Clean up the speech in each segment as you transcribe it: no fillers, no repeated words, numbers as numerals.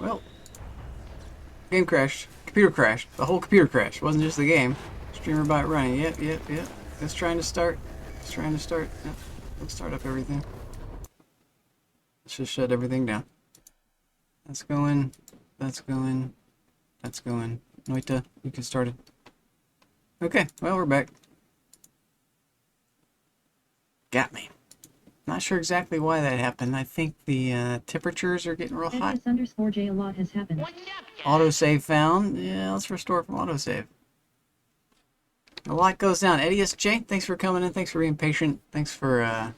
Well, game crashed. Computer crashed. The whole computer crashed. It wasn't just the game. Streamer bot running. Yep. It's trying to start. Yep. Let's start up everything. Let's just shut everything down. That's going. That's going. That's going. Noita, you can start it. Okay, well, we're back. Got me. Not sure exactly why that happened. I think the temperatures are getting real hot. _J a lot has happened. Autosave found. Yeah, let's restore from autosave. A lot goes down. Edius J, thanks for coming in. Thanks for being patient. Thanks for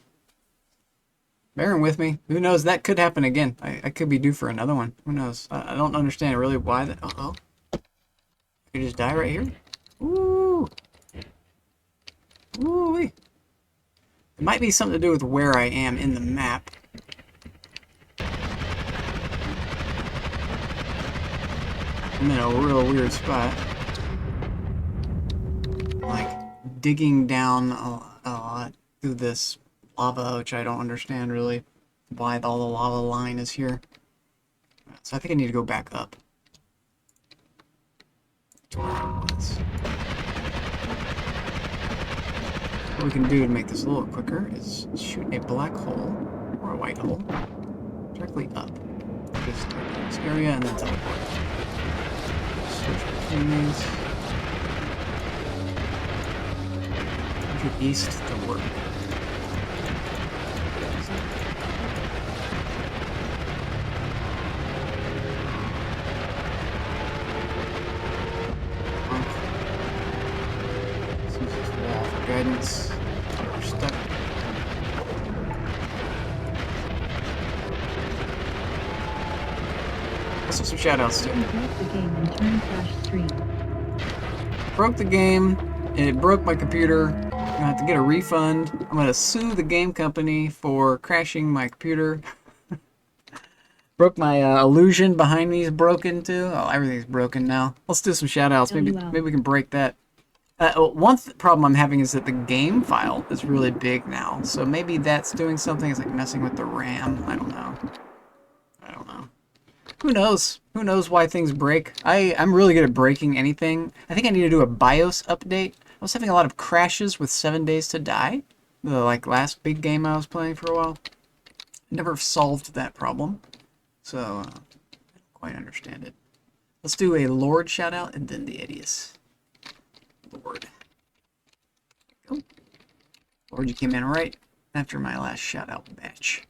bearing with me. Who knows? That could happen again. I could be due for another one. Who knows? I don't understand really why that. Uh-oh. I could just die right here. Ooh. Ooh. It might be something to do with where I am in the map. I'm in a real weird spot. Like digging down a lot through this lava, which I don't understand really why all the lava line is here. So I think I need to go back up to where it was. What we can do to make this a little quicker is shoot a black hole or a white hole directly up this area and then teleport. Switch between these. East to work. Let's use this wall for guidance. We're stuck. Let's do some shoutouts too. Broke the game and it broke my computer. I'm gonna have to get a refund. I'm gonna sue the game company for crashing my computer. Broke my illusion behind me is broken too. Oh, everything's broken now. Let's do some shoutouts. Maybe we can break that. One problem I'm having is that the game file is really big now, so maybe that's doing something. It's like messing with the RAM. I don't know. Who knows? Who knows why things break? I'm really good at breaking anything. I think I need to do a BIOS update. I was having a lot of crashes with 7 Days to Die, the last big game I was playing for a while. Never solved that problem, so I don't quite understand it. Let's do a Lord shout out and then the Idius. Lord. There we go. Lord, you came in right after my last shout out batch.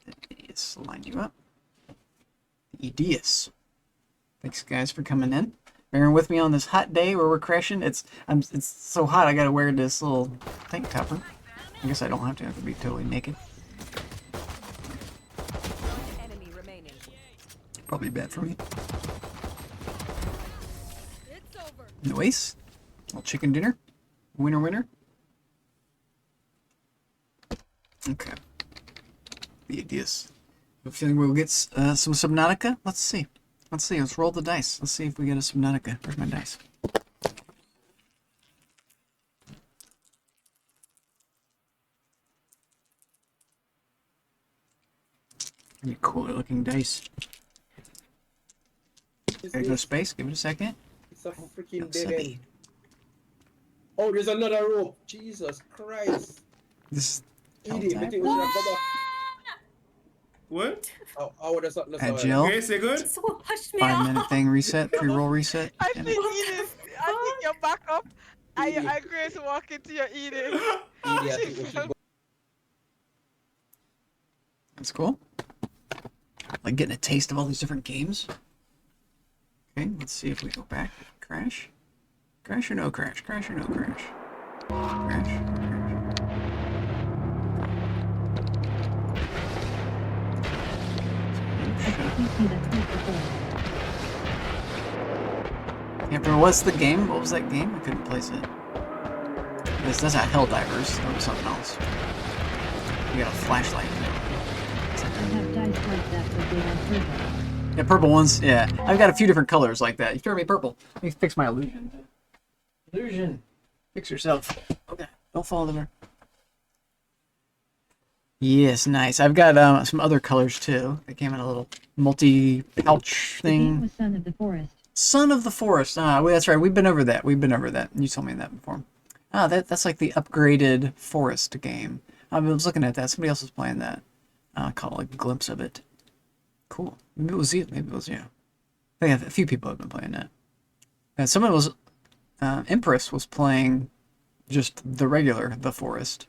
The Idius, line you up. The Idius. Thanks guys for coming in. Bearing with me on this hot day where we're crashing. It's so hot I gotta wear this little tank topper. I guess I don't have to. I could be totally naked. Probably bad for me. Noise. Little chicken dinner. Winner, winner. Okay. The ideas. I have a feeling we'll get some Subnautica. Let's see. Let's roll the dice. Let's see if we get a Subnautica. Where's my dice? Pretty cooler looking dice. There goes space. Give it a second. It's a freaking dead end. Oh, there's another rope. Jesus Christ. This is Idiot. What? Oh, there's something. Agile. Okay, say good. 5-minute thing reset. Pre-roll reset. I think Edith. I think you're back up. I agree to walk into your Edith. That's cool. Like getting a taste of all these different games. Okay, let's see if we go back. Crash? Crash or no crash? Crash or no crash? Crash or no crash? Can't remember, what's the game? What was that game? I couldn't place it. That's not Helldivers. That was something else. You got a flashlight. Yeah, purple ones. Yeah, I've got a few different colors like that. You turned me purple. Let me fix my illusion. Illusion. Fix yourself. Okay, don't fall in there. Yes, nice. I've got some other colors too. They came in a little multi-pouch The game thing. was Son of the Forest. Son of the Forest. Ah, well, that's right. We've been over that. We've been over that. You told me that before. Ah, that's like the upgraded Forest game. I was looking at that. Somebody else was playing that. I caught like a glimpse of it. Cool. Maybe it was you. Maybe it was you. I think a few people have been playing that. And someone was Empress was playing just the regular The Forest.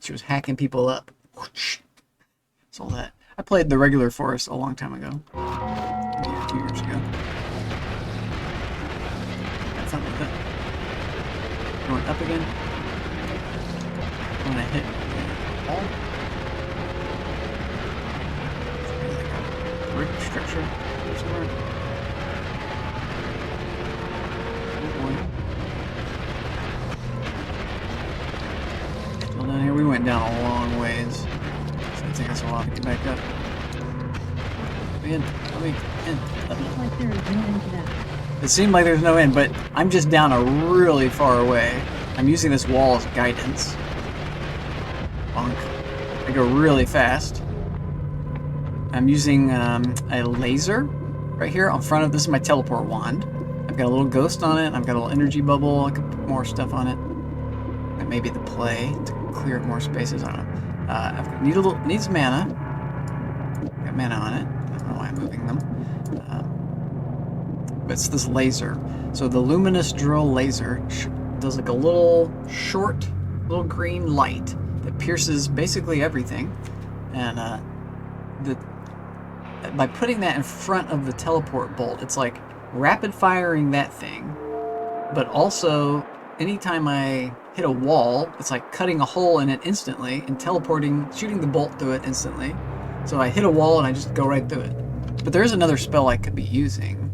She was hacking people up. That's all that. I played the regular Forest a long time ago. Maybe 2 years ago. That's something like that. Going up again. When I hit all. Brick structure somewhere. Oh boy. Still down here. We went down a long ways. So it take us a while to get back up. Let me in. Let me in. Let me. Seems like there is no end to that. It seemed like there's no end, but I'm just down a really far away. I'm using this wall as guidance. Bonk. I go really fast. I'm using a laser right here on front of this is my teleport wand. I've got a little ghost on it. I've got a little energy bubble. I could put more stuff on it. And maybe the play to clear up more spaces. I don't know. I've got, needs mana. Got mana on it. I don't know why I'm moving them. But it's this laser. So the luminous drill laser does like a little short, little green light that pierces basically everything. And by putting that in front of the teleport bolt, it's like rapid firing that thing. But also, anytime I hit a wall, it's like cutting a hole in it instantly and teleporting, shooting the bolt through it instantly. So I hit a wall and I just go right through it. But there is another spell I could be using.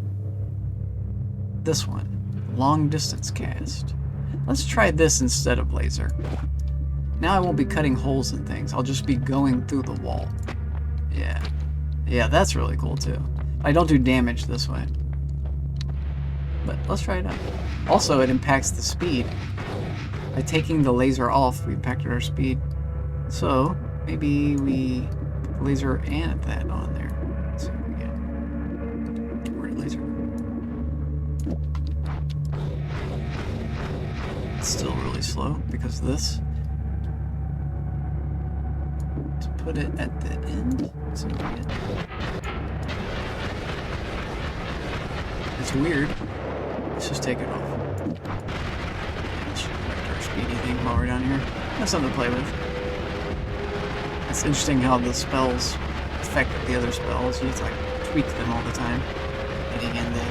This one. Long distance cast. Let's try this instead of laser. Now I won't be cutting holes in things. I'll just be going through the wall. Yeah. Yeah, that's really cool too. I don't do damage this way. But let's try it out. Also, it impacts the speed. By taking the laser off, we impacted our speed. So, maybe we put the laser and that on there. Let's see what we get. Where did laser? It's still really slow because of this. To put it at the end. So it's weird. Let's just take it off. Let's correct our speedy thing while we're down here. That's something to play with. It's interesting how the spells affect the other spells. You have to like tweak them all the time. Adding in the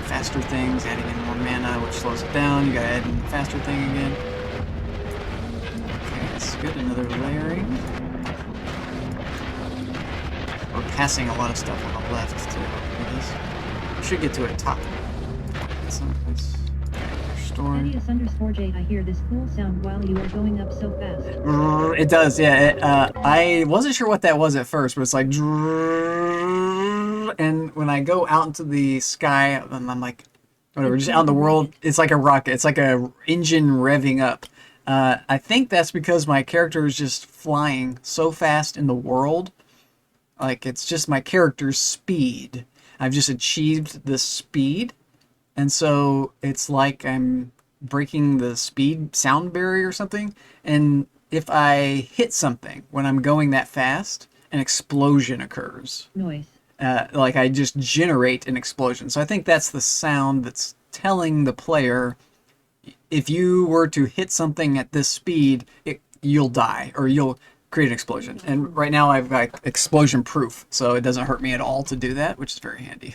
faster things, adding in more mana, which slows it down. You gotta add in the faster thing again. Okay, that's good. Another layering. We're passing a lot of stuff on the left too. Look at this. We should get to it top. Someplace. Story. Edius_J, I hear this cool sound while you are going up so fast. It does, yeah. I wasn't sure what that was at first, but it's like, and when I go out into the sky, I'm like, whatever, just out in the world, it's like a rocket. It's like a engine revving up. I think that's because my character is just flying so fast in the world. Like, it's just my character's speed. I've just achieved this speed. And so it's like I'm breaking the speed sound barrier or something. And if I hit something when I'm going that fast, an explosion occurs. Noise. Like I just generate an explosion. So I think that's the sound that's telling the player, if you were to hit something at this speed, you'll die or you'll create an explosion. And right now I've got explosion proof, so it doesn't hurt me at all to do that, which is very handy.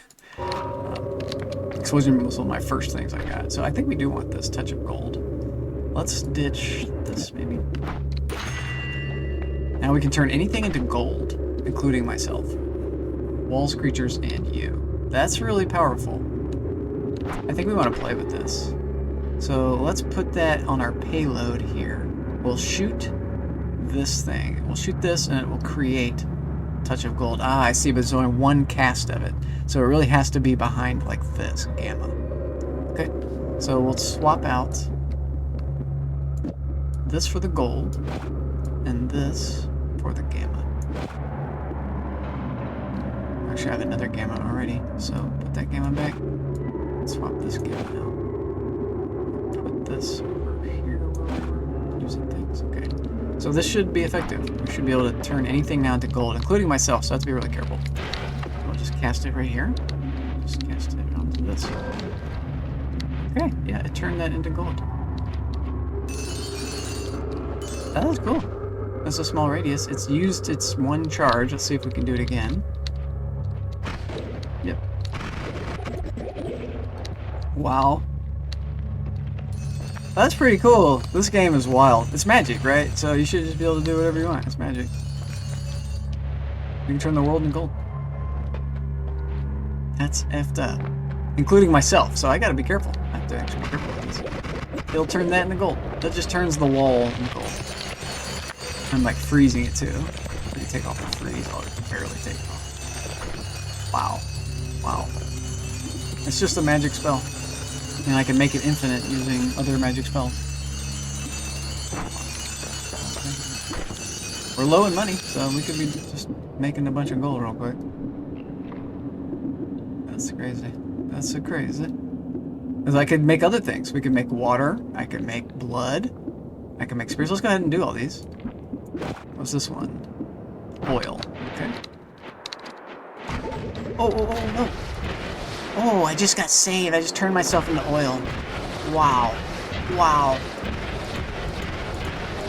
Explosion was one of my first things I got. So I think we do want this touch of gold. Let's ditch this maybe. Now we can turn anything into gold, including myself. Walls, creatures, and you. That's really powerful. I think we want to play with this. So let's put that on our payload here. We'll shoot this thing. We'll shoot this and it will create touch of gold. Ah, I see, but there's only one cast of it. So it really has to be behind like this, gamma. Okay, so we'll swap out this for the gold and this for the gamma. Actually, I have another gamma already, so put that gamma back. Swap this gamma out. Put this over here where we're using things. Okay. So this should be effective. We should be able to turn anything now into gold, including myself, so I have to be really careful. I'll just cast it right here. Just cast it onto this. Okay, yeah, it turned that into gold. That was cool. That's a small radius. It's used its one charge. Let's see if we can do it again. Yep. Wow. That's pretty cool. This game is wild. It's magic, right? So you should just be able to do whatever you want. It's magic. You can turn the world into gold. That's effed up. Including myself, so I gotta be careful. I have to actually be careful with this. It'll turn that into gold. That just turns the wall into gold. I'm like freezing it too. Let me take off the freeze. I'll barely take it off. Wow. Wow. It's just a magic spell. And I can make it infinite using other magic spells. We're low in money, so we could be just making a bunch of gold real quick. That's crazy. That's so crazy. Because I could make other things. We could make water. I could make blood. I can make spirits. Let's go ahead and do all these. What's this one? Oil. Okay. Oh, oh, oh, no. Oh, I just got saved. I just turned myself into oil. Wow. Wow.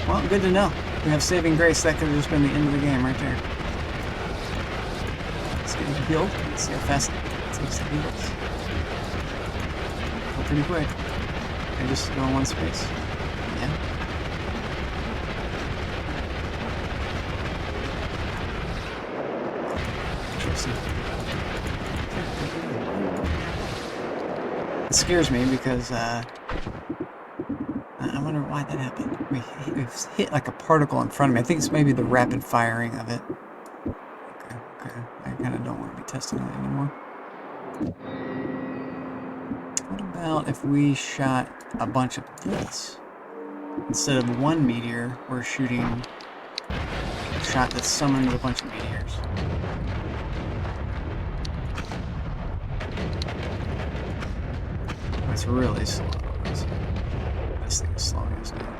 Well, good to know. We have saving grace. That could have just been the end of the game right there. Let's get healed. Let's see how fast it takes to heal us. Go pretty quick. I just go in one space. Yeah. Interesting. It scares me because I wonder why that happened. We hit like a particle in front of me. I think it's maybe the rapid firing of it. Okay, okay. I kind of don't want to be testing that anymore. What about if we shot a bunch of this? Instead of one meteor, we're shooting a shot that's summoned with a bunch of meteors. It's really slow. This thing is slowing us down.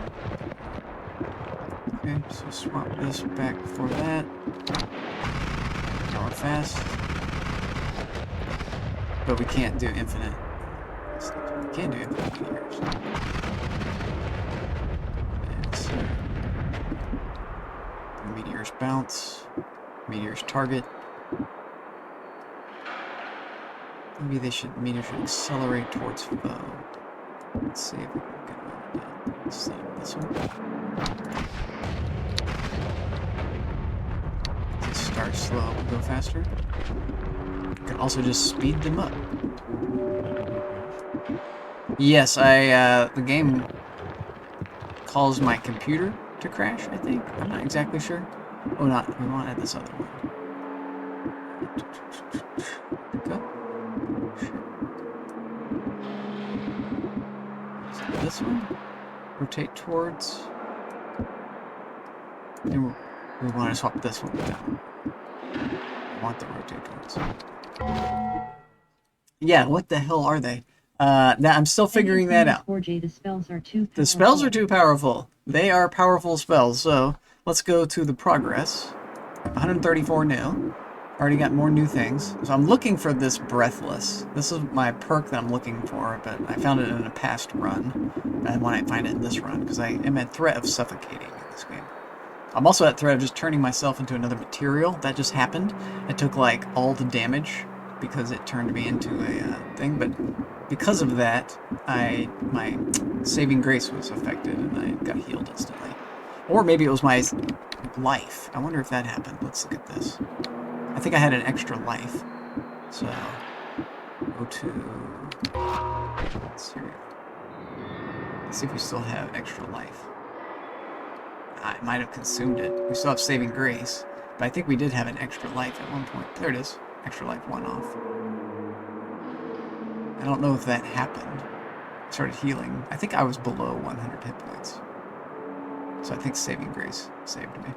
Okay, so swap this back for that. Now we're fast. But we can't do infinite. We can do infinite meteors. And so the meteors bounce. Meteors target. Maybe meteors should accelerate towards foe. Let's see if we can get one down instead of this one. Just start slow and go faster. You can also just speed them up. Yes, the game calls my computer to crash, I think. I'm not exactly sure. Oh, not. We want to add this other one. Go. This one, rotate towards, and we want to swap this one with that one. I want to rotate towards. Yeah, what the hell are they? I'm still figuring that out. 4J, the spells are too powerful. The spells are too powerful. They are powerful spells, so let's go to the progress. 134 new. Already got more new things. So I'm looking for this Breathless. This is my perk that I'm looking for, but I found it in a past run. I want to find it in this run, because I am at threat of suffocating in this game. I'm also at threat of just turning myself into another material. That just happened. I took, like, all the damage because it turned me into a thing, but because of that, my saving grace was affected, and I got healed instantly. Or maybe it was my life. I wonder if that happened. Let's look at this. I think I had an extra life. So, go to... Let's see if we still have extra life. I might have consumed it. We still have saving grace, but I think we did have an extra life at one point. There it is. Extra life 1 off. I don't know if that happened. I started healing. I think I was below 100 hit points. So I think saving grace saved me.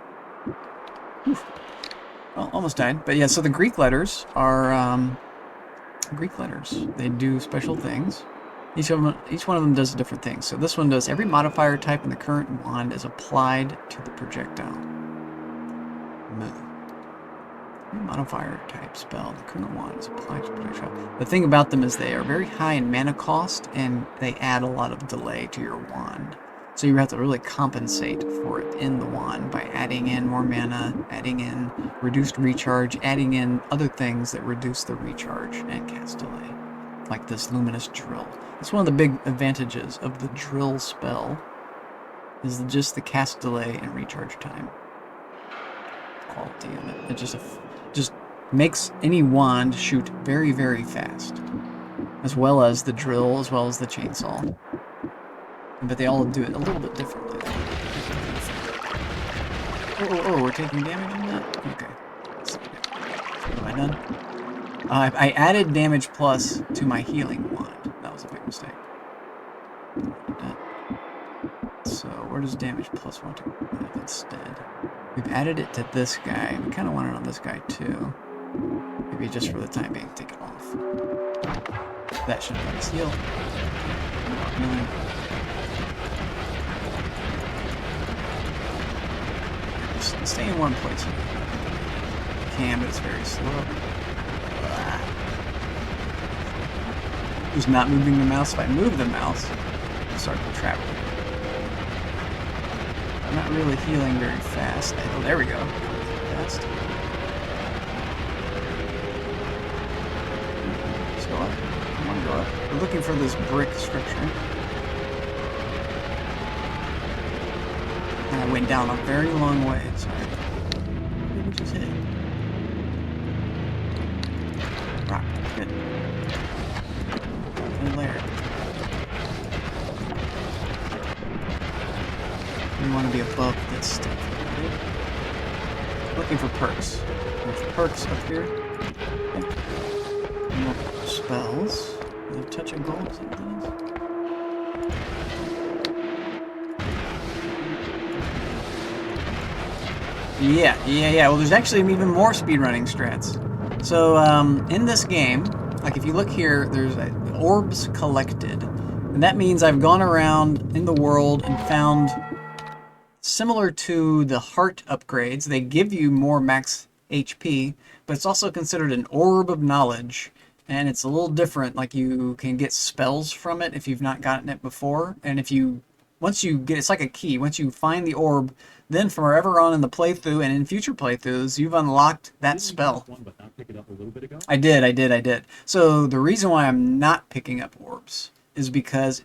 Well, almost died. But yeah, so the Greek letters are Greek letters. They do special things. Each one of them does a different thing. So this one does every modifier type in the current wand is applied to the projectile. Every modifier type spell, the current wand is applied to the projectile. The thing about them is they are very high in mana cost, and they add a lot of delay to your wand. So you have to really compensate for it in the wand by adding in more mana, adding in reduced recharge, adding in other things that reduce the recharge and cast delay. Like this luminous drill. It's one of the big advantages of the drill spell is just the cast delay and recharge time. Quality of it. It just makes any wand shoot very, very fast. As well as the drill, as well as the chainsaw. But they all do it a little bit differently. Oh, we're taking damage on that? Okay. What have I done? I added damage plus to my healing wand. That was a big mistake. So where does damage plus want to go instead? We've added it to this guy. We kind of want it on this guy too. Maybe just for the time being, take it off. That should let us heal. Just stay in one place. You can, but it's very slow. Just not moving the mouse. If I move the mouse, it'll start to travel. I'm not really healing very fast. Oh, there we go. Fast. Let's go up. I want to go up. We're looking for this brick structure. And I went down a very long way. Sorry. What did we just hit? Rock. Good. Good layer. We want to be above this stuff. Looking for perks. There's perks up here. More spells. Is it touch and gold? Is that what it is? Yeah. Well, there's actually even more speedrunning strats. So, in this game, like if you look here, there's orbs collected. And that means I've gone around in the world and found, similar to the heart upgrades, they give you more max HP, but it's also considered an orb of knowledge. And it's a little different, like you can get spells from it if you've not gotten it before. And once you get, it's like a key. Once you find the orb, then from wherever on in the playthrough and in future playthroughs, you've unlocked that spell. I did. So the reason why I'm not picking up orbs is because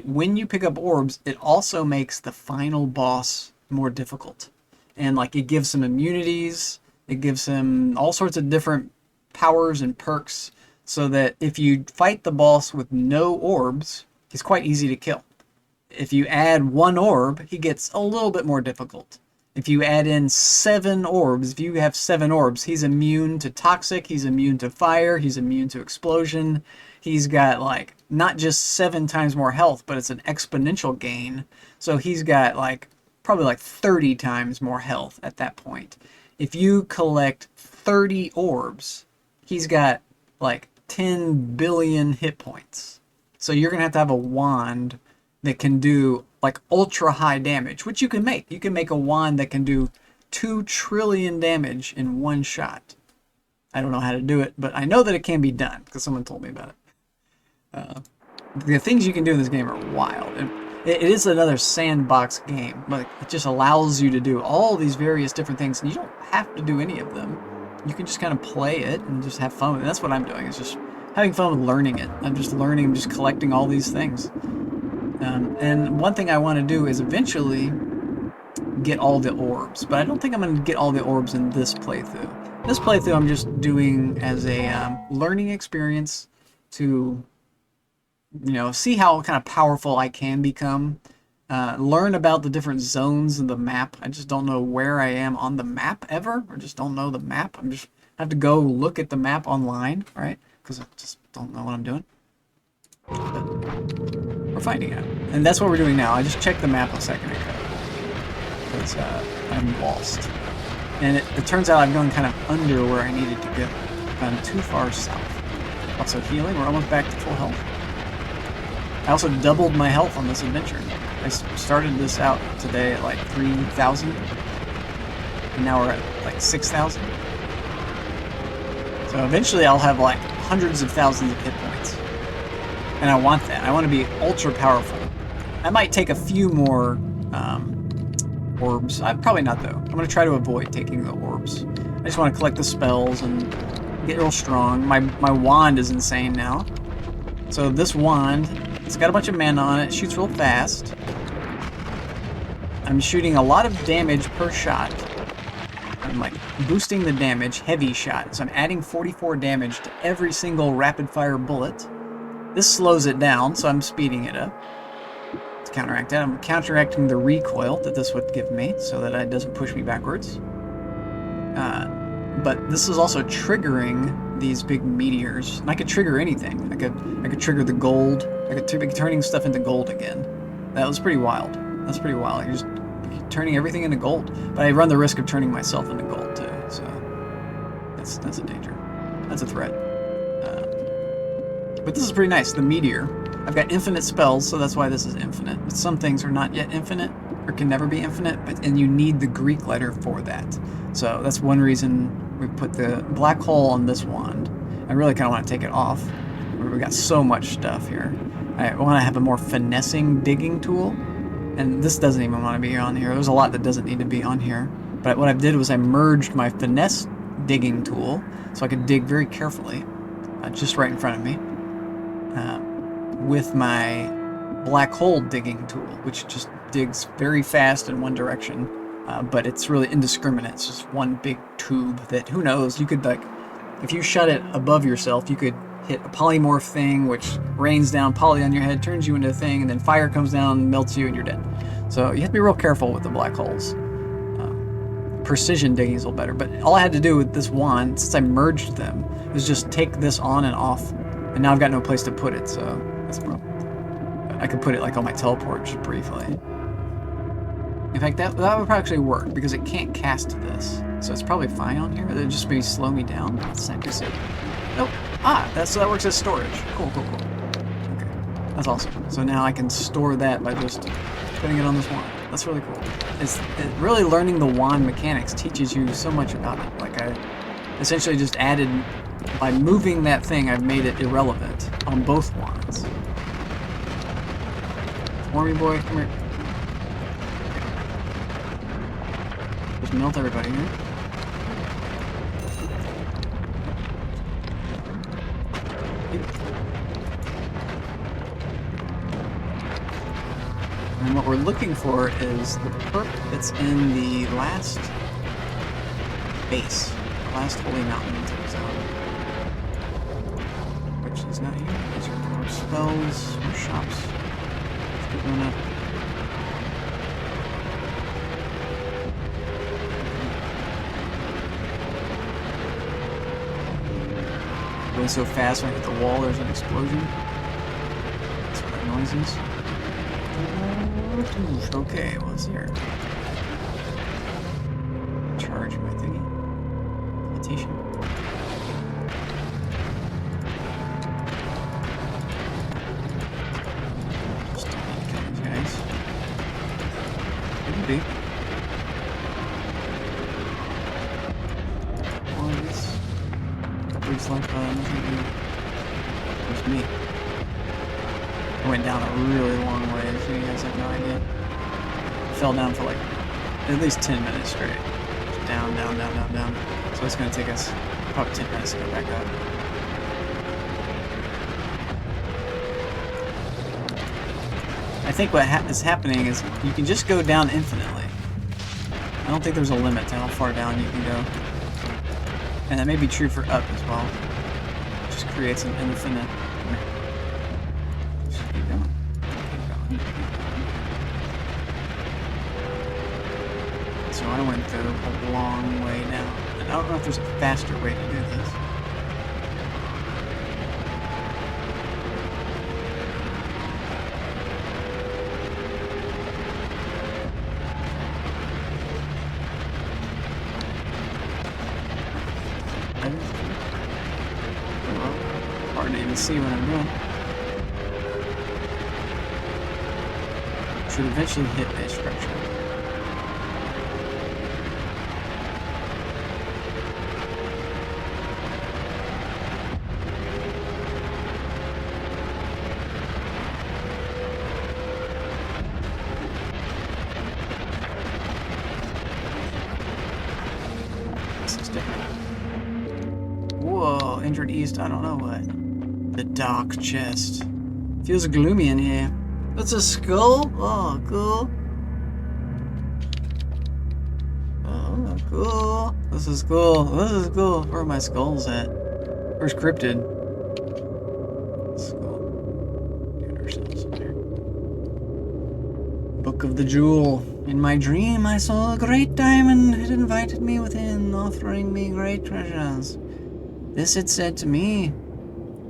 when you pick up orbs, it also makes the final boss more difficult. And like it gives him immunities, it gives him all sorts of different powers and perks, so that if you fight the boss with no orbs, he's quite easy to kill. If you add one orb, he gets a little bit more difficult. If you add in 7 orbs, if you have 7 orbs, he's immune to toxic, he's immune to fire, he's immune to explosion. He's got like not just 7 times more health, but it's an exponential gain. So he's got like probably like 30 times more health at that point. If you collect 30 orbs, he's got like 10 billion hit points. So you're going to have a wand that can do like ultra high damage, which you can make. You can make a wand that can do 2 trillion damage in one shot. I don't know how to do it, but I know that it can be done because someone told me about it. The things you can do in this game are wild. It is another sandbox game, but it just allows you to do all these various different things, and you don't have to do any of them. You can just kind of play it and just have fun with it. That's what I'm doing, is just having fun with learning it. I'm just learning, just collecting all these things. And one thing I want to do is eventually get all the orbs, but I don't think I'm going to get all the orbs in this playthrough. This playthrough I'm just doing as a learning experience to, see how kind of powerful I can become. Learn about the different zones of the map. I just don't know where I am on the map ever, or just don't know the map. I have to go look at the map online, right? Because I just don't know what I'm doing. But we're finding out. And that's what we're doing now. I just checked the map a second ago. Because I'm lost. And it turns out I've gone kind of under where I needed to go. I've gone too far south. Also healing, we're almost back to full health. I also doubled my health on this adventure. I started this out today at like 3,000, and now we're at like 6,000. So eventually I'll have like hundreds of thousands of hit points. And I want that. I want to be ultra powerful. I might take a few more orbs. Probably not though. I'm going to try to avoid taking the orbs. I just want to collect the spells and get real strong. My wand is insane now. So this wand, it's got a bunch of mana on it. It shoots real fast. I'm shooting a lot of damage per shot. I'm like boosting the damage, heavy shot. So I'm adding 44 damage to every single rapid fire bullet. This slows it down, so I'm speeding it up. To counteract that, I'm counteracting the recoil that this would give me so that it doesn't push me backwards. But this is also triggering these big meteors. And I could trigger anything. I could trigger the gold. I could be turning stuff into gold again. That was pretty wild. That's pretty wild. You're just turning everything into gold. But I run the risk of turning myself into gold too. So that's a danger. That's a threat. But this is pretty nice. The meteor. I've got infinite spells, so that's why this is infinite. But some things are not yet infinite, or can never be infinite, and you need the Greek letter for that. So that's one reason we put the black hole on this wand. I really kind of want to take it off. We've got so much stuff here. I want to have a more finessing digging tool, and this doesn't even want to be on here. There's a lot that doesn't need to be on here. But what I did was I merged my finesse digging tool, so I could dig very carefully, just right in front of me. With my black hole digging tool, which just digs very fast in one direction, but it's really indiscriminate. It's just one big tube that, who knows, you could, like, if you shut it above yourself, you could hit a polymorph thing, which rains down poly on your head, turns you into a thing, and then fire comes down, melts you, and you're dead. So you have to be real careful with the black holes. Precision digging is a little better, but all I had to do with this wand, since I merged them, was just take this on and off, and now I've got no place to put it, so that's a problem. I could put it like on my teleport just briefly. In fact, that would actually work, because it can't cast this, so it's probably fine on here. It'll just maybe slow me down. Let's see. Nope. So that works as storage. Cool. Okay, that's awesome. So now I can store that by just putting it on this wand. That's really cool. Really learning the wand mechanics teaches you so much about it. Like, I essentially just added, by moving that thing, I've made it irrelevant on both wands. Wormy boy, come here. Just melt everybody here. And what we're looking for is the perk that's in the last base, the last holy mountain zone, which is not here. These are more spells, more shops. Let's keep going up. Going so fast when I hit the wall, there's an explosion. That's what that noise is. Okay, what's here? Charge my thingy. Meditation. Just don't need to kill these guys. Could be. More of this. Looks like nothing. There's me. I went down a really long way, so you guys have no idea. I fell down for like at least 10 minutes straight. Just down. So it's going to take us probably 10 minutes to go back up. I think what is happening is you can just go down infinitely. I don't think there's a limit to how far down you can go. And that may be true for up as well. It just creates an infinite... So I went a long way down. And I don't know if there's a faster way to do this. hard to even see what I'm doing. Should eventually hit a structure. This is different. Whoa, injured east, I don't know what. The dark chest. Feels gloomy in here. That's a skull? Oh, cool. Oh, cool. This is cool. This is cool. Where are my skulls at? Where's cryptid? Skull. Get ourselves in there. Book of the Jewel. In my dream, I saw a great diamond. It invited me within, offering me great treasures. This it said to me.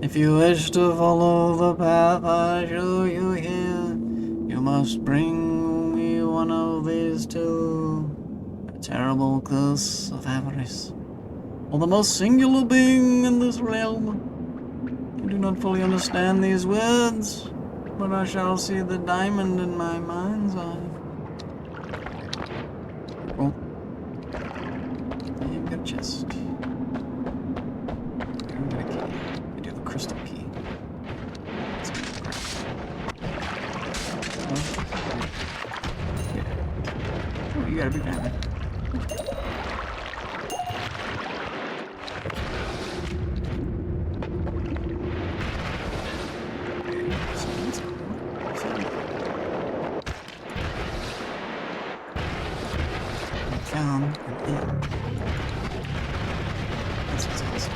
If you wish to follow the path I show you here, you must bring me one of these two. A terrible curse of avarice. Or the most singular being in this realm. I do not fully understand these words, but I shall see the diamond in my mind's eye. Oh. I've got a chest. I've got a key. I do have a crystal key. Let's go grab it. Yeah. Oh, you got a big diamond. Found an inn. That's what's awesome.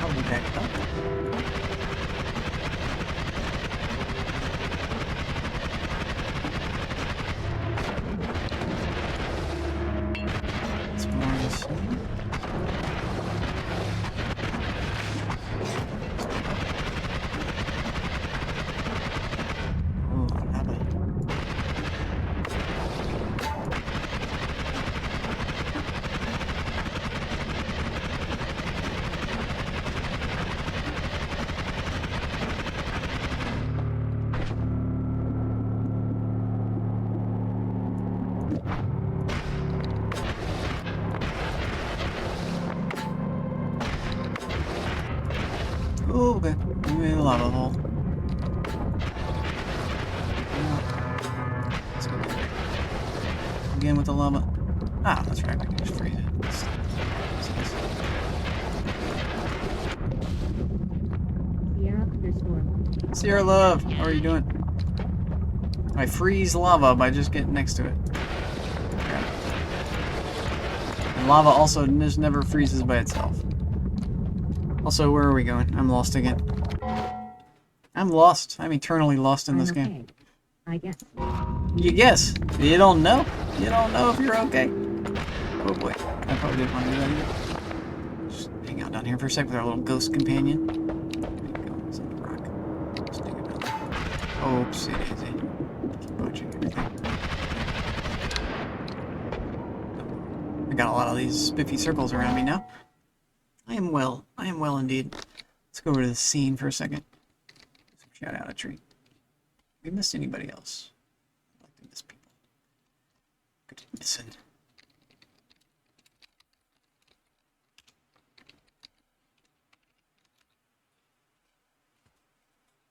I'll be back up. It's more of this. Oh, lava. Oh, okay. We made a lava hole. Let's go there. Again with the lava. Ah, that's right. We can just freeze it. Sierra_. Sierra Love, how are you doing? I freeze lava by just getting next to it. Yeah. And lava also just never freezes by itself. Also, where are we going? I'm lost again. I'm lost. I'm eternally lost in this I'm game. okay, I guess. You guess. You don't know. You don't know if you're okay. Oh boy. I probably didn't want to do that either. Just hang out down here for a sec with our little ghost companion. There you go. It's on the rock. Just dig it down there. Oopsie daisy. Keep watching everything. I got a lot of these spiffy circles around me now. I am well. I am well indeed. Let's go over to the scene for a second. Shout out a tree. We missed anybody else? I'd like to miss people. Good to listen.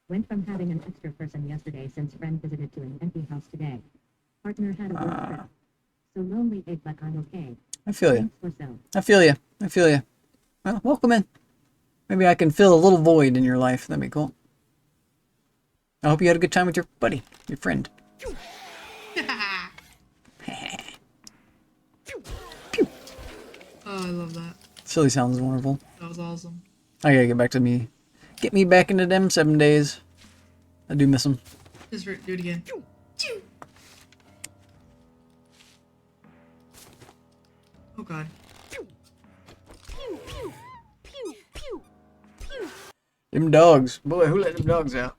Went from having an extra person yesterday since friend visited to an empty house today. Partner had a work trip. So lonely, but I'm okay. I feel you. Thanks for so. I feel you. I feel you. Well, welcome in. Maybe I can fill a little void in your life. That'd be cool. I hope you had a good time with your buddy, your friend. Oh, I love that. Silly sounds wonderful. That was awesome. I gotta get back to me. Get me back into them 7 days. I do miss them. Just do it again. Oh god. Them dogs. Boy, who let them dogs out?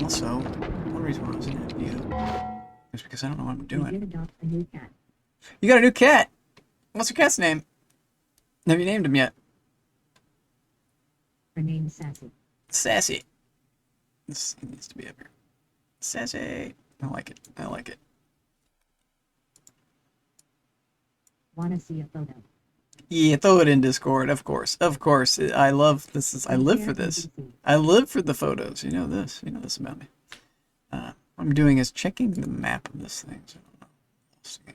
Also, one reason why I was in that view is because I don't know what I'm We doing. did adopt a new cat. You got a new cat. What's your cat's name? Have you named him yet? Her name's Sassy. Sassy. This needs to be up here. Sassy. I like it. I like it. Wanna see a photo? Yeah, throw it in Discord, of course. Of course. I love this. I live for this. I live for the photos. You know this. You know this about me. What I'm doing is checking the map of this thing. So I don't know.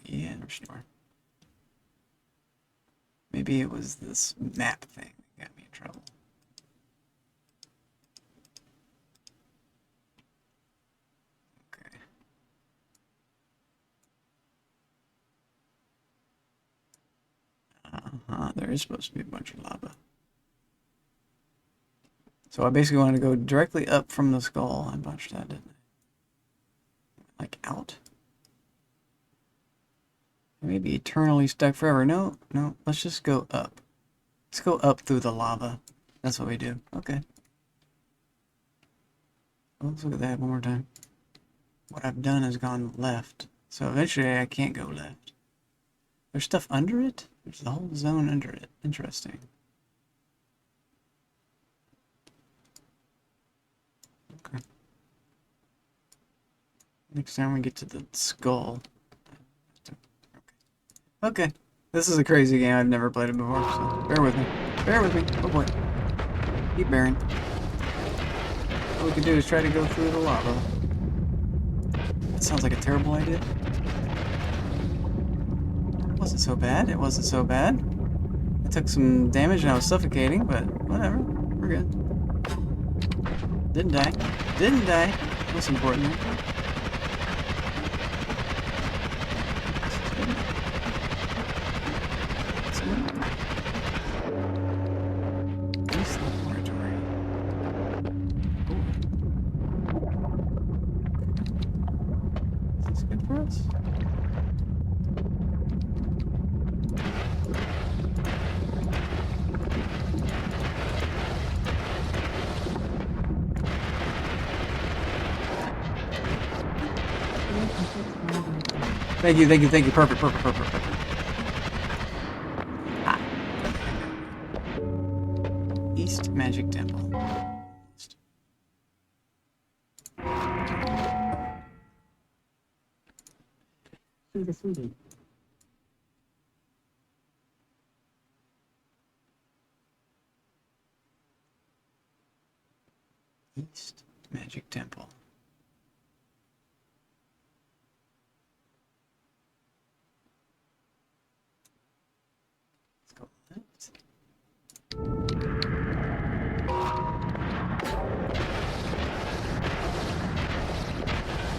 Yeah, restore. Maybe it was this map thing that got me in trouble. Okay. There is supposed to be a bunch of lava. So I basically wanted to go directly up from the skull. I botched that, didn't I? Like out? Maybe eternally stuck forever. No, no, let's just go up. Let's go up through the lava. That's what we do. Okay. Oh, let's look at that one more time. What I've done is gone left. So eventually I can't go left. There's stuff under it? There's the whole zone under it. Interesting. Okay. Next time we get to the skull. Okay. This is a crazy game. I've never played it before, so bear with me. Bear with me. Oh boy. Keep bearing. All we can do is try to go through the lava. That sounds like a terrible idea. It wasn't so bad. It wasn't so bad. I took some damage and I was suffocating, but whatever. We're good. Didn't die. Didn't die. Most importantly. East Laboratory. Is this good for us? Thank you, thank you, thank you. Perfect, perfect, perfect, perfect. Ah. East Magic Temple. She's a sweetie. East Magic Temple. Let's go left.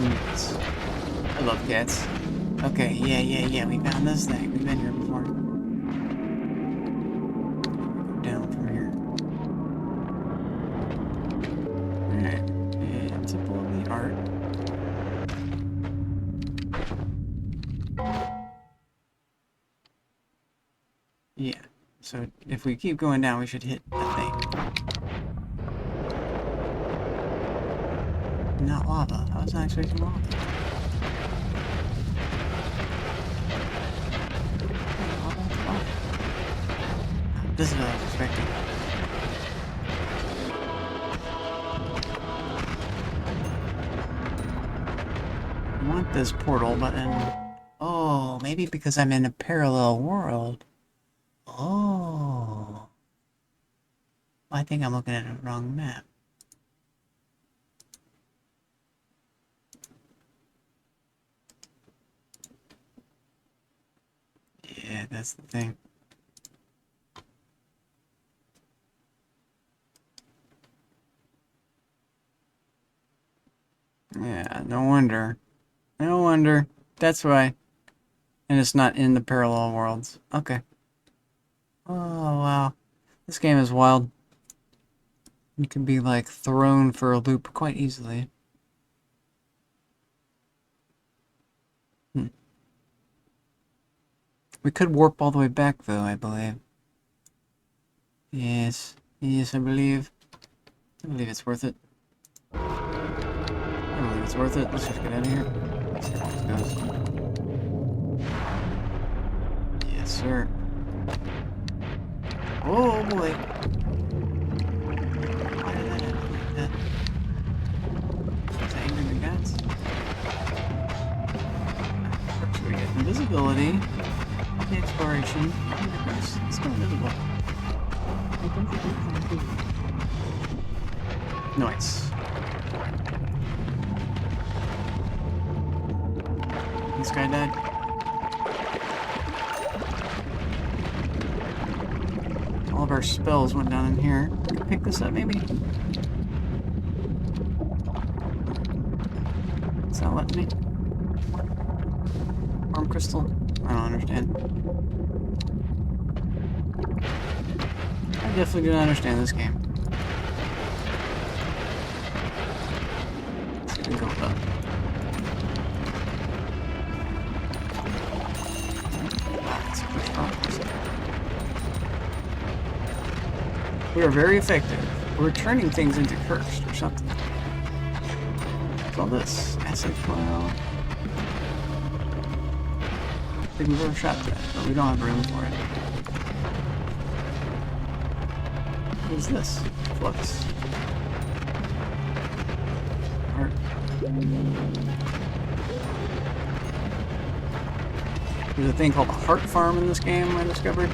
Cats. I love cats. Okay, yeah. We found this thing. We've been here before. Down from here. Alright. And Temple of the Art. Yeah. So if we keep going down, we should hit the thing. Not lava. I was not expecting lava. This is what I was expecting. I want this portal button. Oh, maybe because I'm in a parallel world. Oh. I think I'm looking at the wrong map. Yeah, that's the thing. Yeah, no wonder. No wonder. That's why. And it's not in the parallel worlds. Okay. Oh, wow. This game is wild. You can be, like, thrown for a loop quite easily. We could warp all the way back, though, I believe. Yes. Yes, I believe. I believe it's worth it. It's worth it. Let's just get out of here. Let's see how this goes. Yes, sir. Oh boy. Why did that happen like that? Is that angry the guys? So we get invisibility, the exploration. Let's go invisible. Nice. This guy died. All of our spells went down in here. I can pick this up, maybe? It's not letting me. Arm crystal? I don't understand. I definitely do not understand this game. Let's go up. That's a push arm crystal. We are very effective. We're turning things into cursed or something. What's all this? Acid cloud. I think we've ever shot that, but we don't have room for it. What is this? Flux. Heart. There's a thing called a heart farm in this game I discovered.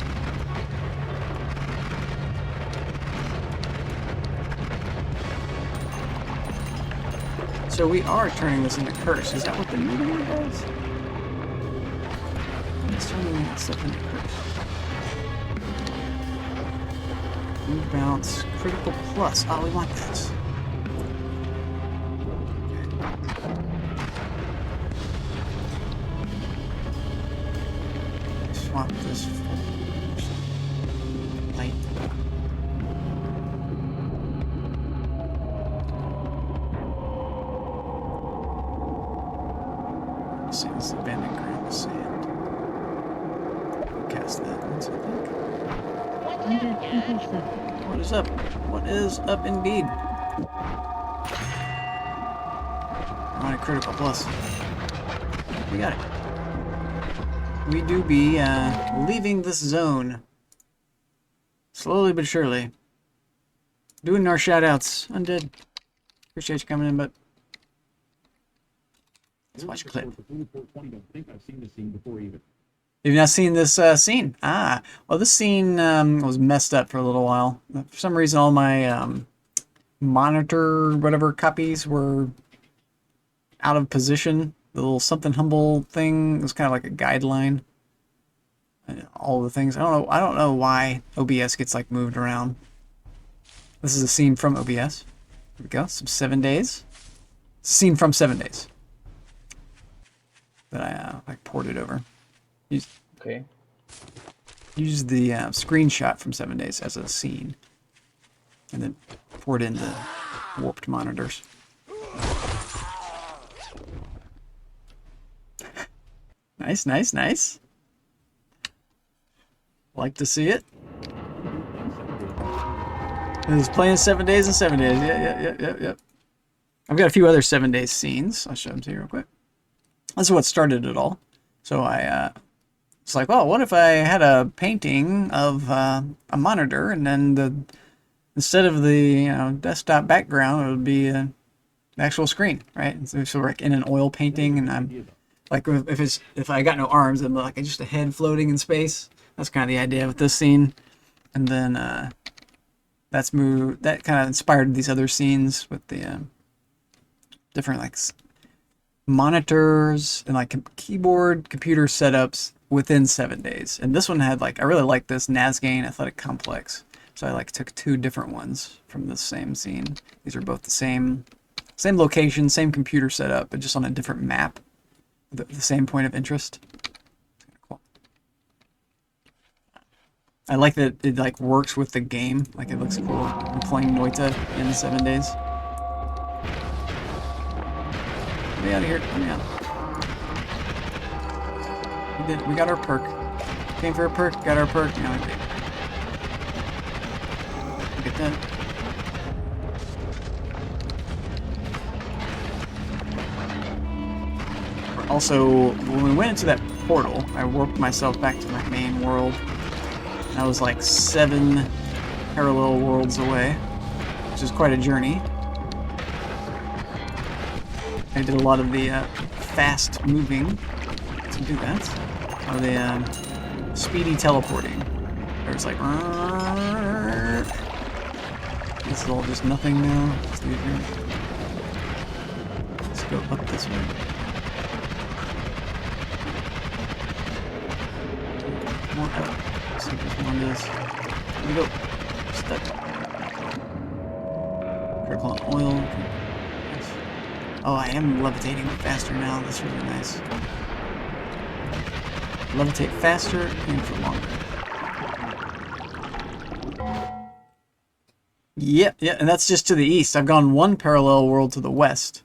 So we are turning this into curse. Is that what the new one does? It's turning that stuff into curse. Move bounce, critical plus. Oh, we want this. Okay. Swap this for light. Let's see, this is abandoned ground sand. Cast that once, I think. What is up? What is up indeed? I want a critical plus. We got it. We do be leaving this zone. Slowly but surely. Doing our shoutouts. Undead. Appreciate you coming in, but let's watch a clip. You've not seen this scene? Ah, well, this scene was messed up for a little while. For some reason, all my monitor, whatever, copies were out of position. The little something humble thing was kind of like a guideline. And all the things. I don't know why OBS gets like moved around. This is a scene from OBS. Here we go. Some 7 days. Scene from 7 days that I like ported over. Okay. Use the screenshot from 7 days as a scene, and then pour it into warped monitors. Nice, nice, nice. Like to see it. It was playing 7 days and 7 days. Yeah. I've got a few other 7 days scenes. I'll show them to you real quick. This is what started it all. So it's like, well, what if I had a painting of a monitor, and then instead of the desktop background, it would be an actual screen, right? So we're like in an oil painting, and I'm like, if I got no arms, I'm like just a head floating in space. That's kind of the idea with this scene, and then that kind of inspired these other scenes with the different like monitors and like keyboard computer setups within 7 days. And this one had like, I really like this Nazgane Athletic Complex, so I like took two different ones from the same scene. These are both the same location, same computer setup, but just on a different map, the same point of interest. Cool. I like that it like works with the game. Like it looks cool. I'm playing Noita in 7 days. Get me out of here. Let me out. We got our perk. Came for a perk, got our perk. Now we get that. Also, when we went into that portal, I warped myself back to my main world. I was like 7 parallel worlds away, which is quite a journey. I did a lot of the fast moving to do that. Or the speedy teleporting. There's like... This is all just nothing now. Let's go up this way. More out. Let's see if this one is. Here we go. Stuck. Critical on oil. Nice. Oh, I am levitating faster now. That's really nice. Levitate faster and for longer. Yeah, and that's just to the east. I've gone 1 parallel world to the west.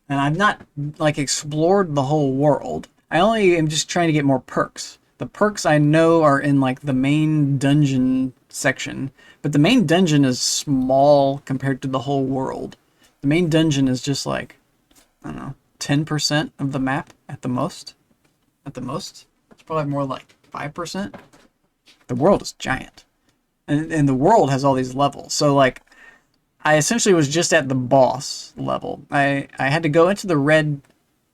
And I've not, like, explored the whole world. I only am just trying to get more perks. The perks I know are in, like, the main dungeon section. But the main dungeon is small compared to the whole world. The main dungeon is just, like, I don't know, 10% of the map at the most. At the most. It's probably more like 5%. The world is giant. And the world has all these levels. So, like, I essentially was just at the boss level. I had to go into the red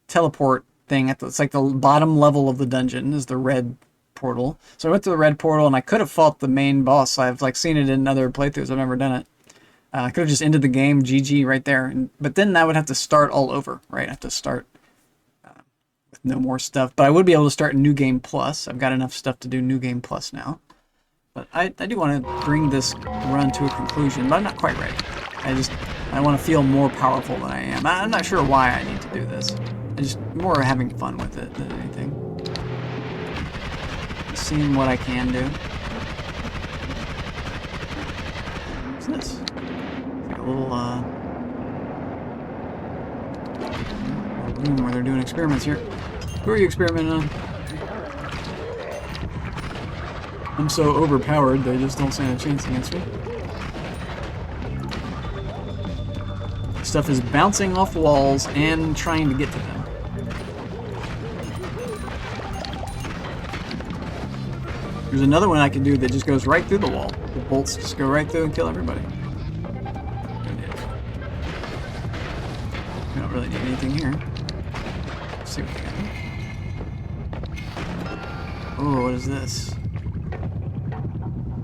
teleport thing. It's like the bottom level of the dungeon is the red portal. So I went to the red portal, and I could have fought the main boss. I've, like, seen it in other playthroughs. I've never done it. I could have just ended the game, GG, right there. But then I would have to start all over, right? I have to start with no more stuff. But I would be able to start New Game Plus. I've got enough stuff to do New Game Plus now. But I do want to bring this run to a conclusion, but I'm not quite ready. I want to feel more powerful than I am. I'm not sure why I need to do this. I just more having fun with it than anything. Seeing what I can do. What's this? It's like a little room where they're doing experiments here. Who are you experimenting on? I'm so overpowered, they just don't stand a chance against me. Stuff is bouncing off walls and trying to get to them. There's another one I can do that just goes right through the wall. The bolts just go right through and kill everybody. We don't really need anything here. Let's see what we got. Oh, what is this?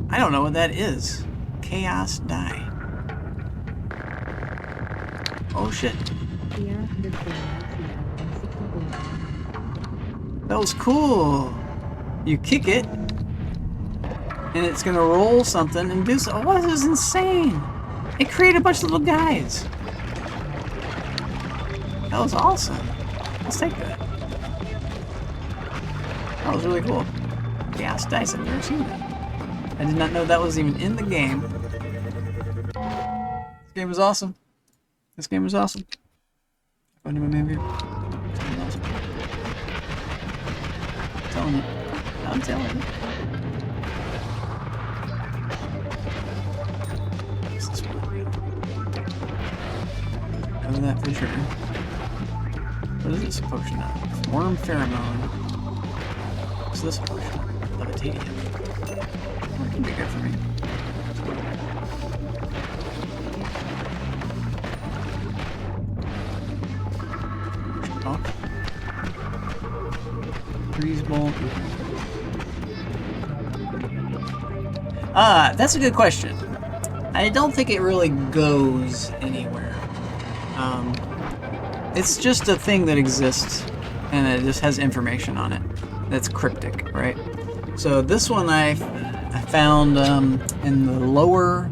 I don't know what that is. Chaos die. Oh shit. That was cool. You kick it, and it's gonna roll something and do so. Oh, this is insane. It created a bunch of little guys. That was awesome. Let's take that. That was really cool. Chaos dice, I've never seen that. I did not know that was even in the game. This game was awesome. This game was awesome. Go into my main view. This game was awesome. I'm telling you. I'm telling you. What's this one? Out of that for sure. What is this potion of? Worm pheromone. What's this potion? Levitating. That can be good for me. Freeze bolt. That's a good question. I don't think it really goes anywhere. It's just a thing that exists, and it just has information on it that's cryptic, right? So this one I found in the lower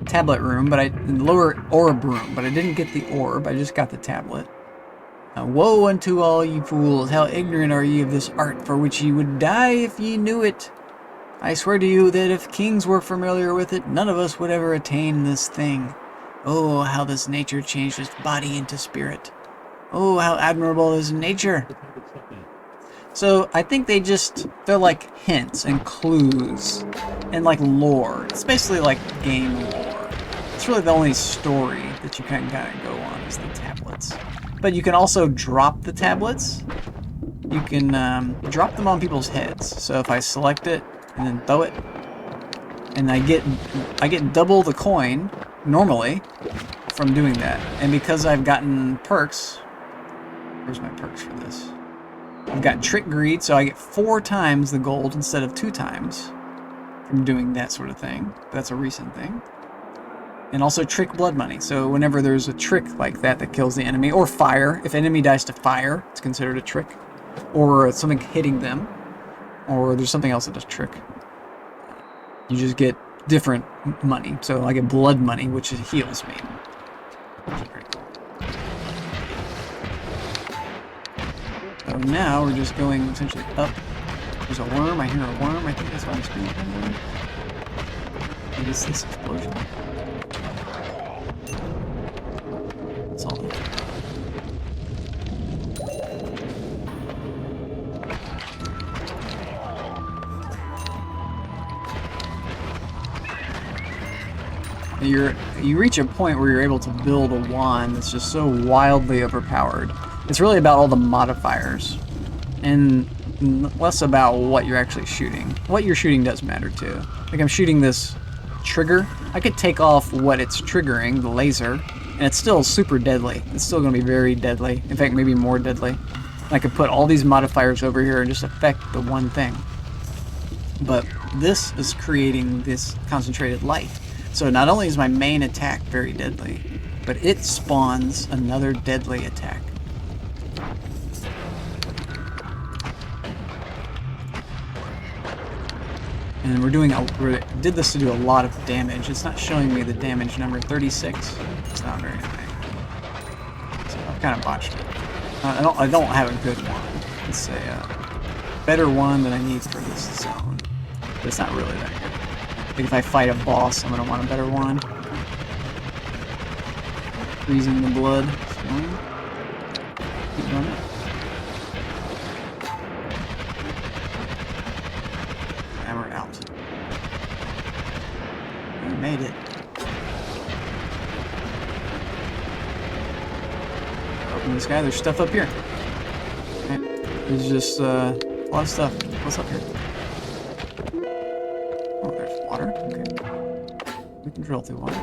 tablet room, in the lower orb room, but I didn't get the orb. I just got the tablet. Woe unto all ye fools! How ignorant are ye of this art, for which ye would die if ye knew it! I swear to you that if kings were familiar with it, none of us would ever attain this thing. Oh, how this nature changes body into spirit. Oh, how admirable is nature! So I think they just, they're like hints and clues and like lore. It's basically like game lore. It's really the only story that you can kind of go on is the tablets. But you can also drop the tablets. You can drop them on people's heads. So if I select it and then throw it, and I get double the coin normally from doing that. And because I've gotten perks, where's my perks for this? I've got Trick Greed, so I get 4 times the gold instead of 2 times from doing that sort of thing. That's a recent thing. And also Trick Blood Money. So whenever there's a trick like that that kills the enemy, or fire, if enemy dies to fire, it's considered a trick. Or something hitting them, or there's something else that does trick. You just get different money. So I get blood money, which heals me. Which is pretty cool. So now we're just going essentially up. There's a worm. I hear a worm. I think that's why I'm screaming. Maybe it's this explosion. That's all. You reach a point where you're able to build a wand that's just so wildly overpowered. It's really about all the modifiers, and less about what you're actually shooting. What you're shooting does matter too. Like I'm shooting this trigger. I could take off what it's triggering, the laser, and it's still super deadly. It's still going to be very deadly. In fact, maybe more deadly. I could put all these modifiers over here and just affect the one thing. But this is creating this concentrated light. So not only is my main attack very deadly, but it spawns another deadly attack. And we did this to do a lot of damage. It's not showing me the damage number 36. It's not very high. So I've kind of botched it. I don't have a good one. It's a better one than I need for this zone. But it's not really that good. I think if I fight a boss, I'm going to want a better one. Freezing the blood. Keep doing it. And we're out. We made it. Open this guy. There's stuff up here. Okay. There's just a lot of stuff. What's up here? Water, okay. We can drill through water.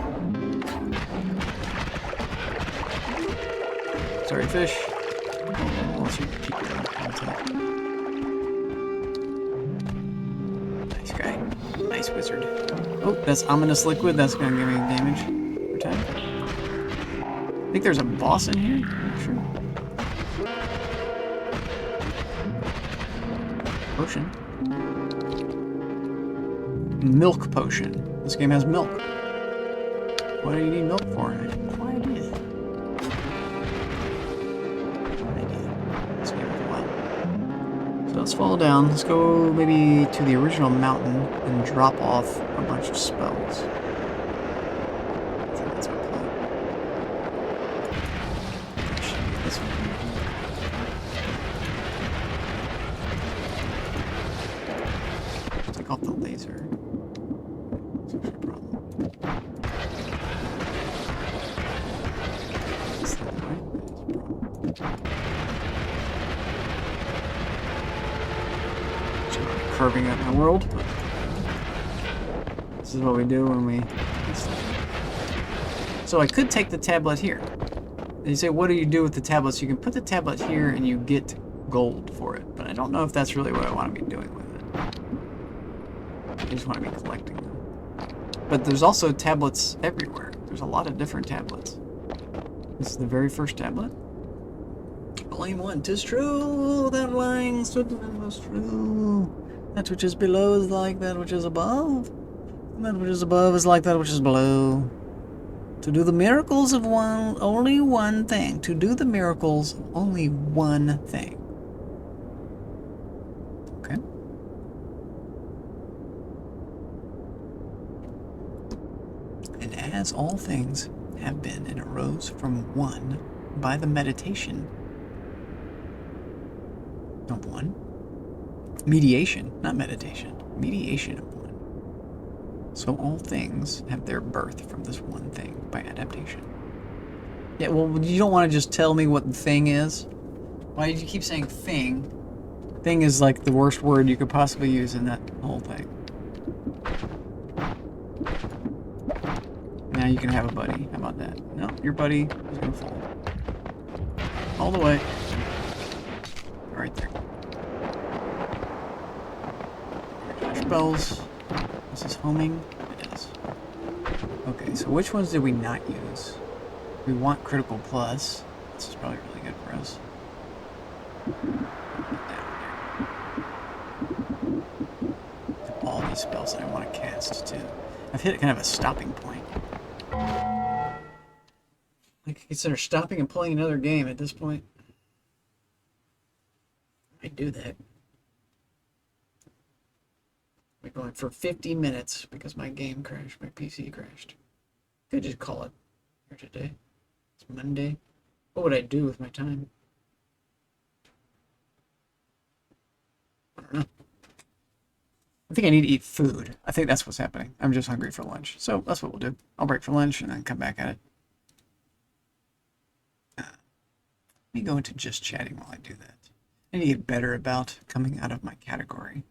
Sorry, fish. Let's keep going. Nice guy. Nice wizard. Oh, that's ominous liquid. That's gonna give me damage over time. I think there's a boss in here. I'm not sure. Potion. Milk potion. This game has milk. What do you need milk for? I have no idea. This game is wild. So let's fall down. Let's go maybe to the original mountain and drop off a bunch of spells. I think that's our plan. This one. Take off the laser. Curving up my world, but this is what we do when we. So I could take the tablet here. And you say, what do you do with the tablets? You can put the tablet here and you get gold for it, but I don't know if that's really what I want to be doing with it. I just want to be collecting them. But there's also tablets everywhere. There's a lot of different tablets. This is the very first tablet. Volume 1. 'Tis true that lying stood was true. That which is below is like that which is above. And that which is above is like that which is below. To do the miracles of only one thing. To do the miracles of only one thing. Okay. And as all things have been and arose from one by the meditation of one. Mediation, not meditation. Mediation of one. So all things have their birth from this one thing by adaptation. Yeah, well, you don't want to just tell me what the thing is. Why do you keep saying thing? Thing is like the worst word you could possibly use in that whole thing. Now you can have a buddy. How about that? No, your buddy is gonna fall. All the way. Right there. Flash bells. This is homing. It is. Okay, so which ones did we not use? We want critical plus. This is probably really good for us. All these spells that I want to cast too. I've hit kind of a stopping point. I could consider stopping and playing another game at this point. I do that. We're going for 50 minutes because my game crashed, my PC crashed. Could just call it here today. It's Monday. What would I do with my time? I don't know. I think I need to eat food. I think that's what's happening. I'm just hungry for lunch. So that's what we'll do. I'll break for lunch and then come back at it. Let me go into just chatting while I do that. I need to get better about coming out of my category.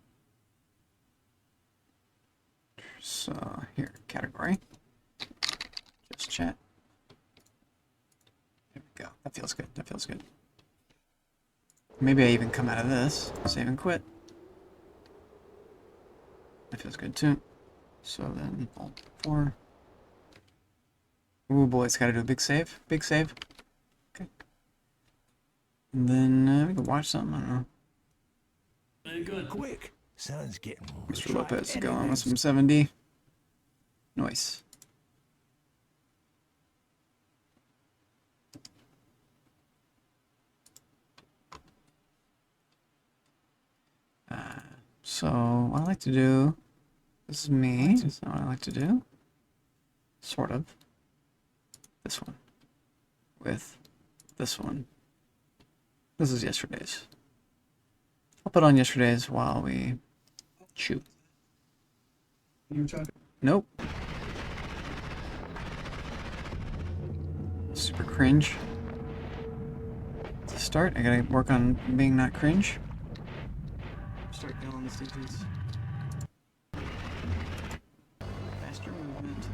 So here, category. Just chat. There we go. That feels good. That feels good. Maybe I even come out of this. Save and quit. That feels good too. So then, Alt 4. Ooh boy, it's gotta do a big save. Big save. Okay. And then we can watch something. I don't know. Good. Quick. Sun's getting Mr. Lopez to go on with some 7D. Nice. So what I like to do, this is me, this is what I like to do, sort of, this one, with this one. This is yesterday's. I'll put on yesterday's while we shoot. You talking? Nope. Super cringe. To start, I gotta work on being not cringe. Start killing the stitches. Faster movement.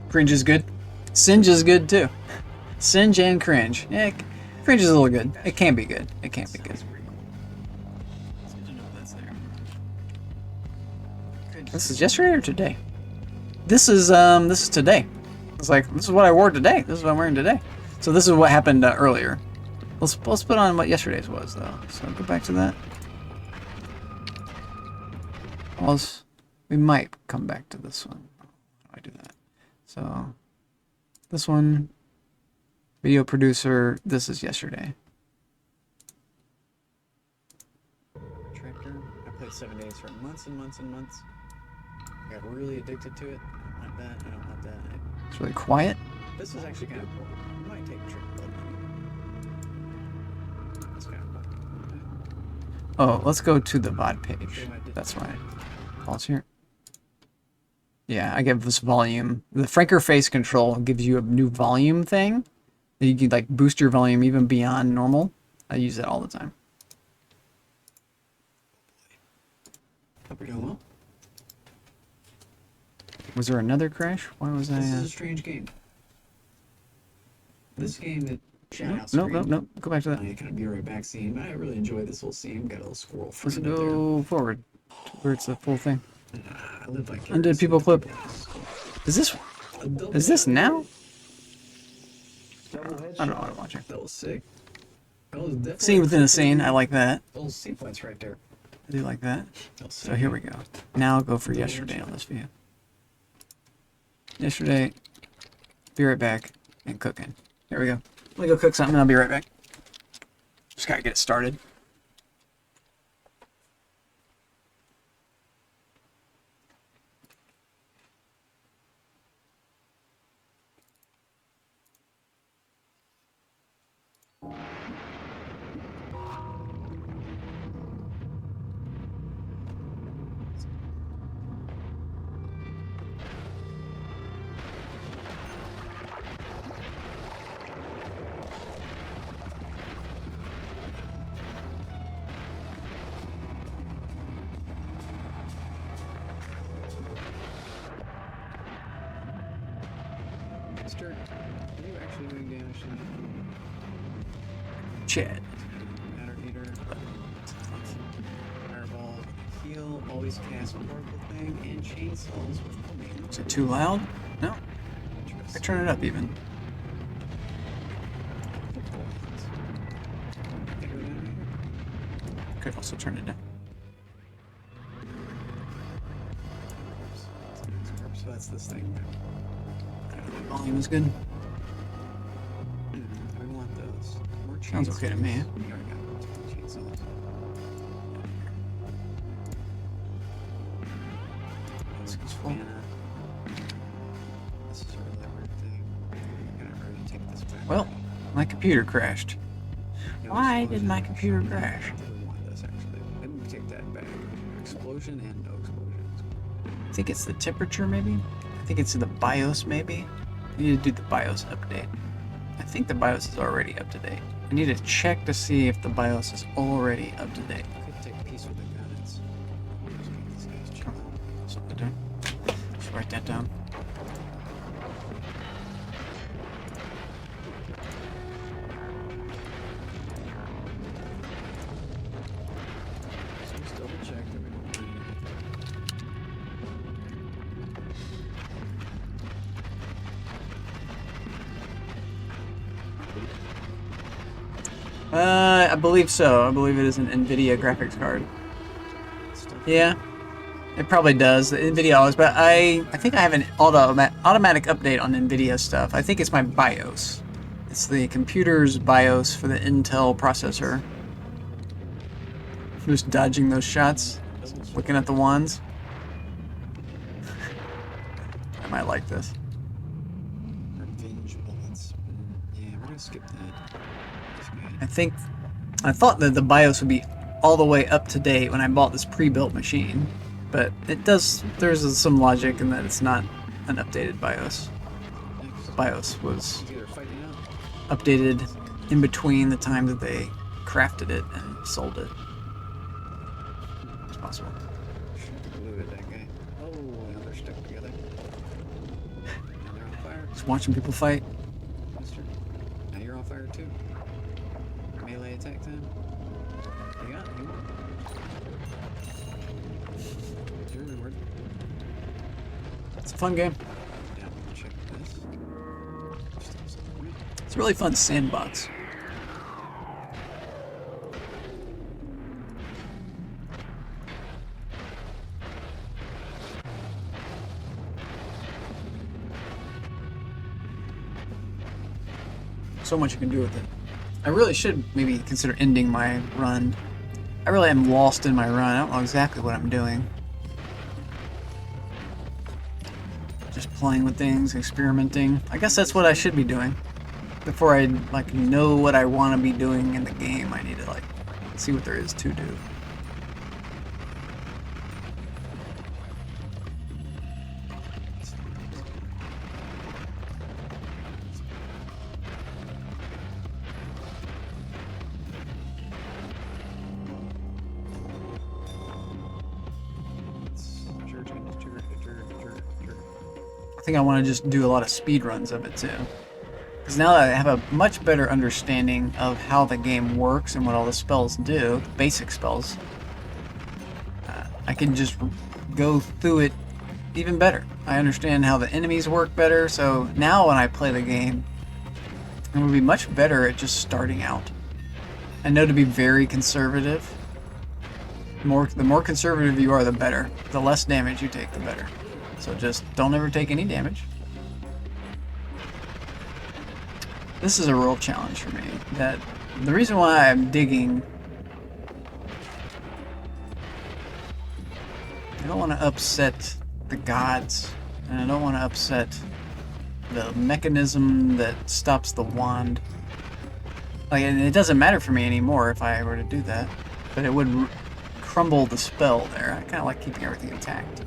Cringe is good. Singe is good too. Singe and cringe. Yeah, cringe is a little good. It can be good. It can be good. This is yesterday or today? This is today. It's like this is what I wore today. This is what I'm wearing today. So this is what happened earlier. Let's put on what yesterday's was though. So go back to that. Pause. We might come back to this one. How do I do that? So this one, video producer. This is yesterday. Tractor. I played 7 days for months and months and months. I got really addicted to it. I don't want that. I don't want that. It's really quiet. This is actually kind of cool. I might take a trip blood money. That's kind of cool. Oh, let's go to the VOD page. That's why. Pause here. Yeah, I give this volume. The Franker face control gives you a new volume thing. You can like boost your volume even beyond normal. I use that all the time. Hope you're doing well. Was there another crash? Why was I? This is a strange game. This game that Nope. Go back to that. I kind of be right back scene, but I really enjoy this whole scene. Got a little squirrel Let's friend up there. go forward to where it's the full thing. I live by Undid people clip. Is this now? I don't know what I'm watching. That was sick. That was definitely Scene within a scene. I like that. those sequence right there. I do like that. That was So sick. here we go. Now I'll go for yesterday on this view. Yesterday. Be right back. And cooking. Here we go. Let me go cook something and I'll be right back. Just gotta get it started. Victor, are you actually doing damage to me? Chad. Matter eater. Fireball. Heal. Always cast Oracle Thing and chainsaws with flames. Is it too loud? No. I turn it up even. Could also turn it down. So that's this thing. Volume is good. I want those. More Sounds okay to me. We already got those chainsaws. This is full. mana. This is a really weird thing. I'm gonna already take this back. Well, my computer crashed. No Why did explosion. my computer crash? We want this actually. Let me take that back. Explosion and no explosions. I think it's the temperature, maybe? I think it's the BIOS, maybe? I need to do the BIOS update. I think the BIOS is already up to date. I need to check to see if the BIOS is already up to date. Could take peace with the guns. Just make this guy's chill. So I do. Just write that down. Just double check that we don't do anything. I believe so. I believe it is an NVIDIA graphics card. Stuff. Yeah, it probably does. The NVIDIA always, but I think I have an automatic update on NVIDIA stuff. I think it's my BIOS. It's the computer's BIOS for the Intel processor. Just dodging those shots, looking at the wands. I might like this. Revenge bullets. Yeah, we're gonna skip that. I thought that the BIOS would be all the way up to date when I bought this pre-built machine, but it does. There's some logic in that it's not an updated BIOS. The BIOS was Either fighting out. updated in between the time that they crafted it and sold it. It's possible. Look at that guy. Oh, now they're stuck together. Now they're on fire. Just watching people fight. Mister. Now you're on fire too. Melee attack time. You got it. You won. Your reward. It's a fun game. Down. Check this. Still something. It's a really fun sandbox. So much you can do with it. I really should maybe consider ending my run. I really am lost in my run. I don't know exactly what I'm doing. Just playing with things, experimenting. I guess that's what I should be doing. Before I like know what I want to be doing in the game, I need to like see what there is to do. I think I want to just do a lot of speed runs of it too. Because now that I have a much better understanding of how the game works and what all the spells do, the basic spells, I can just go through it even better. I understand how the enemies work better, so now when I play the game, I'm going to be much better at just starting out. I know to be very conservative. The more conservative you are, the better. The less damage you take, the better. So just don't ever take any damage. This is a real challenge for me. That the reason why I'm digging, I don't want to upset the gods, and I don't want to upset the mechanism that stops the wand. Like, and it doesn't matter for me anymore if I were to do that, but it would crumble the spell there. I kind of like keeping everything intact.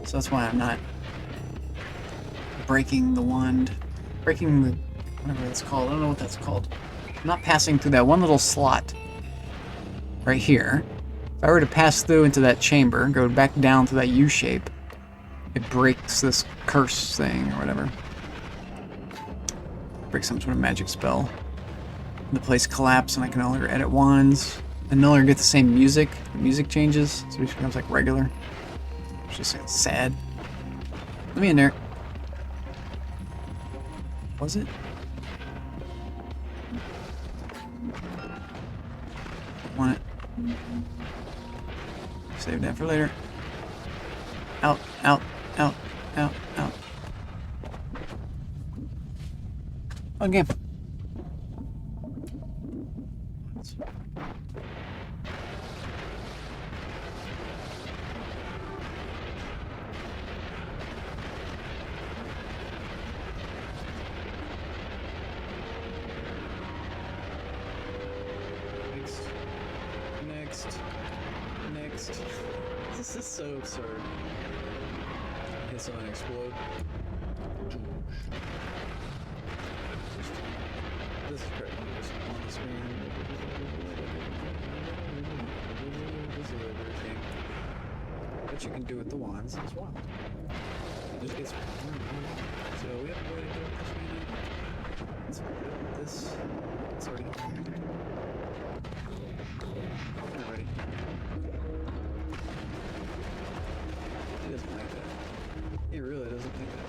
So that's why I'm not breaking the wand, breaking the, whatever that's called, I don't know what that's called. I'm not passing through that one little slot right here. If I were to pass through into that chamber, go back down to that U shape, it breaks this curse thing or whatever. break some sort of magic spell. The place collapses and I can no longer edit wands. I no longer get the same music. The music changes, so it just becomes like regular. It's just like, sad. Let me in there. Was it? Want it. Save that for later. Out, out, out, out, out. Again. Next. This is so absurd. Hit someone explode. This is great. Just on the screen. This is everything. But you can do with the wands as well. It just gets. So we have a way to do it this way now. This. It's already ready. He doesn't like that. He really doesn't like that.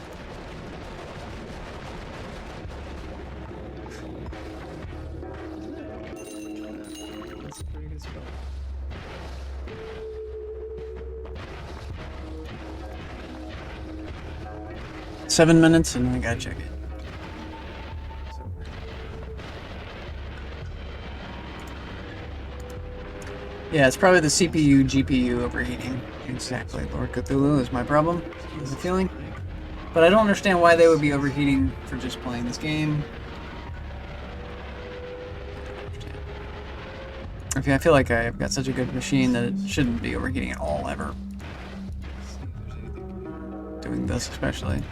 That's a pretty good spell. Seven minutes and I gotta check it. Yeah, it's probably the CPU, GPU overheating. Exactly. Lord Cthulhu is my problem, is the feeling. But I don't understand why they would be overheating for just playing this game. I feel like I've got such a good machine that it shouldn't be overheating at all, ever. Doing this especially.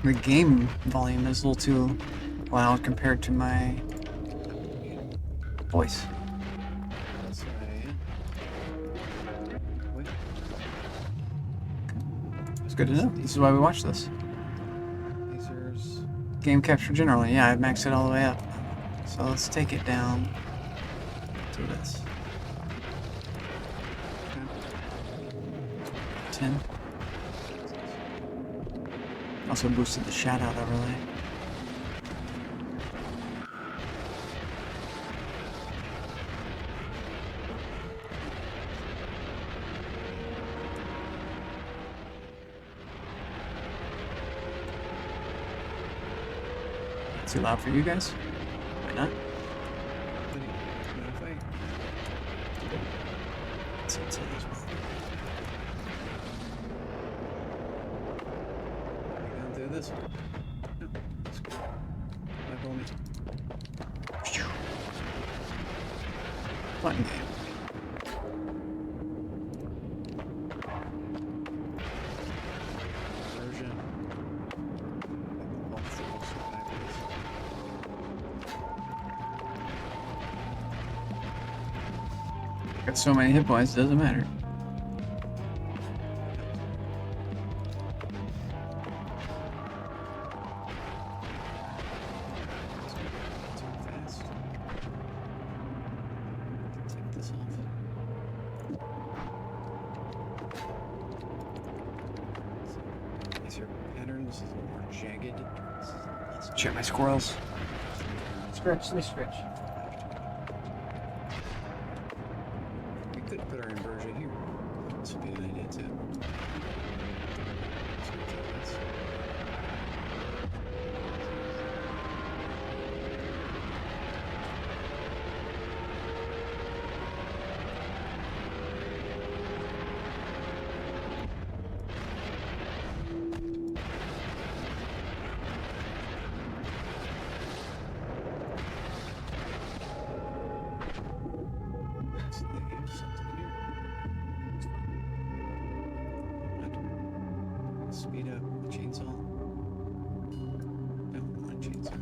The game volume is a little too loud compared to my voice. It's good to know. This is why we watch this. Game capture generally. Yeah, I've maxed it all the way up. So let's take it down to this. 10. Also boosted the shadow overlay. Too loud for you guys? Why not? Let's inside as well. Do this one. No, that's good. Like on me. Fun game. Version. Got so many hit points, it doesn't matter. Check my squirrels. Stretch, let me stretch. We could put our inversion here. This would be an idea too. Speed up the chainsaw. No, one chainsaw.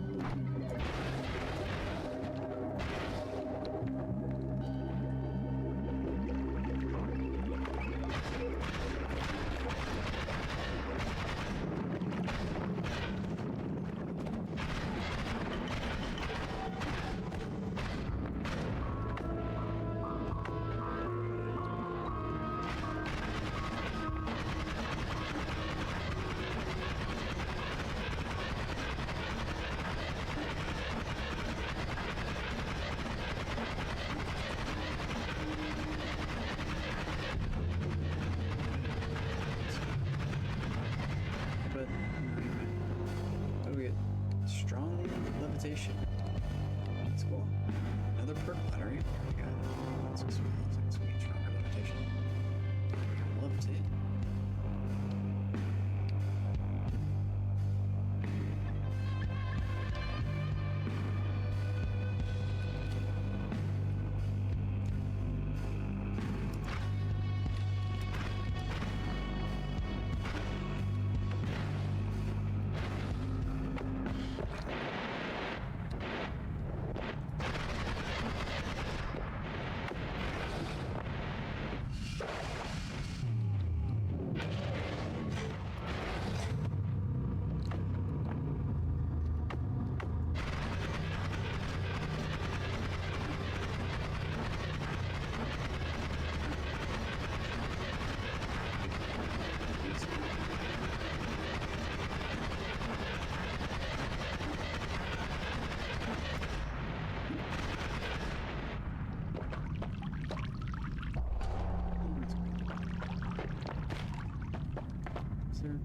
there?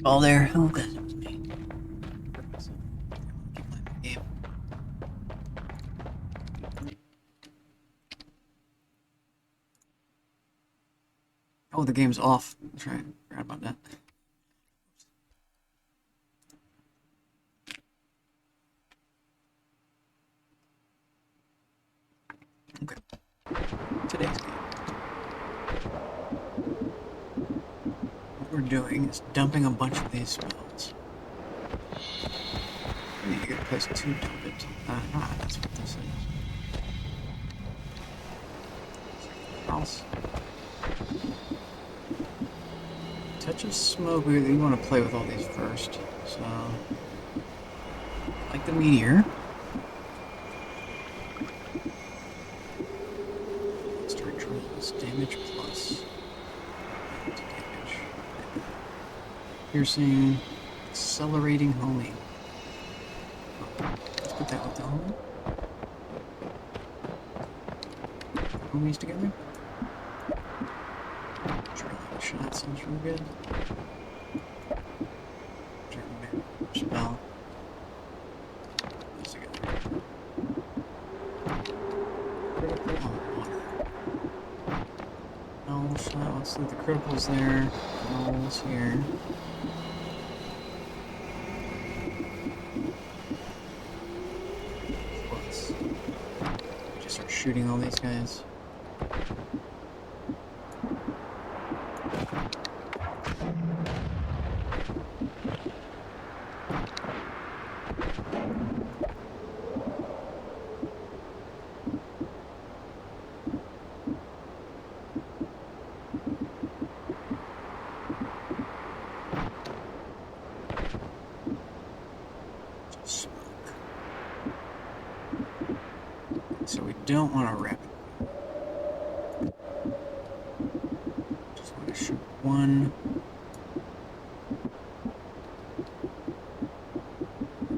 All there. Oh, good. So, keep playing my game. Oh, the game's off. That's right. Forgot about that. Okay. Today's game. What we're doing is dumping a bunch of these spells. I need to get a place to dump it. That's what this is. House. Touch of smoke. You want to play with all these first. So, like the meteor. Start drills. Damage plus. Damage. Piercing. Accelerating homing. Let's put that with the homing. Homies together. Drilling shot sounds real good. Spell. Those together. Critical on water. No shot. Let's see the criticals there. Nulls here. Plus. Just start shooting all these guys. Smoke. So we don't want to wrap it. Just want to shoot one.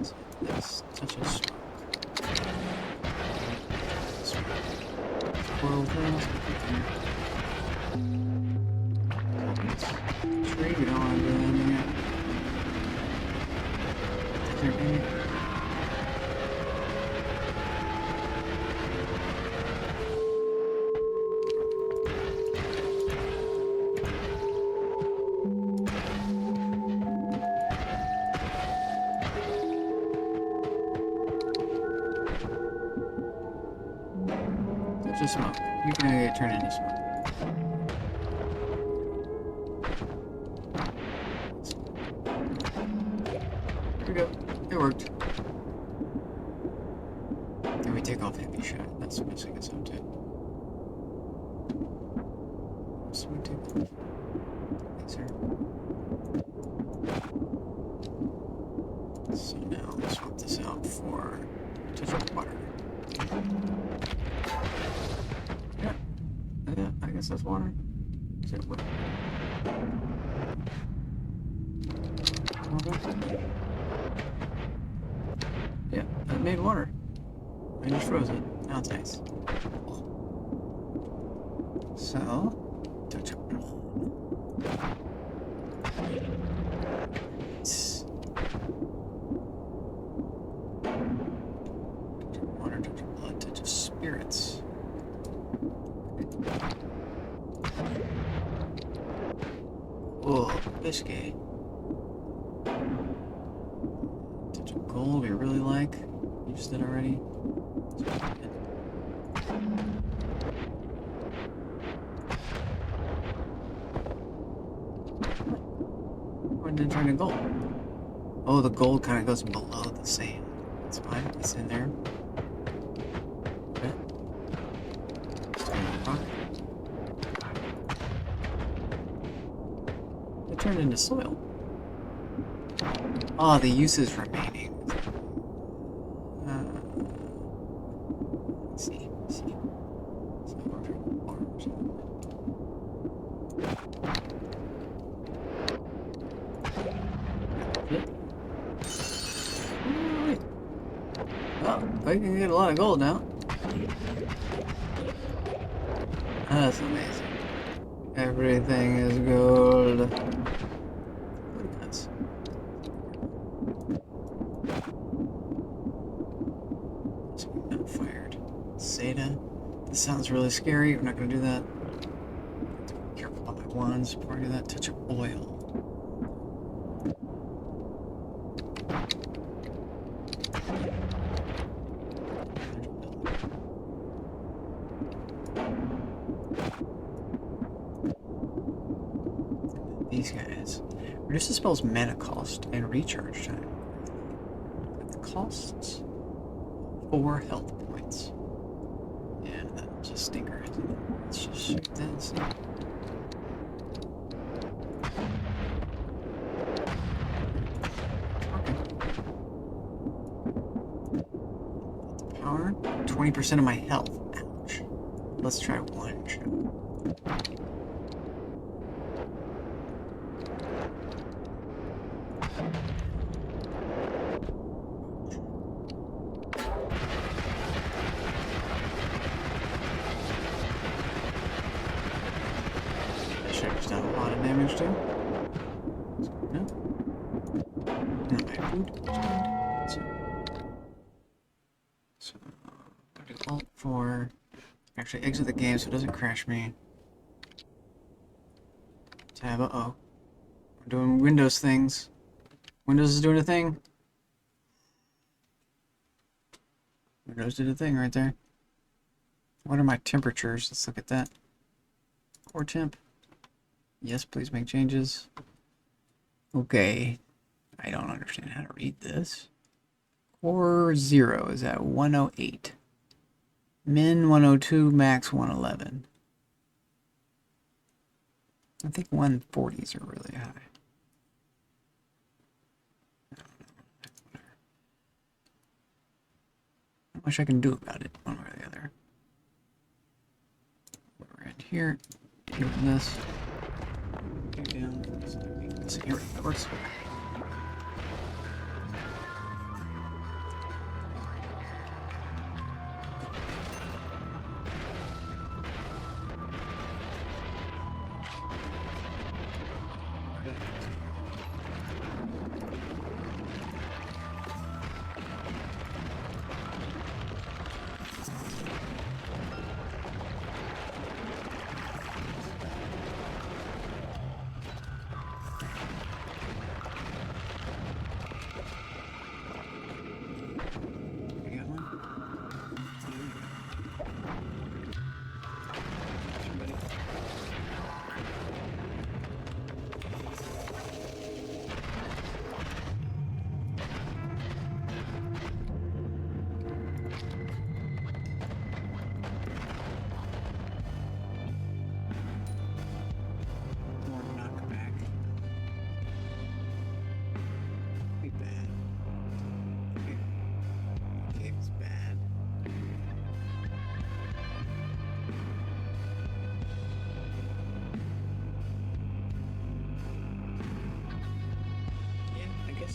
So this touch of smoke. Squirrel things. Tree, we don't want to do anything yet. Desert maybe. Touch of smoke. You can get turned into smoke. There we go. It worked. Then we take off heavy shot. That's missing us out too. So we take off. Thanks, sir. So now let's swap this out for touch of water. Yeah. Yeah, I guess that's water. Is it what? Yeah, that made water. I just froze it. Now it's ice. So, touch up. Touch of water, touch of blood, touch of spirits. Whoa, biscuit. Touch of gold we really like. Used it already. Why did it turn to gold? Oh, the gold kind of goes below the sand. That's fine. It's in there. Okay. Let's turn it rock. It turned into soil. Oh, the use is remaining. Let's see. Let's see. So arms. Oh, I can get a lot of gold now. That's amazing. Everything is gold. Look at this. Not fired. Zeta. This sounds really scary. I'm not gonna do that. Be careful about my wands before I do that. Touch of oil. These guys. Reduce the spell's mana cost and recharge time. The costs 4 health points. Yeah, that was a stinker. Let's just shoot that and see. Okay. Power. 20% of my health. Ouch. Let's try one shot. Done a lot of damage too. No. Not my food. So I do Alt for actually exit the game so it doesn't crash me. Tab. Uh-oh. We're doing Windows things. Windows is doing a thing. Windows did a thing right there. What are my temperatures? Let's look at that. Core temp. Yes, please make changes. Okay. I don't understand how to read this. Core 0 is at 108. Min 102, max 111. I think 140s are really high. Not much I can do about it, one way or the other. We're in here. Doing this. Down. So here that works.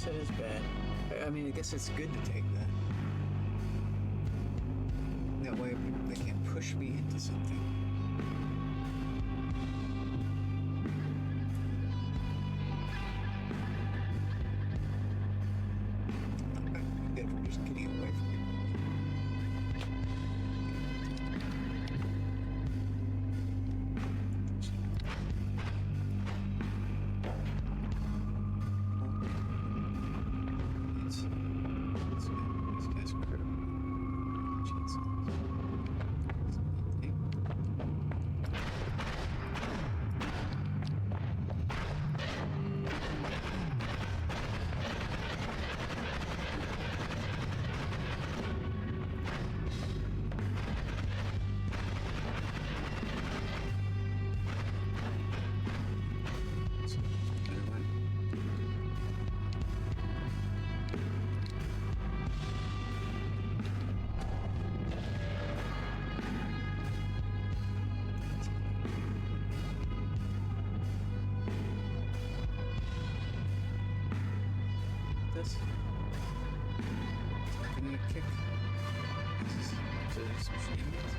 That is bad. I mean, I guess it's good to take that. That way they can't push me into something. I'm good for just getting away from people. This. Give me a kick. This is some shenanigans.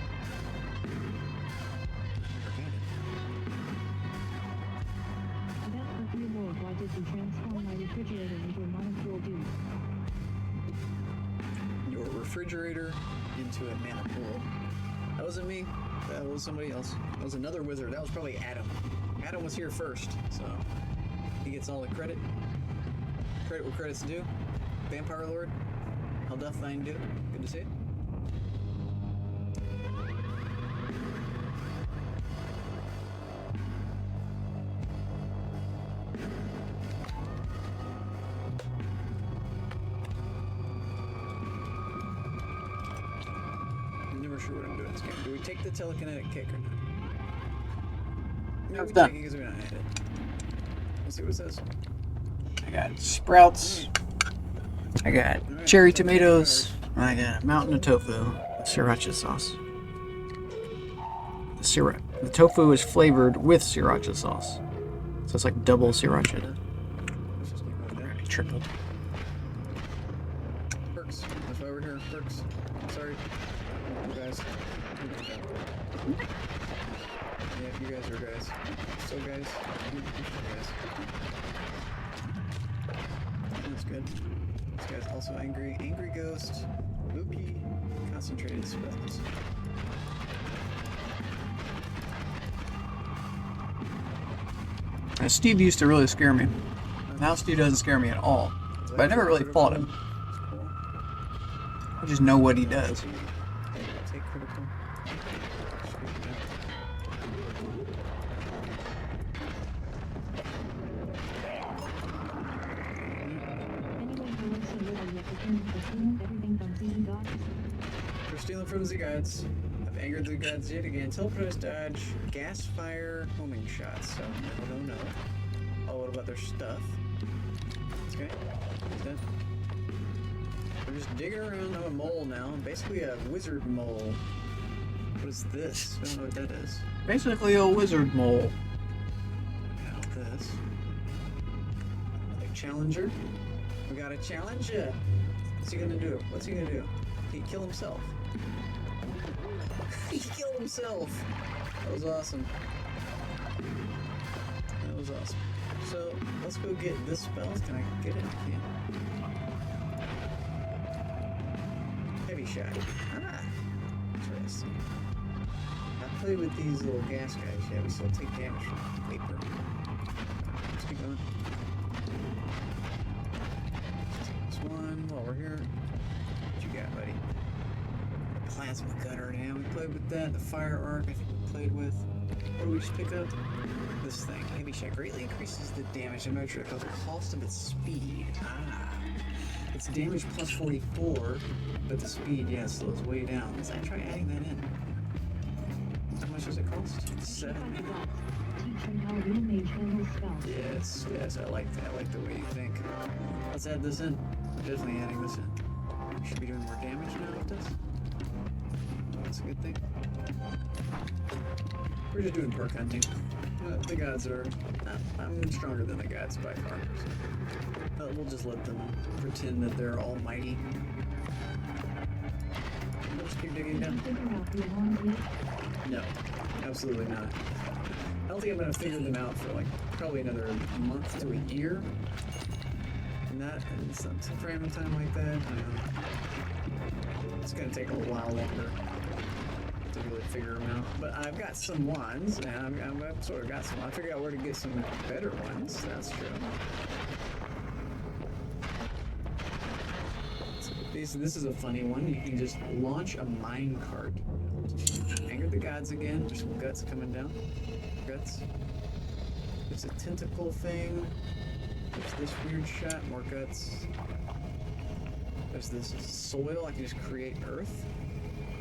Never had it. to transform my refrigerator into a modern pool dude. Your refrigerator into a mana pool. That wasn't me. That was somebody else. That was another wizard. That was probably Adam. Adam was here first, so he gets all the credit. Credit where credit's due. Vampire Lord. How doth thine do? Good to see you. I'm never sure what I'm doing in this game. Do we take the telekinetic kick or not? No, It's we done. take it because we don't need it. Let's see what it says. I got sprouts. I got cherry tomatoes. I got a mountain of tofu. Sriracha sauce. The tofu is flavored with sriracha sauce. So it's like double sriracha. Let's just keep going down. Tripled. Perks. That's why we're here. Perks. Sorry. You guys. Yeah, you guys are guys. Still guys. You're still guys. That's good. This guy's also angry. Angry ghost. Loopy. Concentrated spells. Steve used to really scare me. Now Steve doesn't scare me at all. But I never really fought him. Cool. I just know what he does. Take critical. Anyone who looks a little yet determined to steal everything from seeing dogs. For stealing from the gods. I've angered the gods yet again. Teleporters dodge, gas fire, homing shots. So, no. Oh, what about their stuff? Okay. He's dead. We're just digging around. I'm a mole now. I'm basically a wizard mole. What is this? I don't know what that is. Basically a wizard mole. Now this. A challenger. We got a challenger. What's he gonna do? What's he gonna do? He kill himself. He killed himself. That was awesome. That was awesome. So let's go get this spell. Can I get it? Yeah. Heavy shot. Ah, interesting. I played with these little gas guys. Yeah, we still take damage from vapor. Let's keep going. Let's take this one while we're here. What you got, buddy? Plasma cutter now. We played with that. The fire arc, I think we played with. What do we just pick up? This thing. Heavy shot greatly increases the damage and measure at the cost of its speed. Ah. Its damage plus 44, but the speed, yeah, slows way down. Let's try adding that in. How much does it cost? 7. Teach him how real mage handles spells. Yes, I like that. I like the way you think. Let's add this in. We're definitely adding this in. We should be doing more damage now with this. That's a good thing. We're just doing perk hunting. The gods are... I'm stronger than the gods by far. So, we'll just let them pretend that they're almighty. We'll just keep digging down. Figure out the long week. No, absolutely not. I don't think I'm gonna figure them out for like probably another month to a year. And that, and some random time like that, I don't know. It's gonna take a while longer to really figure them out. But I've got some wands, and I've sort of got some. I figured out where to get some better ones. That's true. So this is a funny one. You can just launch a mine cart. Anger the gods again. There's some guts coming down. Guts. There's a tentacle thing. There's this weird shot. More guts. There's this soil. I can just create earth.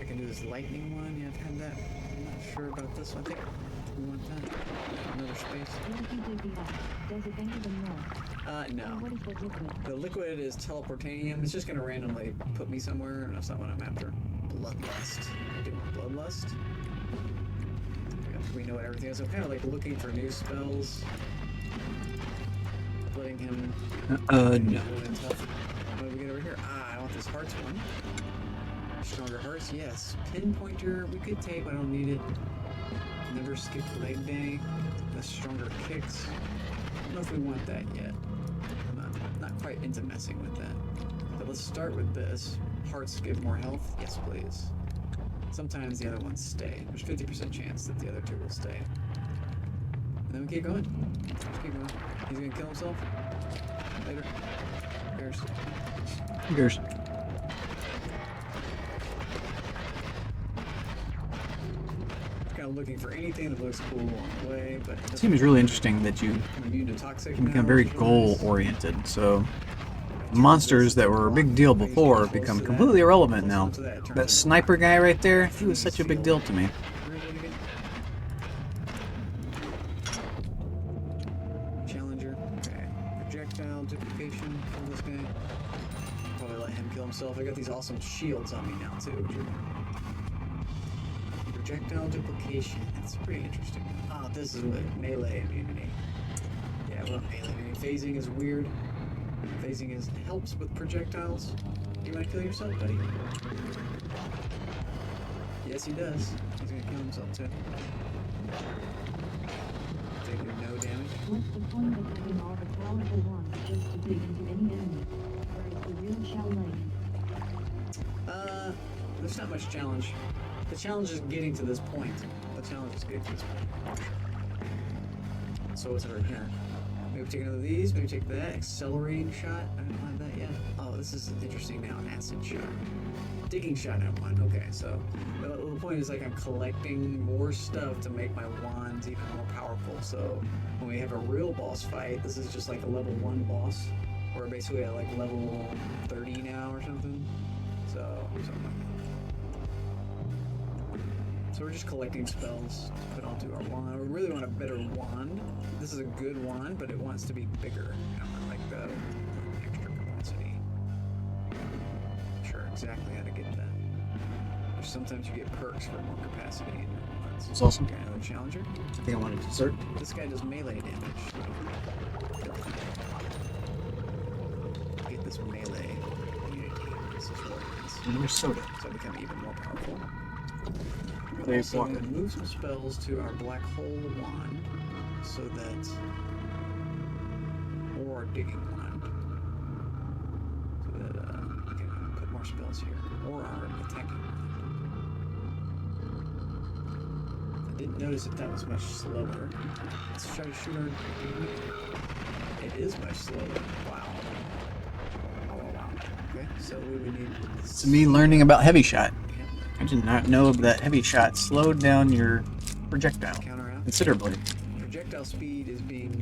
I can do this lightning one. Yeah, I've had that. I'm not sure about this one. I think we want that. Another space. What if you dig the up? Does it enter the north? No. And what is the liquid? The liquid is teleportanium. It's just gonna randomly put me somewhere, and that's not what I'm after. Bloodlust. I do want bloodlust. We know what everything is. I'm kind of like looking for new spells. Letting him. No. What do we get over here? I want this hearts one. Stronger hearts, yes. Pinpointer, we could take, but I don't need it. Never skip leg day. The stronger kicks. I don't know if we want that yet. I'm not quite into messing with that. But let's start with this. Hearts give more health? Yes, please. Sometimes the other ones stay. There's 50% chance that the other two will stay. And then we keep going. Just keep going. He's gonna kill himself? Later. Bears. Yours. Kind of looking for anything that looks cool along the way, but It seems really interesting that you immune to toxic can now, become very which is goal nice. oriented. So monsters that were a big deal before become completely irrelevant now. That sniper guy right there, he was such a big deal to me. Challenger. Okay. Projectile duplication for this guy. Probably let him kill himself. I got these awesome shields on me now too. Which are... Projectile duplication. That's pretty interesting. Oh, this is what melee immunity. Yeah, well, melee immunity. Phasing is weird. Phasing is helps with projectiles. You want to kill yourself, buddy? Yes, he does. He's gonna kill himself too. Taking no damage. What's the point of having all the powerful wands just to dig into any enemy? Where is the real challenge? There's not much challenge. The challenge is getting to this point. The challenge is getting to this point. So what's over here? Maybe take another of these, maybe take that. Accelerating shot. I don't have that yet. Oh, this is interesting now. Acid shot. Digging shot I want. Okay, so the point is like I'm collecting more stuff to make my wands even more powerful. So when we have a real boss fight, this is just like a level 1 boss. We're basically at like level 30 now or something. So something like that. So we're just collecting spells to put onto our wand. We really want a better wand. This is a good wand, but it wants to be bigger. You know, like the extra capacity. Not sure exactly how to get that. There's sometimes you get perks for more capacity in your wands. It's awesome. Okay, another challenger. I think I wanted dessert. This guy does melee damage. Get this melee immunity. This is really nice. And there's soda. So I become even more powerful. They Also, block I'm it. going to move some spells to our black hole wand, so that, or our digging wand, so that we can put more spells here, or our attacking wand. I didn't notice that was much slower. Let's try to shoot our digging. It is much slower. Wow. Wow. Okay, so we would need. It's me learning about heavy shot. Yeah. I did not know that heavy shot slowed down your projectile Counter out. considerably. Projectile speed is being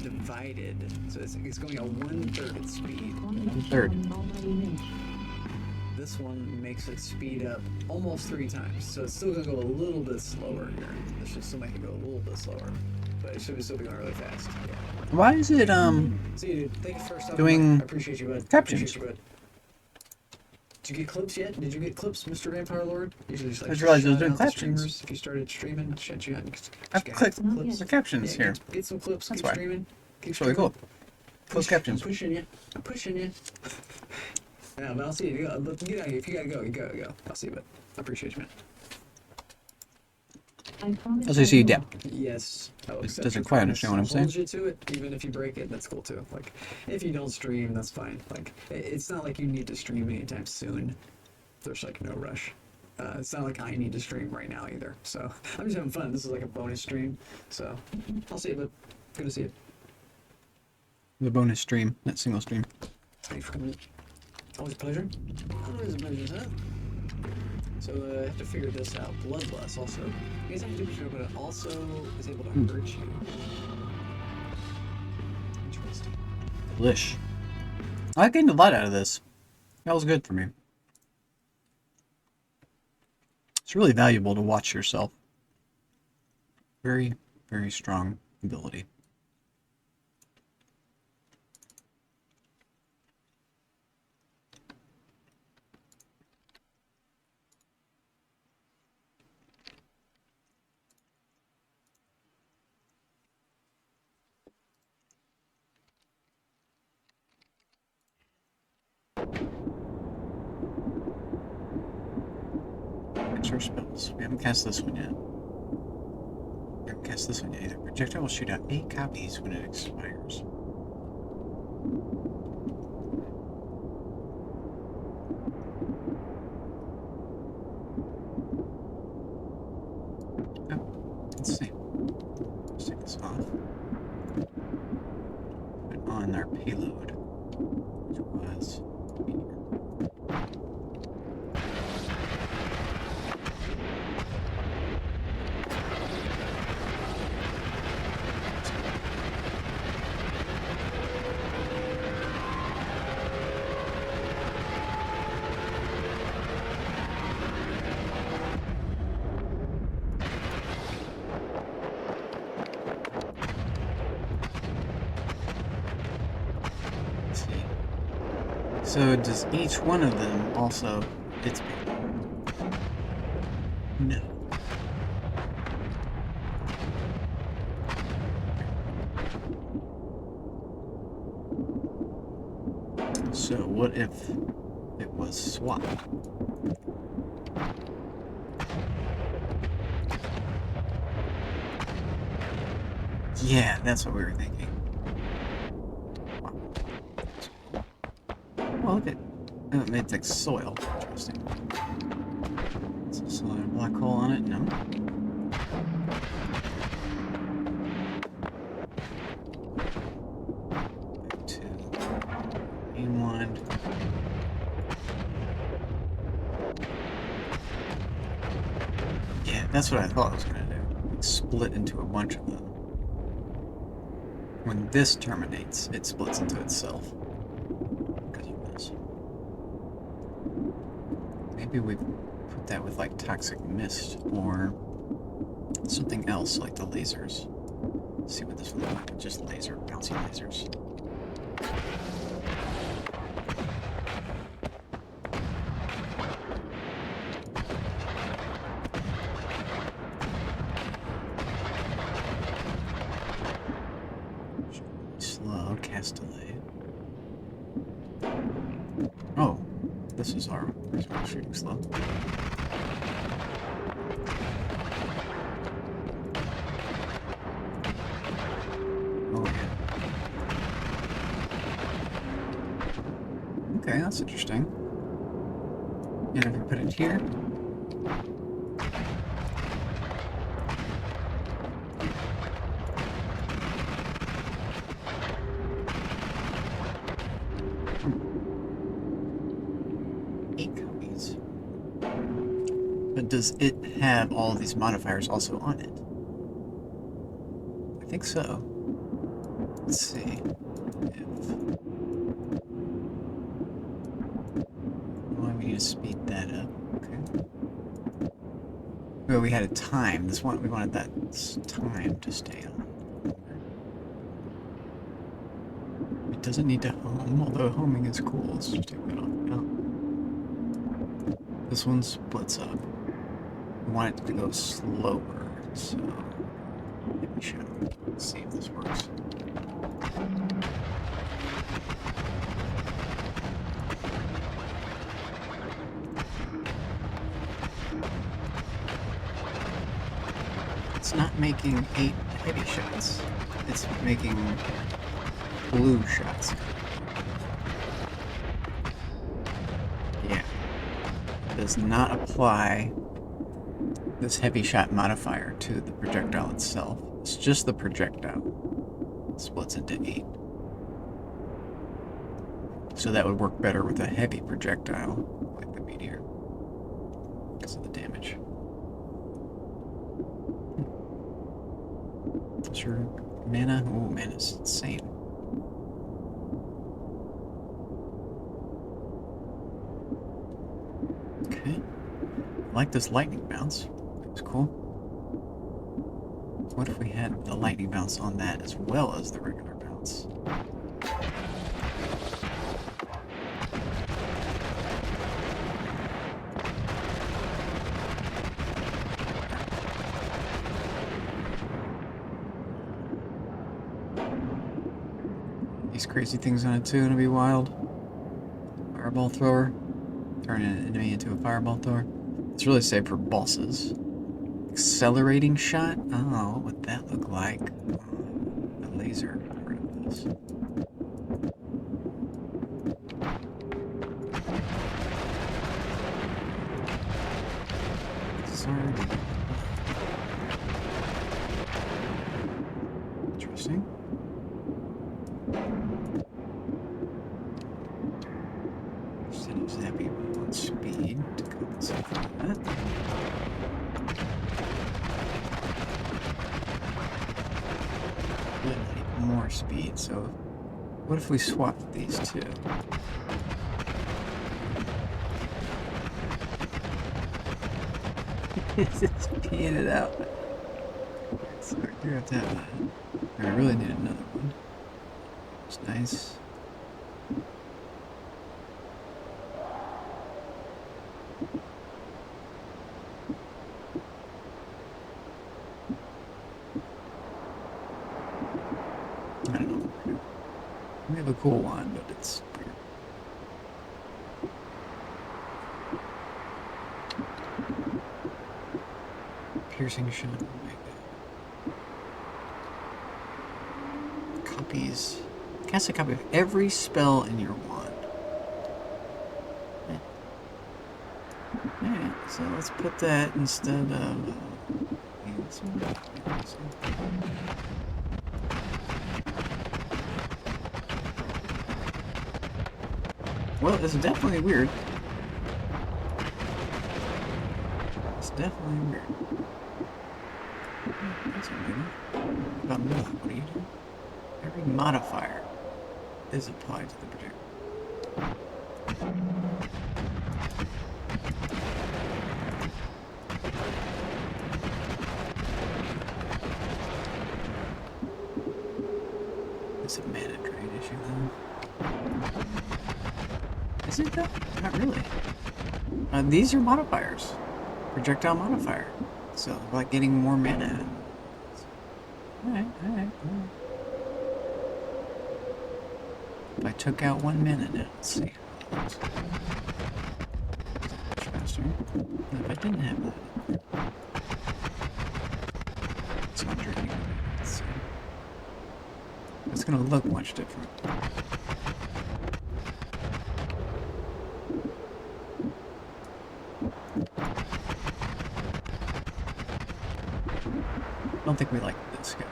divided, so it's going at 1/3 its speed. Third. This one makes it speed up almost 3 times, so it's still gonna go a little bit slower here. This should still make it go a little bit slower, but it should be still be going really fast. Yeah. Why is it See you, dude. Thank you for stopping Doing by. I appreciate you, bud. captions? Appreciate you, bud. Did you get clips yet? Did you get clips, Mr. Vampire Lord? Usually just like I just realized I was shout doing out the captions. streamers. If you started streaming, shut you out. I've clicked the captions Yeah, here? get some clips. That's Keep why. streaming. Keep It's really cool. Closed captions. I'm pushing you. I'm pushing you. Yeah, but I'll see you. But get out of here. If you gotta go, you go. I'll see you, but I appreciate you, man. As I see, yeah. Yes. I will It accept doesn't your quite promise. understand what I'm I'll hold saying. you to it, even if you break it. That's cool too. Like, if you don't stream, that's fine. Like, it's not like you need to stream anytime soon. There's like no rush. It's not like I need to stream right now either. So I'm just having fun. This is like a bonus stream. So I'll see you, but good to see you. The bonus stream, not single stream. Thanks for coming. Always a pleasure. Always a pleasure, huh? So I have to figure this out. Bloodlust also. You guys have to do but it also is able to hurt you. Interesting. Delish. I gained a lot out of this. That was good for me. It's really valuable to watch yourself. Very, very strong ability. Extra spells. We haven't cast this one yet. Guess this one either. Projectile will shoot out 8 copies when it expires. Oh, let's see. Let's take this off. Put it on our payload, which was here. Let's see. So does each one of them also its payload? No. So what if it was swapped? Yeah, that's what we were thinking. Well, look at it's like soil. Interesting. Is a soil black hole on it? No. Back to main one. Yeah, that's what I thought I was gonna do. Split into a bunch of them. When this terminates, it splits into itself. Because of this. Maybe we put that with like toxic mist or something else like the lasers. Let's see what this would look like with just bouncy lasers. Slow, cast delay. Oh, this is our shooting slow. Oh yeah. Okay, that's interesting. And if we put it here. But does it have all of these modifiers also on it? I think so. Let's see. Well, we need to speed that up. Okay. Well, we had a time. This one, we wanted that time to stay on. It doesn't need to home, although homing is cool. Let's just take that off now. This one splits up. We want it to go slower, so maybe we should. Let's see if this works. It's not making 8 heavy shots. It's making blue shots. Yeah. It does not apply this heavy shot modifier to the projectile itself. It's just the projectile. It splits into 8. So that would work better with a heavy projectile, like the meteor, because of the damage. Sure. Mana? Ooh, mana's insane. Okay. I like this lightning bounce. It's cool. What if we had the lightning bounce on that as well as the regular bounce? These crazy things on it too, gonna be wild. Fireball thrower. Turn an enemy into a fireball thrower. It's really safe for bosses. Accelerating shot? Oh, what would that look like? The laser part of this. Sorry. Interesting. Instead of zapping on speed to compensate for that. Really need more speed, so what if we swapped these two? It's just peeing it out. So you have to have that. I really need another one. It's nice. I don't know. We have a cool one, but it's weird. Piercing shot. Copies. Cast a copy of every spell in your wand. Alright, so let's put that instead of. Well, it's definitely weird. It's definitely weird. That's weird. What about me? What do you do? Every modifier is applied to the projectile. It's a mana drain issue, though. Is it, though? Not really. These are modifiers. Projectile modifier. So, like getting more mana. Alright. If I took out 1 mana now, let's see. Much faster. And if I didn't have that. It's not draining. It's gonna look much different. I don't think we like this guy.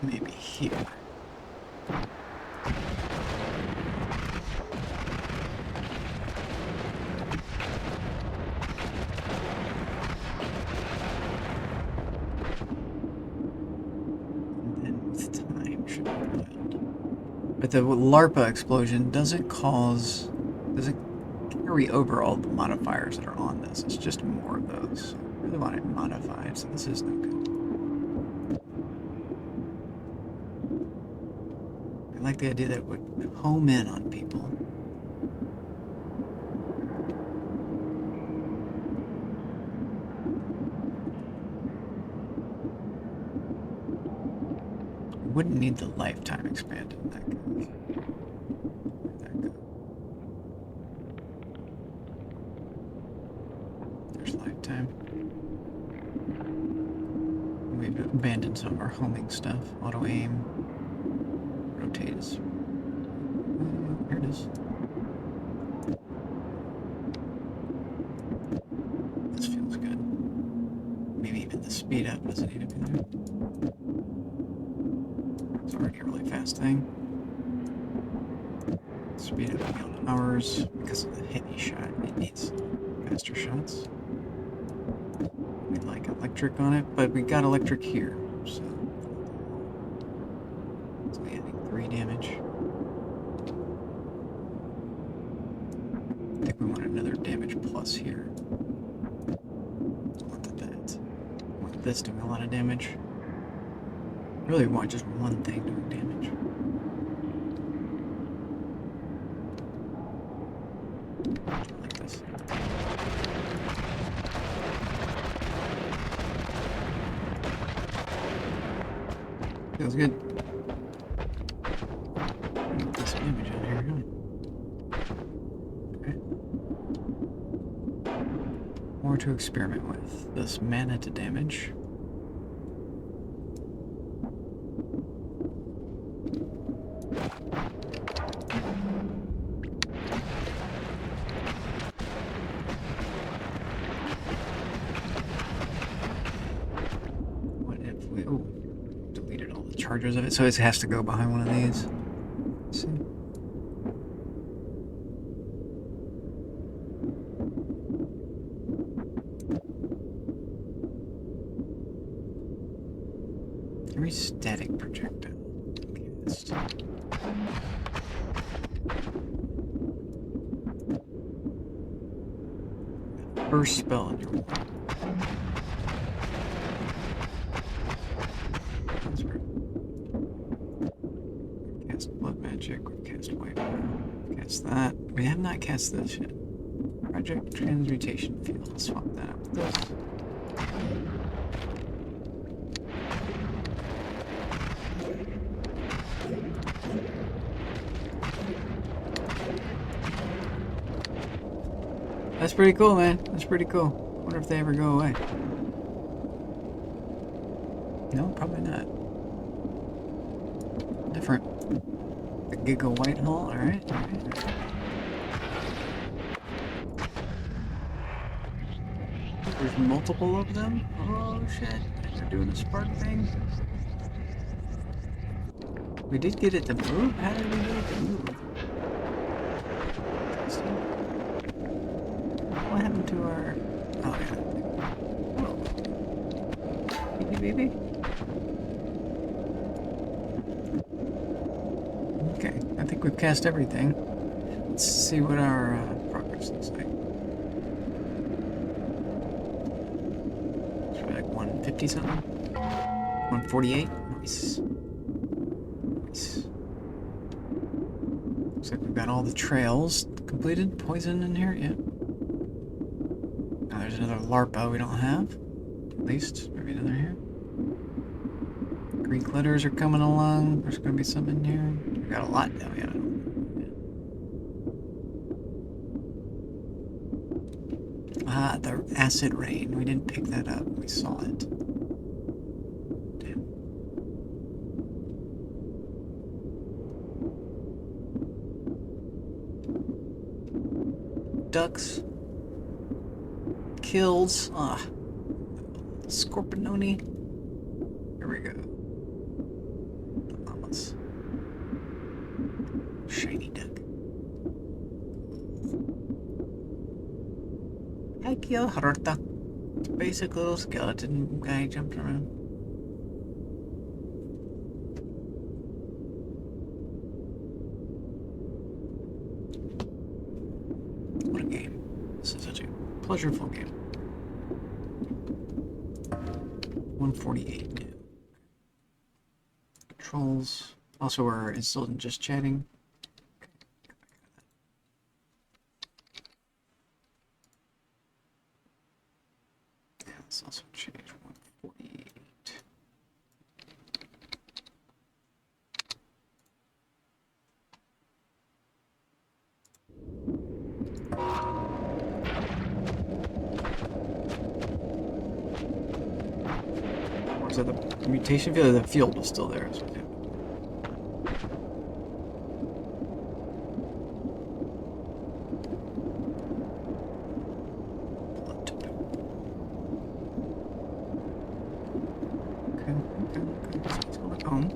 Maybe here. And then with time should be wild. But the LARPA explosion doesn't carry over all the modifiers that are on this. It's just more of those. I really want it modified, so this is no good. I like the idea that it would home in on people. We wouldn't need the lifetime expanded in that case. Where'd that go? There's lifetime. We've abandoned some of our homing stuff. Auto aim. Rotate is. There it is. This feels good. Maybe even the speed up doesn't need to be there. It's already a really fast thing. Speed up beyond hours because of the heavy shot. It needs faster shots. We'd like electric on it, but we got electric here, so. It's adding 3 damage. I think we want another damage plus here. Wanted that. Want this doing a lot of damage. Really want just one thing doing damage. Like this. Feels good. Get this image out here, huh? Okay. to experiment with. This mana to damage. What if we... Oh, deleted all the chargers of it, so it has to go behind one of these. Let's see. Every static projectile cast. First spell in your wand. That's weird. Cast blood magic, we've cast white fire, cast that. We have not cast this yet. Project transmutation field. Let's swap that out with this. That's pretty cool, man. That's pretty cool. Wonder if they ever go away. No, probably not. Different. The Giga Whitehall, alright. There's multiple of them? Oh shit. They're doing the spark thing. We did get it to move? How did we get it to move? What happened to our... Oh, yeah. Oh. Baby, baby. Okay, I think we've cast everything. Let's see what our progress looks like. It's like 150 something? 148? Nice. Nice. Looks like we've got all the trails completed. Poison in here? Yeah. There's another LARPA we don't have. At least, maybe another here. Greek letters are coming along. There's gonna be some in here. We got a lot now, yeah. Ah, the acid rain. We didn't pick that up. We saw it. Damn. Ducks. Kills. Ah. Scorpiononi. Here we go. Llamas. Shiny duck. Hi, Harta. Basic little skeleton guy jumped around. What a game. This is such a pleasurable game. 148. Controls. Also, we're still in just chatting. Yeah, let's also change 148. Was that the mutation field? The field was still there. So, yeah. Okay. So let's go back home.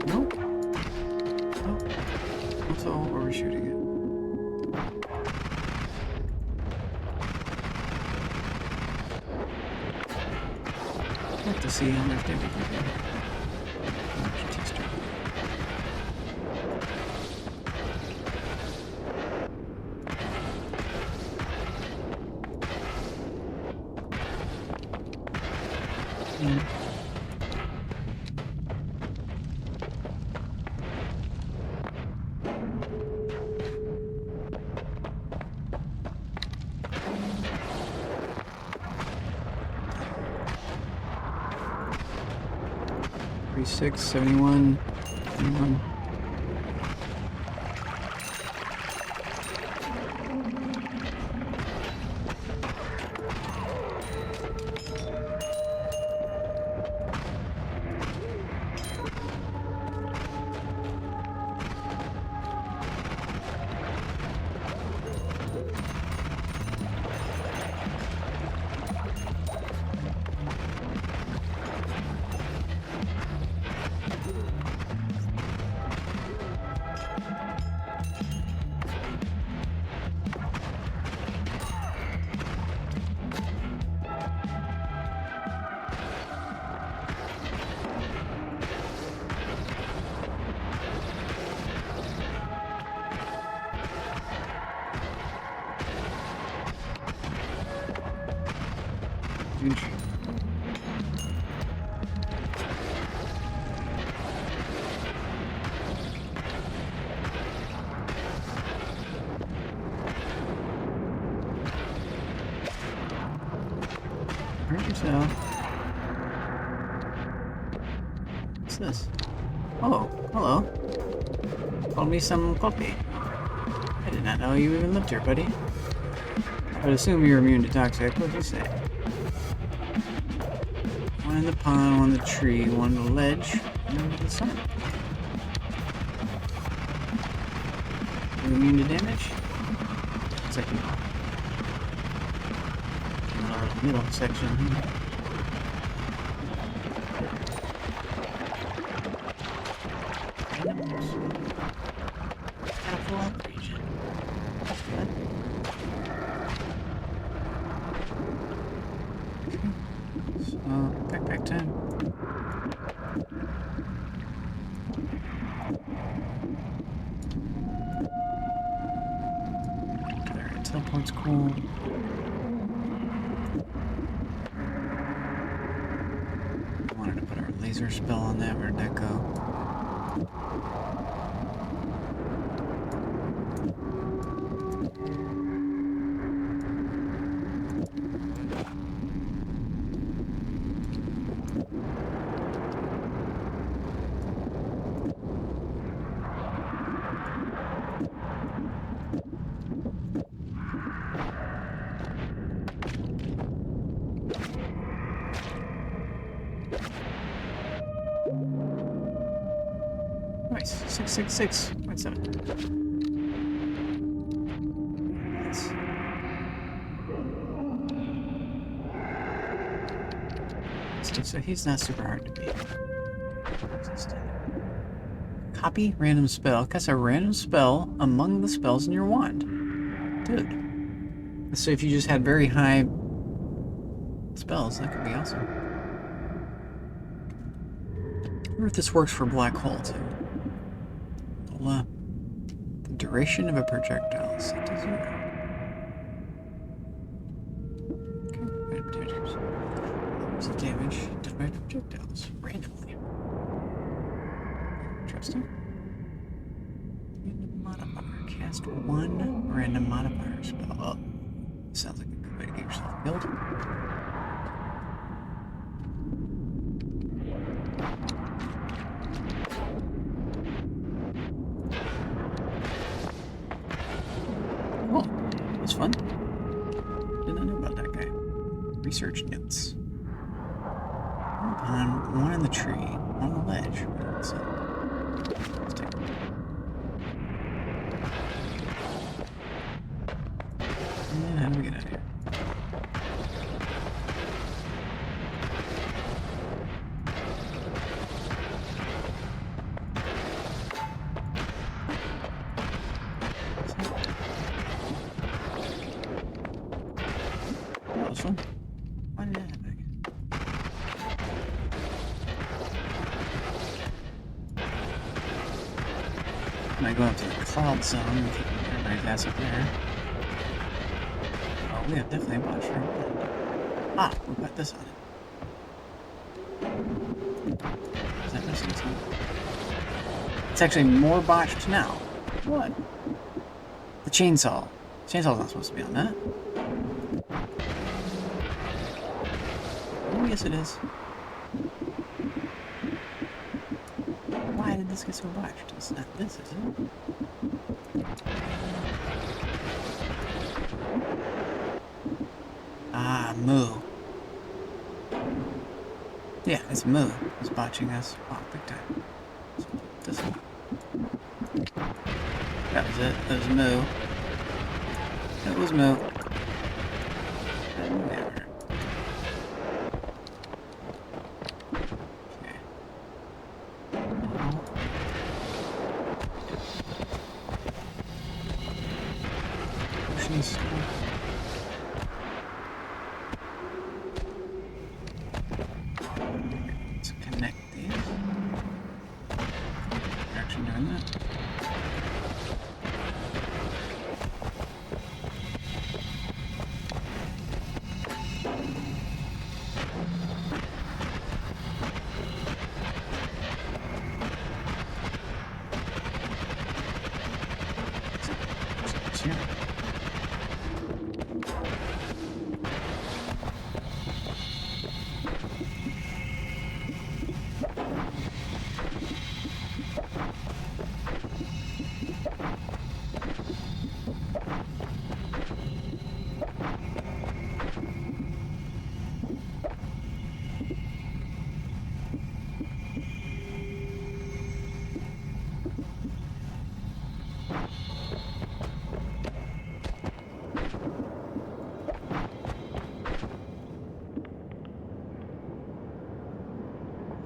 Nope. Oh. That's all. Or are we shooting it? I have to see how much damage we do. Tester. 36, 71, 71. Huge. Hurt yourself. What's this? Oh, hello. Called me some coffee. I did not know you even lived here, buddy. I would assume you're immune to toxic. What'd you say? One in the pond, one in the tree, one in the ledge, and one in the sun. You immune to damage? It's like in our middle section here. Got a full out region. That's good. So, backpack time. Alright, teleport's cool. I wanted to put our laser spell on that. Where'd that go? Nice. 666.7. Nice. So he's not super hard to beat. Copy random spell. Cast a random spell among the spells in your wand. Dude. So if you just had very high spells, that could be awesome. I wonder if this works for black hole too. Well, the duration of a projectile is set to 0. Okay, random damage. There's the damage done by projectiles randomly. Interesting. Random modifier. Cast one random modifier spell. Oh, sounds like a good way to get yourself killed. Oh, that's fun. Did not know about that guy. Research notes. One pond, one in the tree, one on the ledge. One on the sun. Let's take a look. And how do we get out of here? That was fun. Why did that happen again? I might go up to the cloud zone and keep everybody's ass up there. Oh, we have definitely a botch for it. Ah, we've got this on it. Is that missing something? It's actually more botched now. What? The chainsaw. Chainsaw's not supposed to be on that. Oh, yes it is. this get so botched? It's not this, is it? Ah, Moo. Yeah, it's Moo. It's botching us. Oh, big time. So this one. That was it. It was Moo. It was Moo. Never. Okay. Oceans. Let's connect these. We're actually doing that. It's here.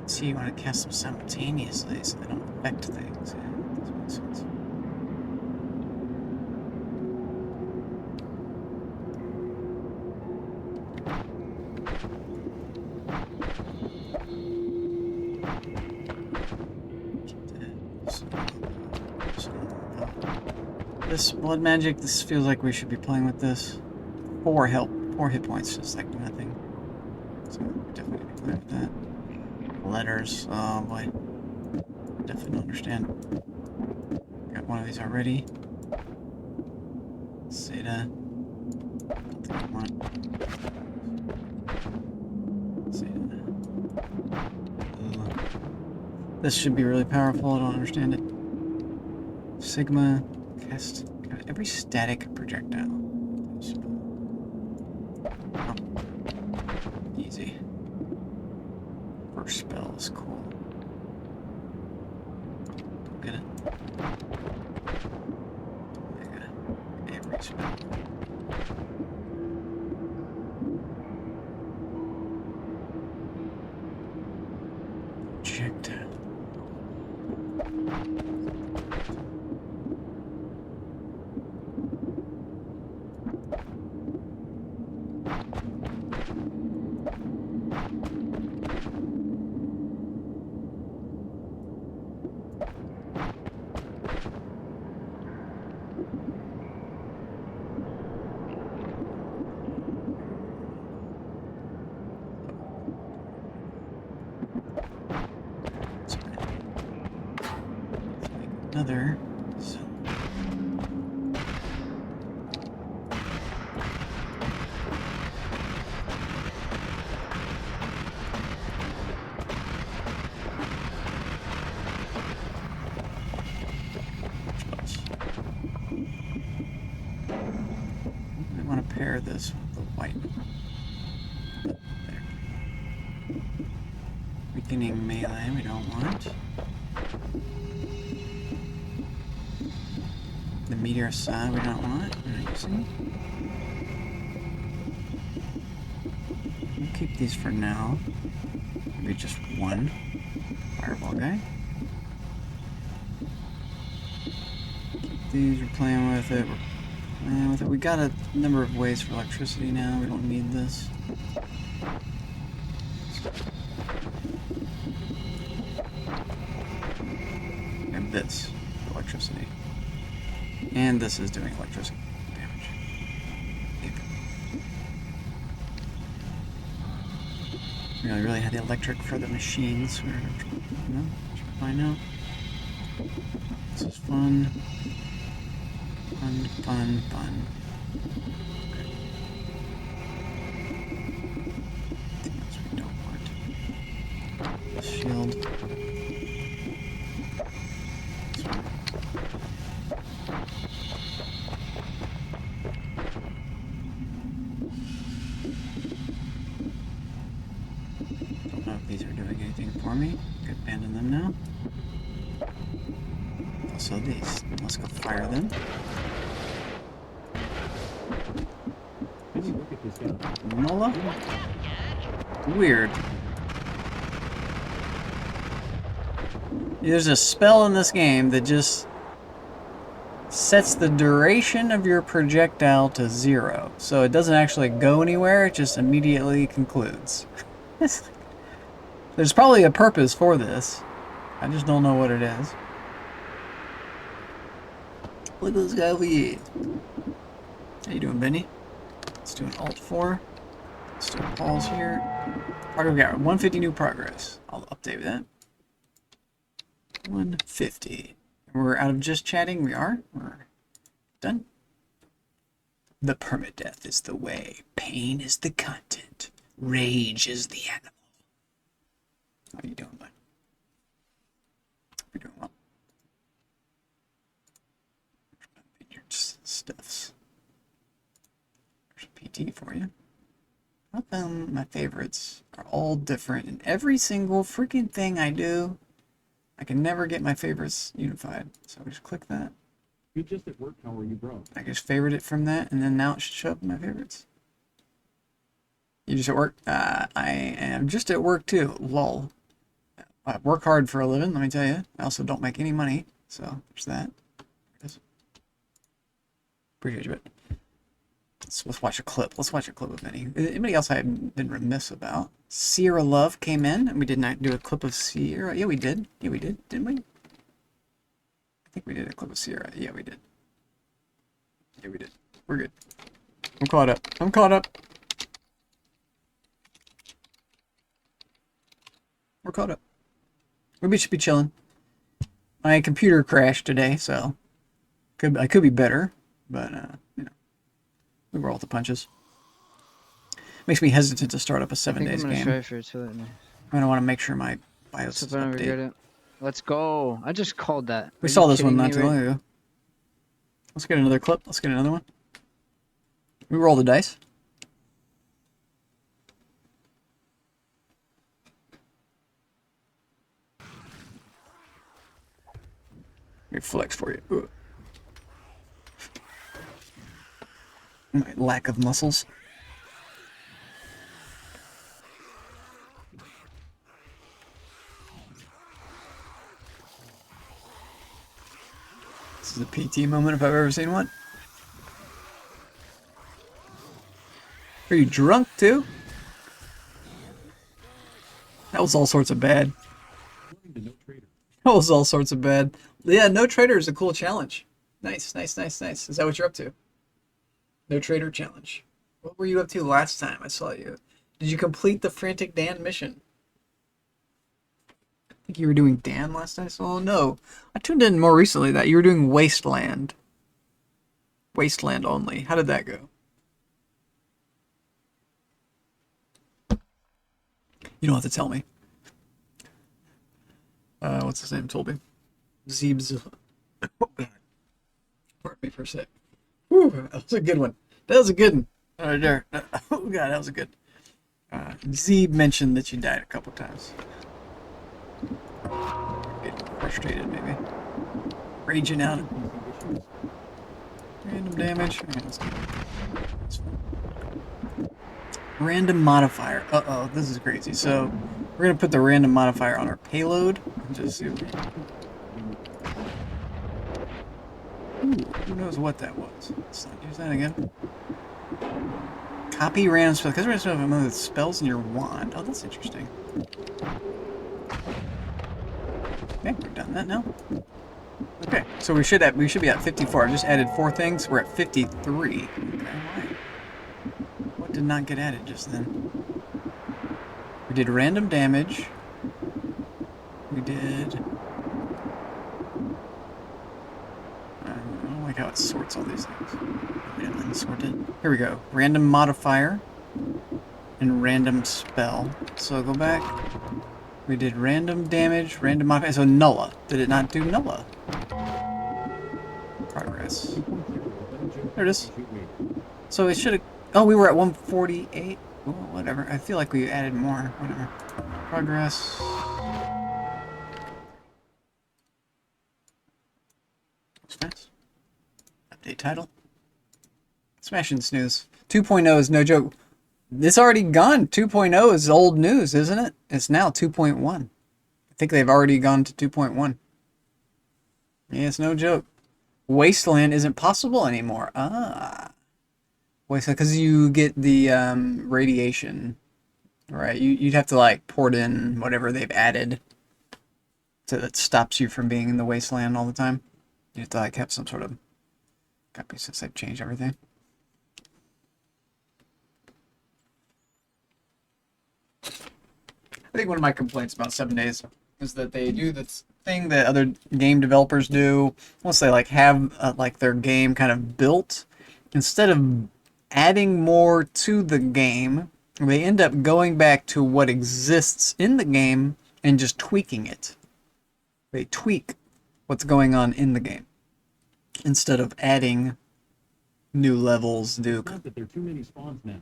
See, you want to cast them simultaneously so they don't affect things. Yeah, that makes sense. This blood magic, this feels like we should be playing with this. 4 hit points, just like nothing. So we're definitely gonna be playing with that. Letters, oh boy. Definitely don't understand. Got one of these already. Zeta. Don't think I want. Zeta. This should be really powerful, I don't understand it. Sigma. Cast every static projectile. Oh. Easy. First spell is cool. Don't get it. Every spell. Projectile. Another. So. I want to pair this with the white. There. Weakening melee, we don't want. The meteor side we don't want. We're using. We'll keep these for now. Maybe just one fireball guy. Keep these, we're playing with it. We're playing with it. We got a number of ways for electricity now. We don't need this. And this for electricity. And this is doing electricity damage. We really had the electric for the machines. We're, you know, should find out. This is fun. Fun, fun, fun. Okay. Anything else we don't want? Shield. for me. Could abandon them now. Also these. Let's go fire them. Nola? Weird. There's a spell in this game that just sets the duration of your projectile to 0. So it doesn't actually go anywhere, it just immediately concludes. There's probably a purpose for this. I just don't know what it is. Look at this guy over here. How you doing, Benny? Let's do an Alt-4. Let's do a pause here. Alright, we got 150 new progress. I'll update that. 150. We're out of just chatting. We're done. The permadeath is the way. Pain is the content. Rage is the animal. How you doing, bud? You're doing well. Just stuffs. There's a PT for you. How come my favorites are all different in every single freaking thing I do? I can never get my favorites unified. So I just click that. You're just at work. How are you, bro? I just favorite it from that, and then now it should show up in my favorites. You just at work? I am just at work too. Lol. I work hard for a living, let me tell you. I also don't make any money, so there's that. Appreciate you, but let's watch a clip. Let's watch a clip of anybody else I've been remiss about. Sierra Love came in, and we did not do a clip of Sierra. Yeah, we did. Yeah, we did, didn't we? I think we did a clip of Sierra. Yeah, we did. Yeah, we did. We're good. I'm caught up. I'm caught up. We're caught up. We should be chilling. My computer crashed today, so I could be better, but you know, we roll the punches. Makes me hesitant to start up a 7 days game. Try for it, so I don't want to make sure my BIOS is updated. Let's go. I just called that. We saw this one not too long ago. Let's get another clip. Let's get another one. We roll the dice. Let me flex for you. Ugh. My lack of muscles. This is a PT moment if I've ever seen one. Are you drunk too? That was all sorts of bad. That was all sorts of bad. Yeah, no trader is a cool challenge. Nice, nice, nice, nice. Is that what you're up to? No trader challenge. What were you up to last time I saw you? Did you complete the Frantic Dan mission? I think you were doing Dan last I saw. No, I tuned in more recently that you were doing Wasteland. Wasteland only. How did that go? You don't have to tell me. What's his name? Told me. Zeebs. Oh, God. Pardon me for a sec. Whew, that was a good one. That was a good one. There. Oh, God, that was a good. Zeeb mentioned that you died a couple times. Getting frustrated, maybe. Raging out. Random damage. Okay, let's do it. Random modifier. Uh-oh, this is crazy. So, we're going to put the random modifier on our payload. And just see what we... Ooh, who knows what that was? Let's not use that again. Copy random spell. Because we're going to have spells in your wand. Oh, that's interesting. Okay, we've done that now. Okay, so we should be at 54. I just added 4 things. We're at 53. Okay, why? What did not get added just then? We did random damage. We did... I don't like how it sorts all these things. We didn't unsort it. Here we go. Random modifier and random spell. So go back. We did random damage, random modifier. So Nulla. Did it not do Nulla? Progress. There it is. So it should have... Oh, we were at 148. Ooh, whatever. I feel like we added more. Whatever. Progress. Nice. Update title. Smash and snooze. 2.0 is no joke. It's already gone. 2.0 is old news, isn't it? It's now 2.1. I think they've already gone to 2.1. Yeah, it's no joke. Wasteland isn't possible anymore. Ah. Wasteland, because you get the radiation, right? You'd have to like port in whatever they've added so that stops you from being in the wasteland all the time. You have to like have some sort of copy since they've changed everything. I think one of my complaints about 7 Days is that they do this thing that other game developers do. Once they like have like their game kind of built, instead of adding more to the game, they end up going back to what exists in the game and just tweaking it. They tweak what's going on in the game instead of adding new levels, new. Not that there are too many spawns now.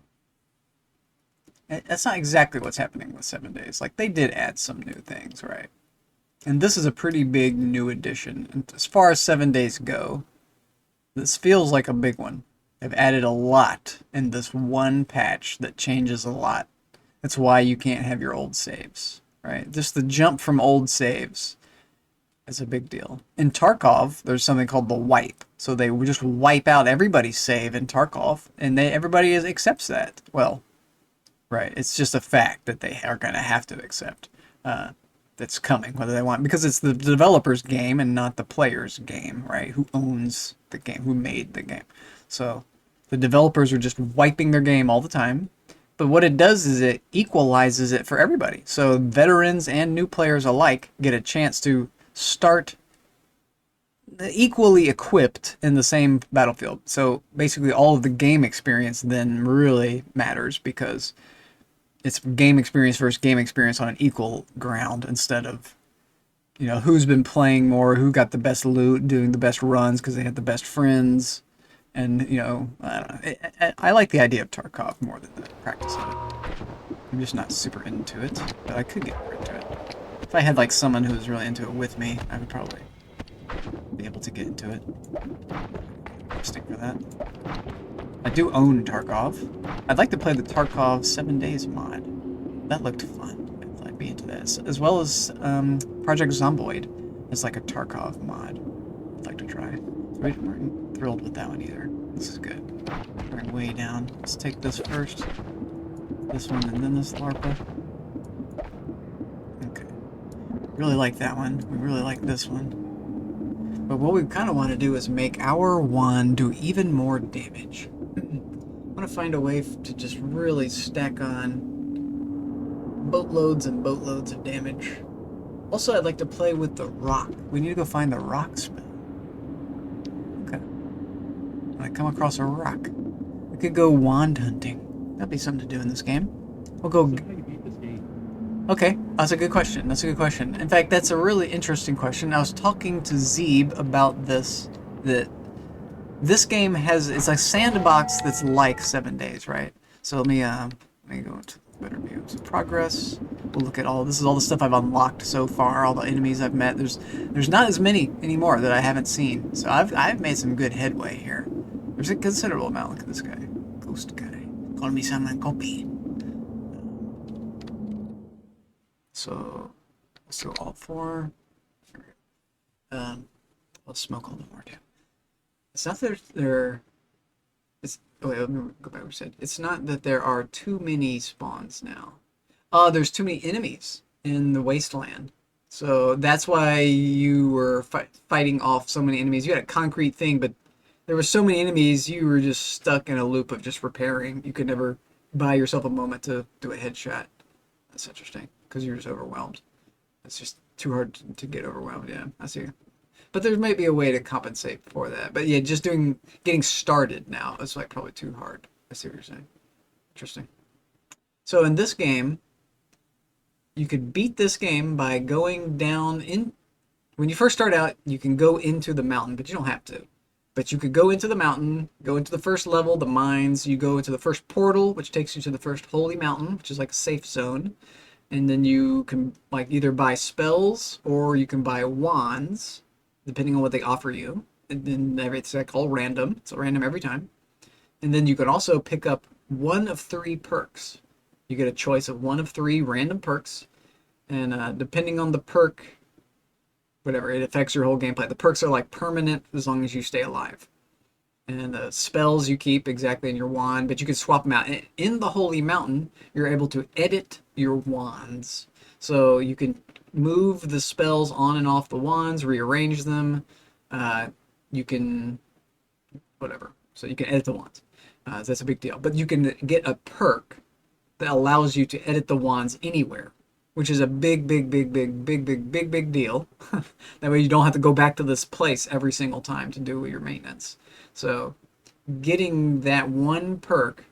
That's not exactly what's happening with 7 Days. Like, they did add some new things, right? And this is a pretty big new addition. And as far as 7 Days go, this feels like a big one. They've added a lot in this one patch that changes a lot. That's why you can't have your old saves, right? Just the jump from old saves is a big deal. In Tarkov, there's something called the wipe. So they just wipe out everybody's save in Tarkov, and everybody accepts that. Well, right. It's just a fact that they are going to have to accept that's coming, whether they want, because it's the developer's game and not the player's game, right? Who owns the game, who made the game. So the developers are just wiping their game all the time. But what it does is it equalizes it for everybody. So veterans and new players alike get a chance to start equally equipped in the same battlefield. So basically all of the game experience then really matters because it's game experience versus game experience on an equal ground instead of, you know, who's been playing more, who got the best loot, doing the best runs because they had the best friends. And, you know, I don't know. I like the idea of Tarkov more than the practice of it. I'm just not super into it, but I could get more into it. If I had, like, someone who was really into it with me, I would probably be able to get into it. Stick for that. I do own Tarkov. I'd like to play the Tarkov 7 Days mod. That looked fun. I'd be into that. As well as Project Zomboid. It's like a Tarkov mod. I'd like to try. So we weren't thrilled with that one either. This is good. We're way down. Let's take this first. This one and then this LARPA. Okay. Really like that one. We really like this one. But what we kind of want to do is make our wand do even more damage. I want to find a way to just really stack on boatloads and boatloads of damage. Also, I'd like to play with the rock. We need to go find the rock spell. Okay. When I come across a rock, we could go wand hunting. That'd be something to do in this game. We'll go... So how you beat this game? Okay, that's a good question. That's a good question. In fact, that's a really interesting question. I was talking to Zeeb about this, that this game has, it's a sandbox that's like 7 Days, right? So let me go into better view. So progress, we'll look at all, this is all the stuff I've unlocked so far, all the enemies I've met. There's not as many anymore that I haven't seen. So I've made some good headway here. There's a considerable amount. Look at this guy. Ghost guy. Call me someone copy. So let's go all four. Let's smoke all the more too. It's not that it's oh wait, let me go back what I said. It's not that there are too many spawns now. There's too many enemies in the wasteland. So that's why you were fighting off so many enemies. You had a concrete thing, but there were so many enemies, you were just stuck in a loop of just repairing. You could never buy yourself a moment to do a headshot. That's interesting, because you're just overwhelmed. It's just too hard to get overwhelmed, yeah. I see. But there might be a way to compensate for that. But yeah, just getting started now is like probably too hard. I see what you're saying. Interesting. So in this game, you could beat this game by going down in... When you first start out, you can go into the mountain, but you don't have to. But you could go into the mountain, go into the first level, the mines, you go into the first portal, which takes you to the first holy mountain, which is like a safe zone. And then you can like either buy spells or you can buy wands, depending on what they offer you. and then it's like all random. It's random every time. And then you can also pick up one of 3 perks. You get a choice of one of 3 random perks, and depending on the perk, whatever, it affects your whole gameplay. The perks are like permanent as long as you stay alive. And the spells you keep exactly in your wand, but you can swap them out. In the Holy Mountain, you're able to edit your wands. So you can move the spells on and off the wands, rearrange them. You can, whatever. So you can edit the wands. So that's a big deal. But you can get a perk that allows you to edit the wands anywhere, which is a big deal. That way you don't have to go back to this place every single time to do your maintenance. So getting that one perk,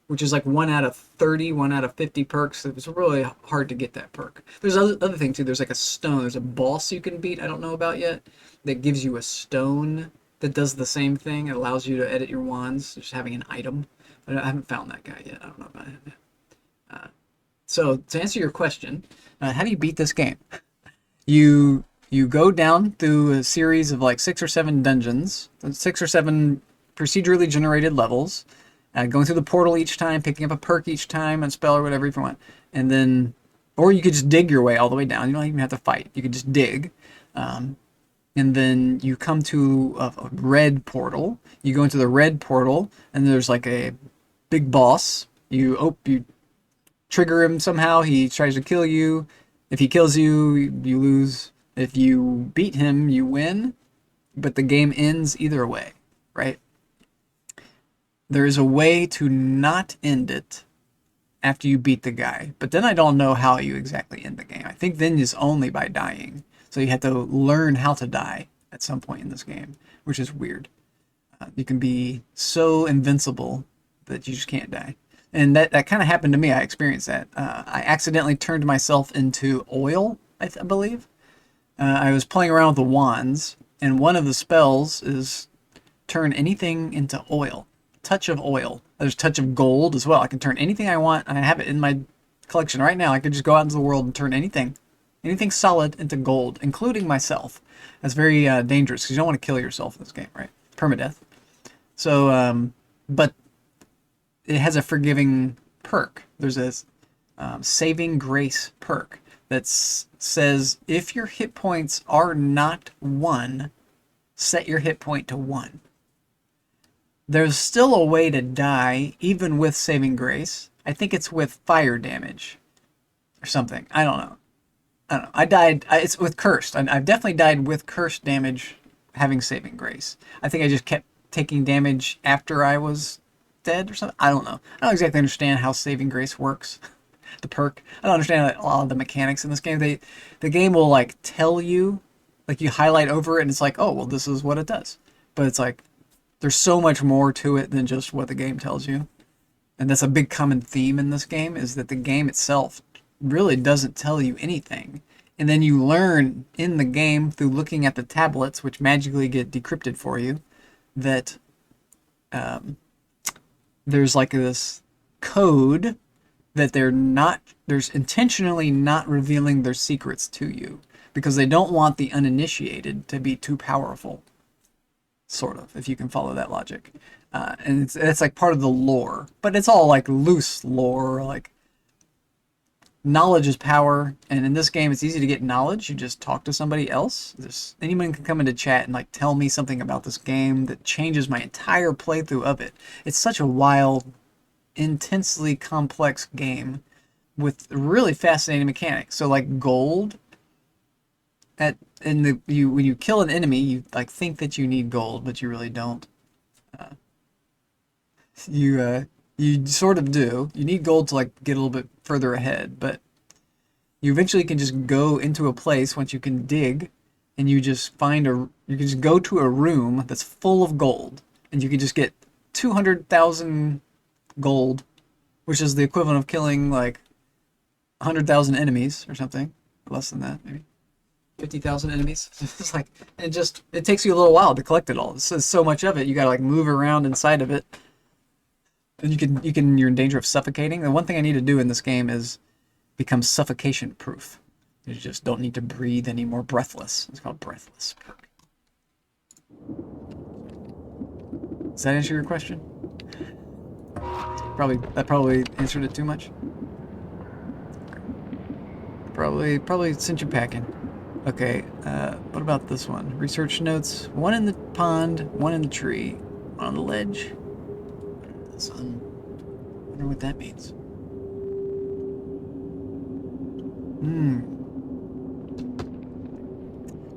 which is like 1 out of 30, 1 out of 50 perks, it was really hard to get that perk. There's other thing too. There's like a stone. There's a boss you can beat I don't know about yet that gives you a stone that does the same thing. It allows you to edit your wands, just having an item. But I haven't found that guy yet. I don't know about him yet. So to answer your question, how do you beat this game? You go down through a series of like 6 or 7 dungeons, 6 or 7 procedurally generated levels, going through the portal each time, picking up a perk each time, a spell or whatever if you want, and then, or you could just dig your way all the way down. You don't even have to fight. You could just dig. And then you come to a red portal. You go into the red portal, and there's like a big boss. You trigger him somehow. He tries to kill you. If he kills you, you lose. If you beat him, you win. But the game ends either way, right? There is a way to not end it after you beat the guy. But then I don't know how you exactly end the game. I think then is only by dying. So you have to learn how to die at some point in this game, which is weird. You can be so invincible that you just can't die. And that kind of happened to me. I experienced that. I accidentally turned myself into oil, I believe. I was playing around with the wands, and one of the spells is turn anything into oil. Touch of oil. There's touch of gold as well. I can turn anything I want. I have it in my collection right now. I could just go out into the world and turn anything solid into gold, including myself. That's very dangerous because you don't want to kill yourself in this game, right? Permadeath. So, but it has a forgiving perk. There's a saving grace perk that says if your hit points are not 1, set your hit point to 1. There's still a way to die even with saving grace. I think it's with fire damage or something. I don't know. I died. It's with cursed. I've definitely died with cursed damage having saving grace. I think I just kept taking damage after I was dead or something. I don't know. I don't exactly understand how saving grace works. The perk. I don't understand a lot of the mechanics in this game. The game will like tell you, like you highlight over it and it's like, oh, well, this is what it does. But it's like, there's so much more to it than just what the game tells you. And that's a big common theme in this game, is that the game itself really doesn't tell you anything. And then you learn in the game through looking at the tablets, which magically get decrypted for you, that there's like this code that there's intentionally not revealing their secrets to you because they don't want the uninitiated to be too powerful. Sort of, if you can follow that logic. And it's like part of the lore, but it's all like loose lore, like knowledge is power, and in this game it's easy to get knowledge. You just talk to somebody else. Anyone can come into chat and like tell me something about this game that changes my entire playthrough of it. It's such a wild, intensely complex game with really fascinating mechanics. So like gold, when you kill an enemy, you like think that you need gold, but you really don't. You sort of do. You need gold to like get a little bit further ahead, but you eventually can just go into a place once you can dig, and you can just go to a room that's full of gold, and you can just get 200,000 gold, which is the equivalent of killing like 100,000 enemies or something, less than that maybe. 50,000 enemies. It's like it takes you a little while to collect it all. There's so much of it. You gotta like move around inside of it. And you're in danger of suffocating. The one thing I need to do in this game is become suffocation proof. You just don't need to breathe anymore. Breathless. It's called breathless perk. Does that answer your question? That probably answered it too much. Probably sent you packing. Okay, what about this one? Research notes. One in the pond, one in the tree, one on the ledge. The sun. Wonder what that means.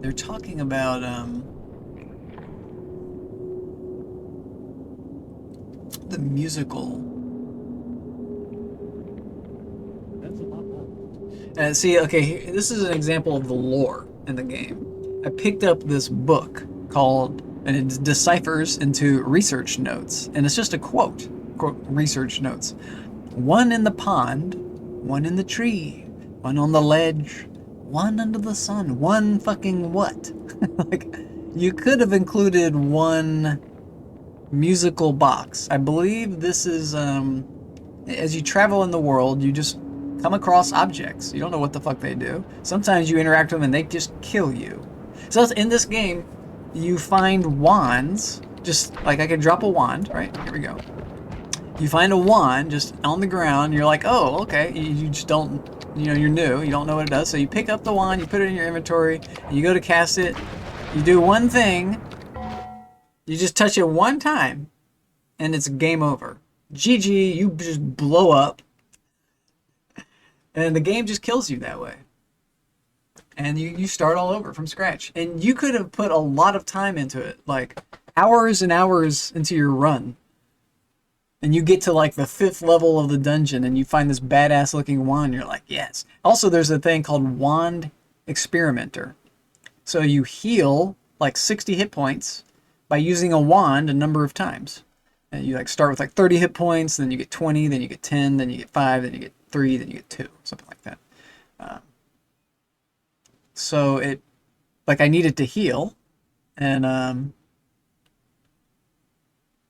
They're talking about the musical. That's a lot more. See, okay, this is an example of the lore in the game. I picked up this book called, and it deciphers into research notes, and it's just a quote, research notes. One in the pond, one in the tree, one on the ledge, one under the sun, one fucking what? Like, you could have included one musical box. I believe this is, as you travel in the world, you just come across objects. You don't know what the fuck they do. Sometimes you interact with them and they just kill you. So in this game, you find wands, just like I could drop a wand, right? Here we go. You find a wand just on the ground, you're like, oh, okay, you just don't, you're new, you don't know what it does, so you pick up the wand, you put it in your inventory, and you go to cast it, you do one thing, you just touch it one time, and it's game over. GG, you just blow up, and the game just kills you that way. And you start all over from scratch. And you could have put a lot of time into it, like hours and hours into your run. And you get to like the 5th level of the dungeon and you find this badass looking wand. You're like, yes. Also, there's a thing called Wand Experimenter. So you heal like 60 hit points by using a wand a number of times. And you like start with like 30 hit points, then you get 20, then you get 10, then you get 5, then you get 3, then you get 2, something like that. So it, like I needed to heal, and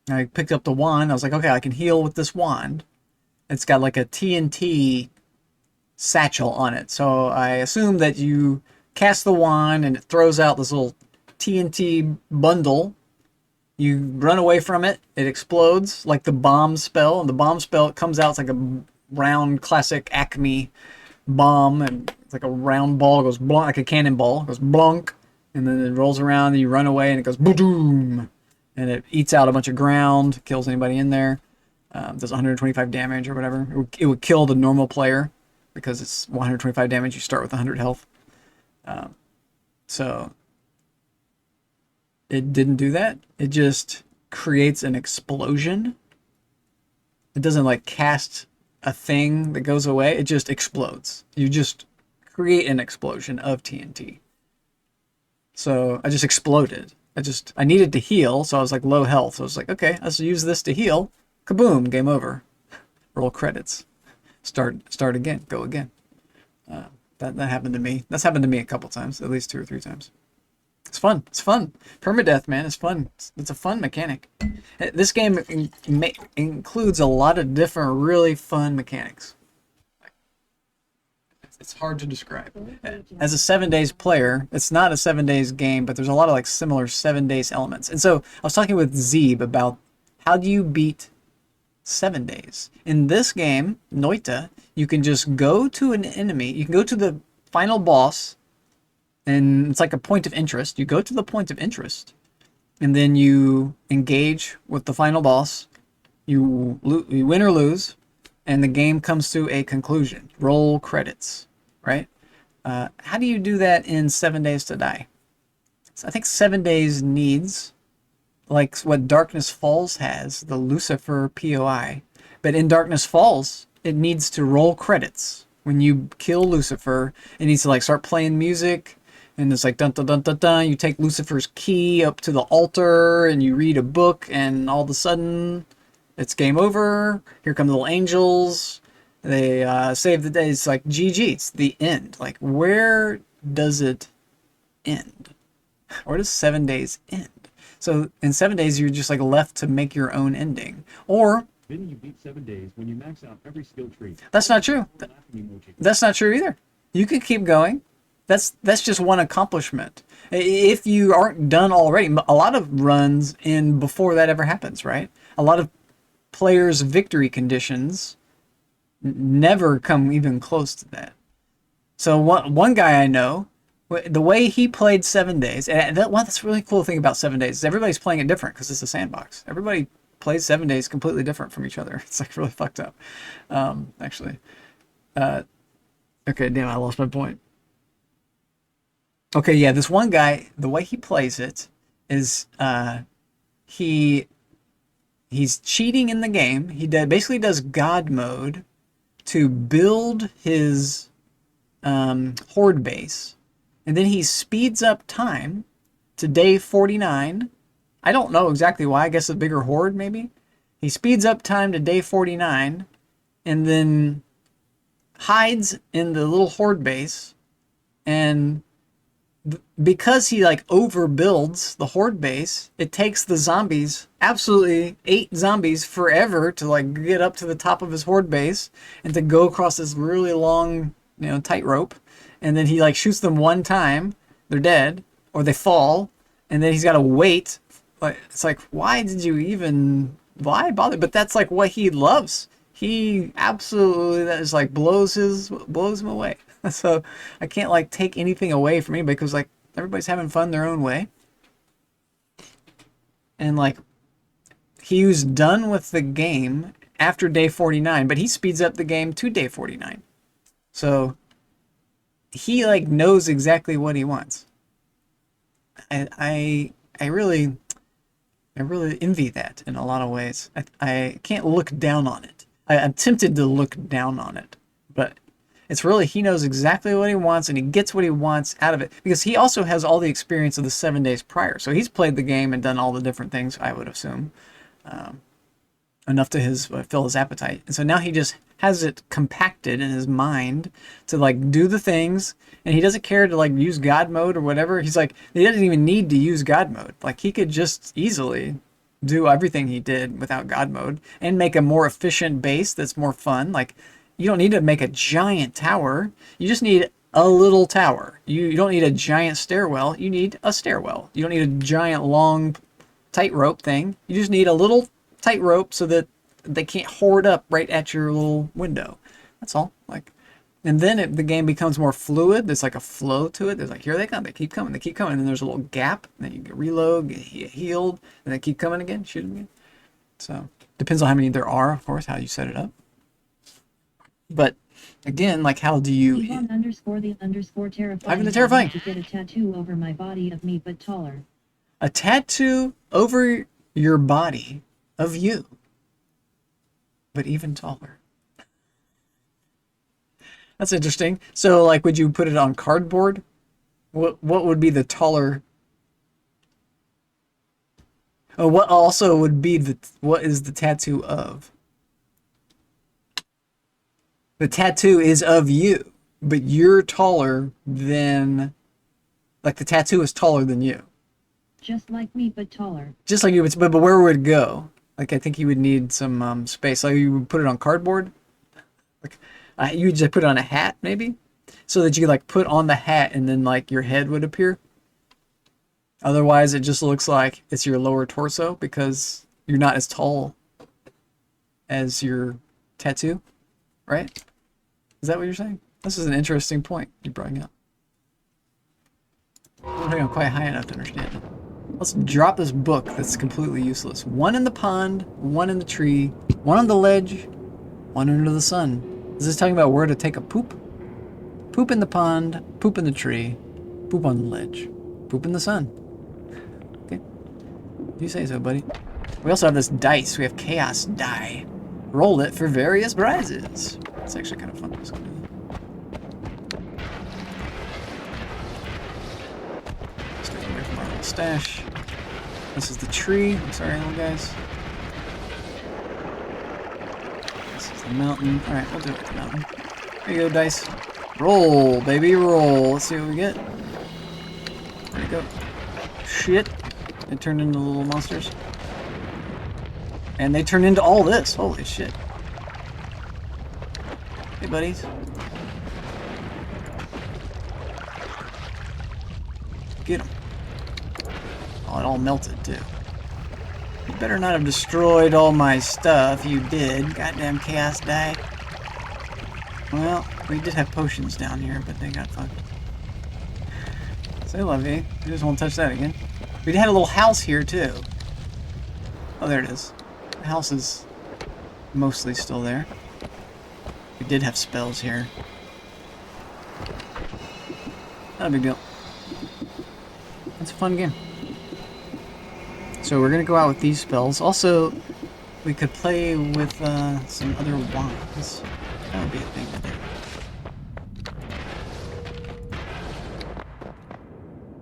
I picked up the wand. I was like, okay, I can heal with this wand. It's got like a TNT satchel on it. So I assume that you cast the wand and it throws out this little TNT bundle. You run away from it. It explodes like the bomb spell. And the bomb spell, it comes out, it's like a round classic Acme bomb. And it's like a round ball. It goes blunk, like a cannonball. It goes blunk. And then it rolls around and you run away and it goes boom. And it eats out a bunch of ground, kills anybody in there. Does 125 damage or whatever. It would kill the normal player because it's 125 damage. You start with 100 health. So it didn't do that. It just creates an explosion. It doesn't like cast a thing that goes away. It just explodes. You just create an explosion of TNT. So I just exploded. I needed to heal, so I was like low health. So I was like, okay, let's use this to heal. Kaboom, game over. Roll credits. Start again, go again. That happened to me. That's happened to me a couple times, at least 2 or 3 times. It's fun. It's fun. Permadeath, man, it's fun. It's a fun mechanic. This game includes a lot of different, really fun mechanics. It's hard to describe. As a 7 days player, it's not a 7 days game, but there's a lot of like similar 7 days elements. And so I was talking with Zeeb about how do you beat 7 days. In this game, Noita, you can just go to an enemy. You can go to the final boss, and it's like a point of interest. You go to the point of interest, and then you engage with the final boss. You win or lose, and the game comes to a conclusion. Roll credits. Right? How do you do that in 7 days to die? So I think 7 days needs, like what Darkness Falls has, the Lucifer POI. But in Darkness Falls, it needs to roll credits. When you kill Lucifer, it needs to like start playing music, and it's like dun dun dun dun dun. You take Lucifer's key up to the altar, and you read a book, and all of a sudden, it's game over. Here come the little angels. They save the day. It's like GG. It's the end. Like, where does it end? Where does 7 days end? So in 7 days, you're just like left to make your own ending. Or Then you beat 7 days when you max out every skill tree. that's not true. That's not true either. You can keep going, that's just one accomplishment. If you aren't done already, a lot of runs in before that ever happens, right? A lot of players' victory conditions never come even close to that. So one guy I know, the way he played 7 days, and that's a really cool thing about 7 days is everybody's playing it different because it's a sandbox. Everybody plays 7 days completely different from each other. It's like really fucked up, actually. Okay, damn, I lost my point. Okay, yeah, this one guy, the way he plays it is he's cheating in the game. He basically does God mode to build his horde base, and then he speeds up time to day 49. I don't know exactly why. I guess a bigger horde, maybe. He speeds up time to day 49, and then hides in the little horde base, and because he like overbuilds the horde base, it takes the zombies, absolutely 8 zombies, forever to like get up to the top of his horde base and to go across this really long, tightrope. And then he like shoots them one time, they're dead, or they fall, and then he's got to wait. Like, it's like, why bother? But that's like what he loves. He absolutely, that is like blows him away. So I can't like take anything away from anybody because like everybody's having fun their own way. And like he was done with the game after day 49, but he speeds up the game to day 49. So he like knows exactly what he wants. I really envy that in a lot of ways. I can't look down on it. I'm tempted to look down on it, but it's really, he knows exactly what he wants, and he gets what he wants out of it. Because he also has all the experience of the 7 days prior. So he's played the game and done all the different things, I would assume. Enough to fill his appetite. And so now he just has it compacted in his mind to like do the things. And he doesn't care to like use God mode or whatever. He's like, he doesn't even need to use God mode. Like he could just easily do everything he did without God mode and make a more efficient base that's more fun. Like, you don't need to make a giant tower. You just need a little tower. You don't need a giant stairwell. You need a stairwell. You don't need a giant long tightrope thing. You just need a little tightrope so that they can't hoard up right at your little window. That's all. Like, and then the game becomes more fluid. There's like a flow to it. There's like, here they come. They keep coming. They keep coming. And then there's a little gap. And then you get reload, get healed, and they keep coming again. Shoot them again. So depends on how many there are, of course, how you set it up. But again, like, how do you? __the_terrifying. Ivan the Terrifying. To get a tattoo over my body of me, but taller. A tattoo over your body of you, but even taller. That's interesting. So, like, would you put it on cardboard? What would be the taller? Oh, what also would be what is the tattoo of? The tattoo is of you, but you're taller than, like, the tattoo is taller than you. Just like me, but taller. Just like you, but where would it go? Like, I think you would need some space. Like, you would put it on cardboard. Like, you would just put it on a hat, maybe, so that you could, like, put on the hat and then like your head would appear. Otherwise, it just looks like it's your lower torso because you're not as tall as your tattoo, right? Is that what you're saying? This is an interesting point you brought up. I don't think I'm quite high enough to understand it. Let's drop this book that's completely useless. One in the pond, one in the tree, one on the ledge, one under the sun. Is this talking about where to take a poop? Poop in the pond, poop in the tree, poop on the ledge, poop in the sun. Okay. You say so, buddy. We also have this dice. We have chaos die. Roll it for various prizes. It's actually kind of fun. Let's go do that. Stay away from our little stash. This is the tree. I'm sorry, little guys. This is the mountain. Alright, we'll do it with the mountain. There you go, dice. Roll, baby, roll. Let's see what we get. There you go. Shit. They turned into little monsters. And they turn into all this. Holy shit. Hey, buddies. Get him. Oh, it all melted, too. You better not have destroyed all my stuff. You did. Goddamn chaos die. Well, we did have potions down here, but they got fucked. Say love you. I just won't touch that again. We had a little house here, too. Oh, there it is. The house is mostly still there. We did have spells here. Not a big deal. It's a fun game. So we're gonna go out with these spells. Also, we could play with some other wands. That would be a thing to do.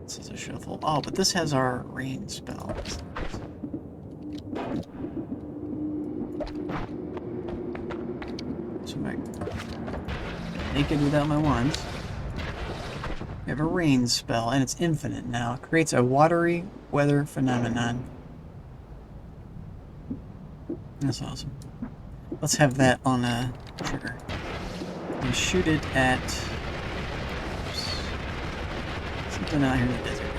This is a shuffle. Oh, but this has our rain spell. So I'm naked without my wands. We have a rain spell, and it's infinite now. It creates a watery weather phenomenon. That's awesome. Let's have that on a trigger. And shoot it at something out here in the desert.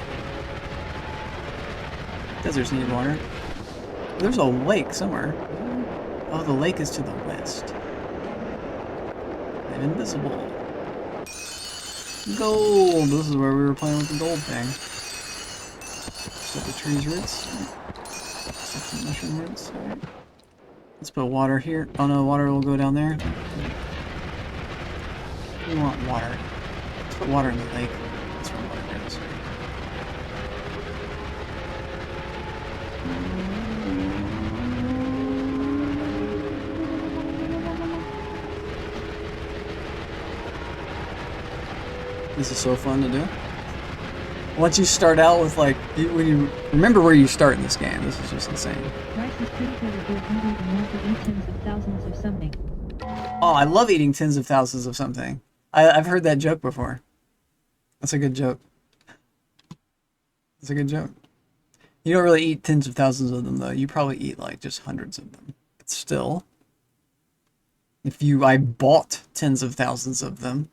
Deserts need water. There's a lake somewhere. Oh, the lake is to the west. And invisible. Gold! This is where we were playing with the gold thing. Set the tree's roots. Set the mushroom roots. Alright. Let's put water here. Oh no, water will go down there. We want water. Let's put water in the lake. That's where water goes. This is so fun to do. Once you start out with like, when you remember where you start in this game, this is just insane. Rice is pretty good at doing hundreds and more to eat tens of thousands of something. Oh, I love eating tens of thousands of something. I've heard that joke before. That's a good joke. That's a good joke. You don't really eat tens of thousands of them though. You probably eat like just hundreds of them. But still, I bought tens of thousands of them.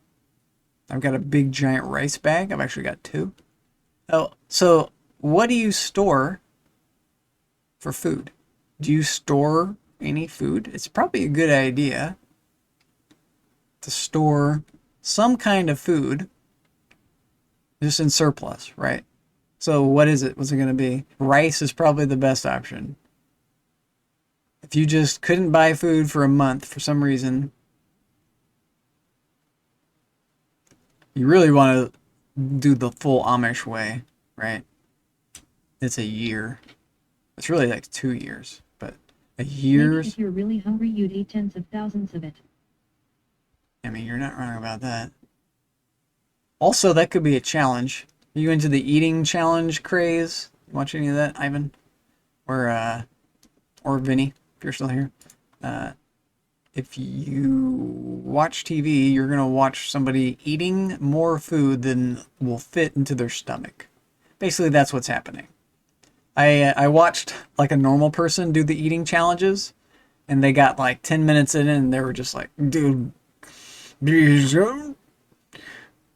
I've got a big giant rice bag. I've actually got 2. Oh, so what do you store for food? Do you store any food? It's probably a good idea to store some kind of food just in surplus, right? So what is it? What's it going to be? Rice is probably the best option. If you just couldn't buy food for a month for some reason, you really want to do the full Amish way, right? It's a year. It's really like 2 years, but a Maybe year's... if you're really hungry, you'd eat tens of thousands of it. I mean, you're not wrong about that. Also, that could be a challenge. Are you into the eating challenge craze? Watch any of that, Ivan? Or Vinny, if you're still here. If you watch TV, you're going to watch somebody eating more food than will fit into their stomach. Basically, that's what's happening. I watched like a normal person do the eating challenges, and they got like 10 minutes in and they were just like, dude,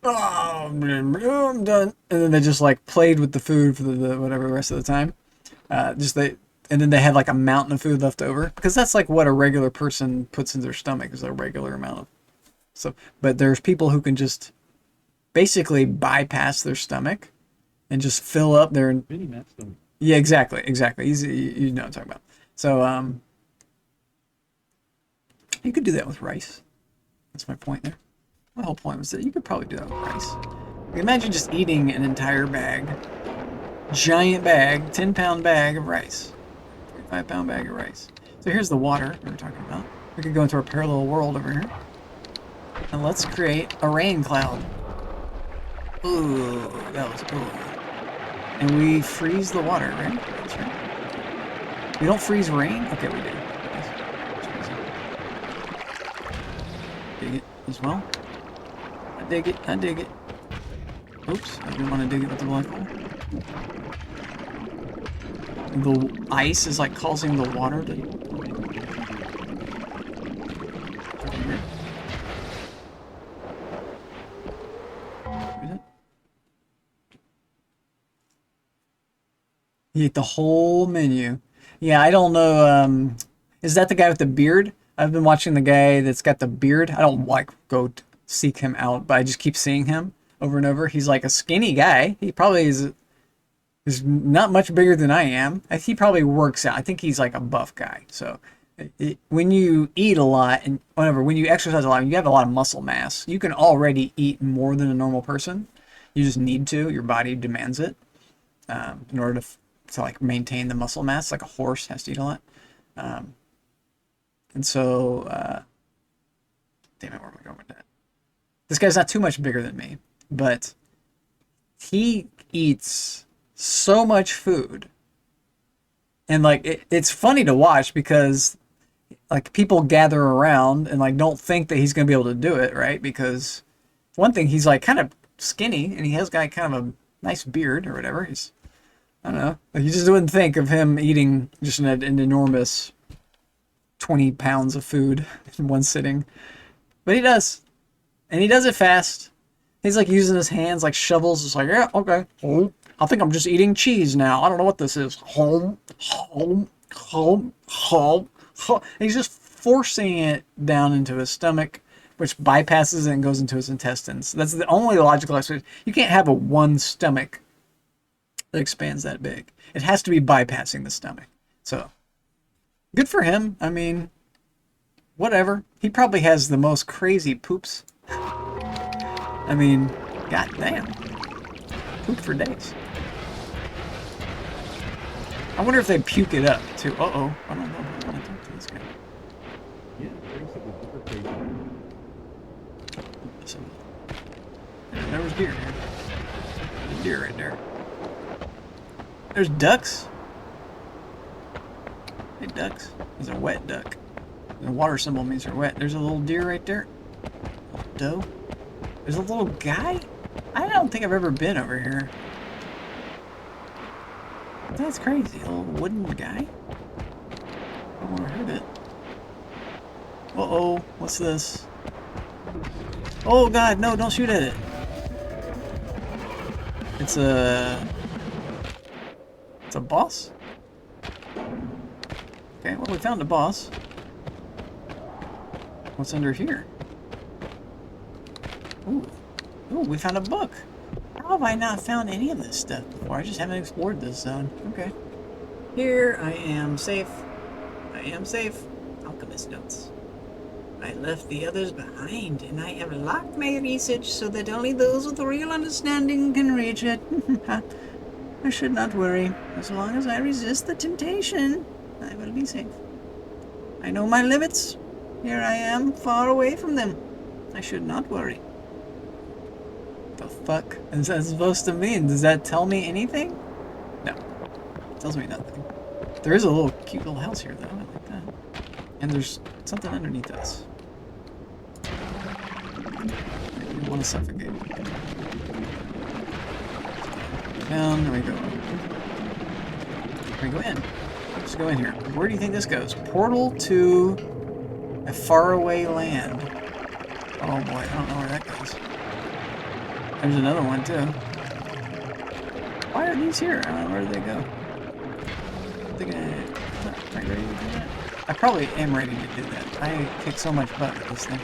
oh, I'm done. And then they just like played with the food for the whatever rest of the time. And then they had like a mountain of food left over, because that's like what a regular person puts in their stomach, is a regular amount of. So, but there's people who can just basically bypass their stomach and just fill up their. Mini Matt stomach. Yeah, exactly. You know what I'm talking about. So, you could do that with rice. That's my point there. My whole point was that you could probably do that with rice. Imagine just eating an entire bag, giant bag, 10-pound bag of rice. 5-pound bag of rice. So here's the water we were talking about. We could go into our parallel world over here. And let's create a rain cloud. Ooh, that was cool. And we freeze the water, right? That's right. We don't freeze rain? Okay, we do. Dig it as well. I dig it. Oops, I didn't want to dig it with the black hole. The ice is like causing the water to... He ate the whole menu. Yeah, I don't know. Is that the guy with the beard? I've been watching the guy that's got the beard. I don't like go seek him out, but I just keep seeing him over and over. He's like a skinny guy. He probably is not much bigger than I am. He probably works out. I think he's like a buff guy. So when you eat a lot and whenever when you exercise a lot, you have a lot of muscle mass. You can already eat more than a normal person. You just need to. Your body demands it in order to like maintain the muscle mass. Like a horse has to eat a lot. And so, damn it, where am I going with that? This guy's not too much bigger than me, but he eats so much food. And like it's funny to watch because like people gather around and like don't think that he's gonna be able to do it, right? Because one thing, he's like kind of skinny and he has got kind of a nice beard or whatever. I don't know. Like you just wouldn't think of him eating just an enormous 20 pounds of food in one sitting. But he does. And he does it fast. He's like using his hands like shovels. It's like, yeah, okay. I think I'm just eating cheese now. I don't know what this is. Home. He's just forcing it down into his stomach, which bypasses it and goes into his intestines. That's the only logical explanation. You can't have a one stomach that expands that big. It has to be bypassing the stomach. So, good for him. I mean, whatever. He probably has the most crazy poops. I mean, goddamn. Poop for days. I wonder if they puke it up, too. Uh-oh. I don't know if I want to talk to this guy. Yeah, drinks it with lubrication. There was deer there. There's deer right there. There's ducks. Hey, ducks. There's a wet duck. The water symbol means they're wet. There's a little deer right there. Doe. There's a little guy? I don't think I've ever been over here. That's crazy. A little wooden guy. I've never heard it. Uh-oh. What's this? Oh, God. No, don't shoot at it. It's a boss? Okay, well, we found a boss. What's under here? Ooh. Ooh, we found a book. How have I not found any of this stuff before? I just haven't explored this zone. Okay. Here I am safe. I am safe. Alchemist notes. I left the others behind, and I have locked my research so that only those with real understanding can reach it. I should not worry. As long as I resist the temptation, I will be safe. I know my limits. Here I am, far away from them. I should not worry. The fuck is that supposed to mean? Does that tell me anything? No. It tells me nothing. There is a little cute little house here, though. I like that. And there's something underneath us. I don't want to suffocate. Down, there we go. There we go in. Let's go in here. Where do you think this goes? Portal to a faraway land. Oh boy, I don't know where that goes. There's another one too. Why are these here? I don't know, where do they go? I think am I ready to do that? I probably am ready to do that. I kick so much butt with this thing.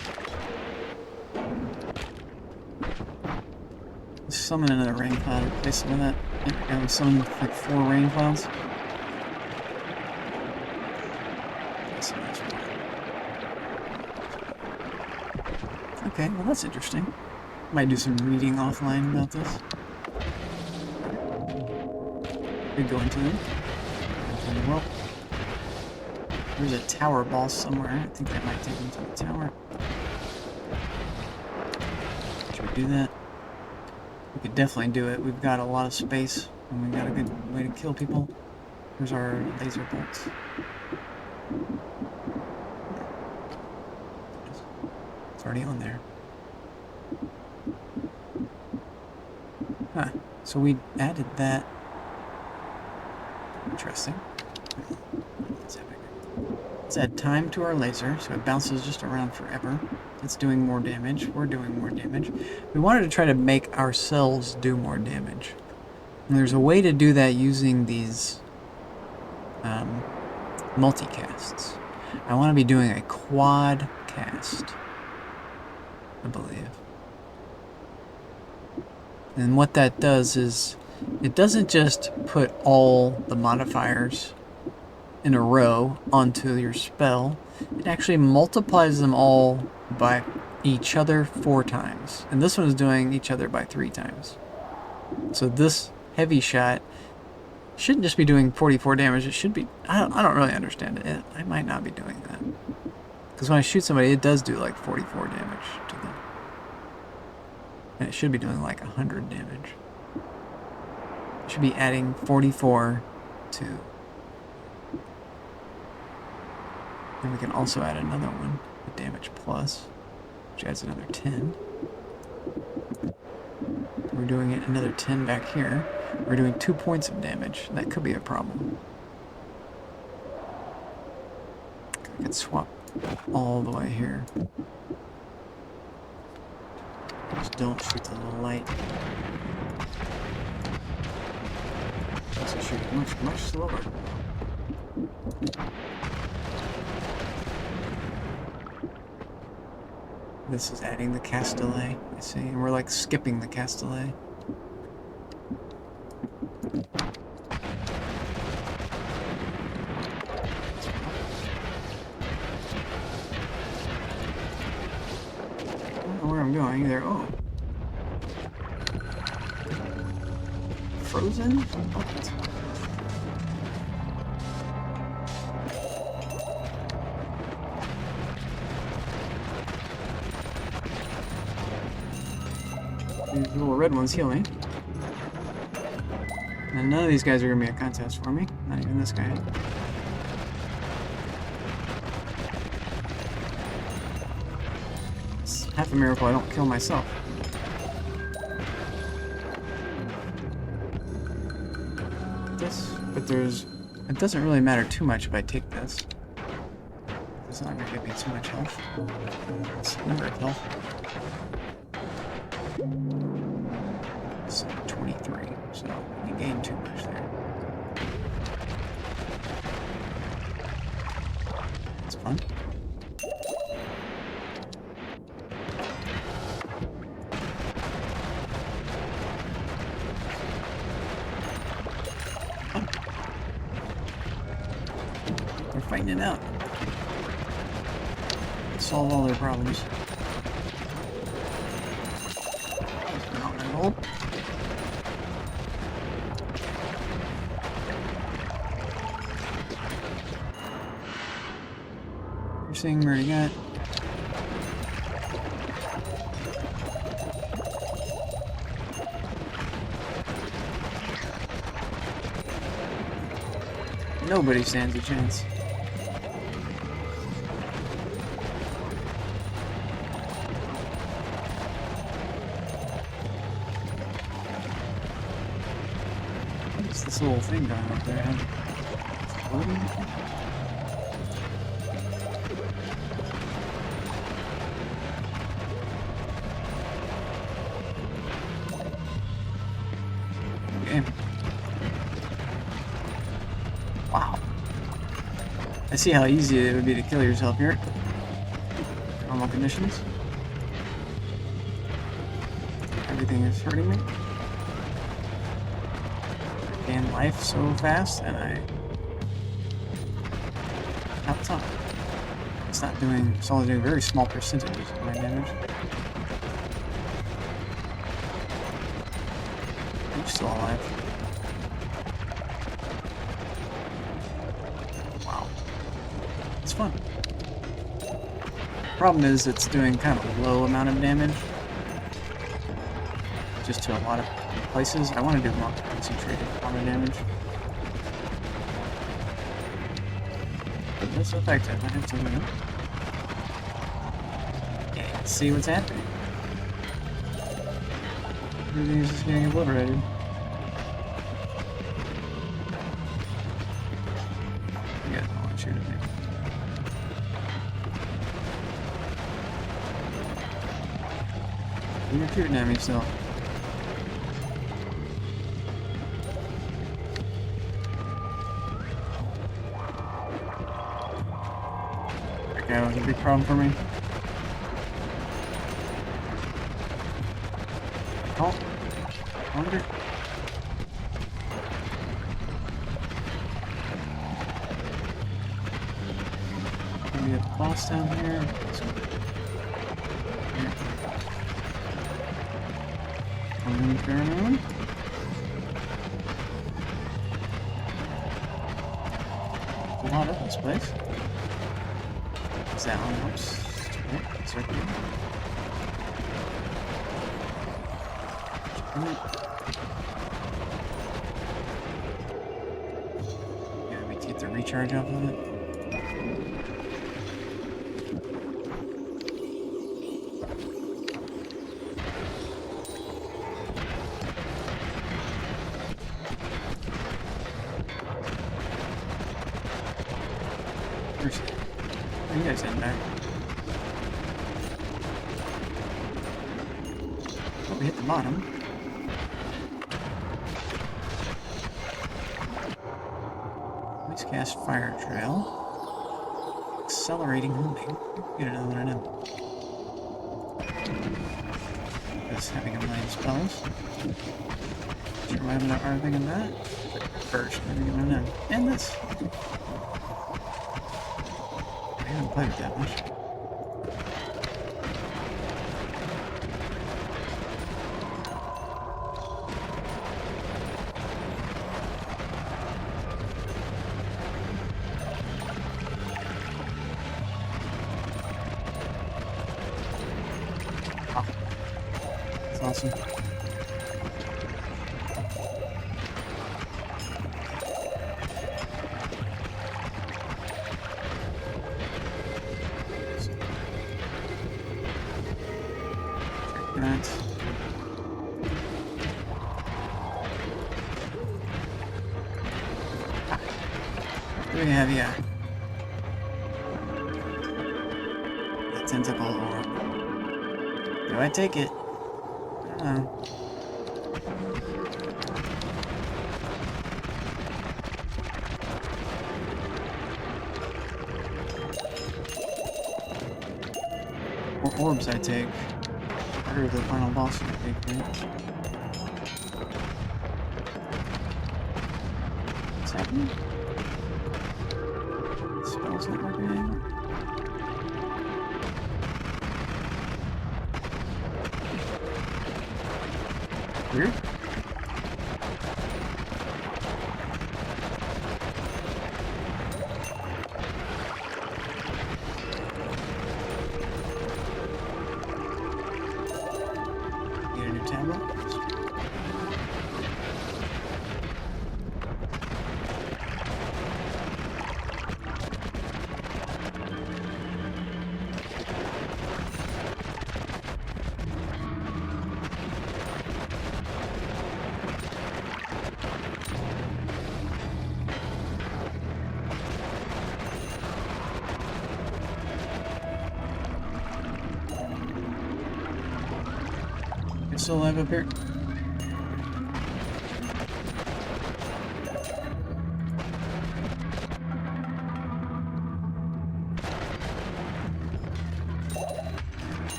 Summon another rain cloud. Replace some of that. Yeah, we summoned like 4 rain clouds. Okay, well that's interesting. Might do some reading offline about this. Could go into them. Well, there's a tower boss somewhere. I think that might take them to the tower. Should we do that? We could definitely do it. We've got a lot of space, and we've got a good way to kill people. Here's our laser bolts. It's already on there. Huh. So we added that. Interesting. Let's add time to our laser, so it bounces just around forever. It's doing more damage. We're doing more damage. We wanted to try to make ourselves do more damage. And there's a way to do that using these multicasts. I want to be doing a quad cast, I believe. And what that does is it doesn't just put all the modifiers in a row onto your spell. It actually multiplies them all by each other 4 times. And this one is doing each other by 3 times. So this heavy shot shouldn't just be doing 44 damage. It should be... I don't really understand it. I might not be doing that. Because when I shoot somebody, it does do like 44 damage to them. And it should be doing like 100 damage. It should be adding 44 to... Then we can also add another one, the damage plus, which adds another 10. We're doing it another 10 back here. We're doing 2 points of damage. That could be a problem. I could swap all the way here. Just don't shoot the light. So shoot it much slower. This is adding the cast delay, I see, and we're like skipping the cast delay. I don't know where I'm going either. Oh. Frozen? What? These little red ones heal me. And none of these guys are going to be a contest for me. Not even this guy. It's half a miracle I don't kill myself. But there's... It doesn't really matter too much if I take this. It's not going to give me too much health. It's a number of health. It's 23, so you gain too much there. It's fun. They're fighting it out. Solve all their problems. Not You're seeing where you got. Nobody stands a chance. What's this little thing going up there? Floating? Okay. Wow. I see how easy it would be to kill yourself here. Normal conditions. Everything is hurting me. I gain life so fast, and That's not. It's not doing. It's only doing very small percentages of my damage. I'm still alive. Wow. It's fun. Problem is, it's doing kind of a low amount of damage. Just to a lot of places. I want to do more concentrated amount of damage. But it's effective. I have to win. Okay, let's see what's happening. Everything is just getting obliterated. You guys don't want to shoot at me. You're shooting at me still. that was a big problem for me. Oh, wonder. Maybe a boss down here. Pheromone. A lot of this place. Is that one? Oops. It's right here. Yeah, we get the recharge off of it. You guys in back. Oh, we hit the bottom. Please cast fire trail. Accelerating homing. Get another one I know. Just having a million spells. Sure, why am I not thinking that? First, maybe I don't know. And this. I haven't played it that much. Oh, that's awesome. That. What do we have here? The tentacle orb. Do I take it? I don't know. What orbs I take? Or the final boss I take, right? What's happening? Spell's not working anymore. Weird. Get a new tablet. It's still alive up here.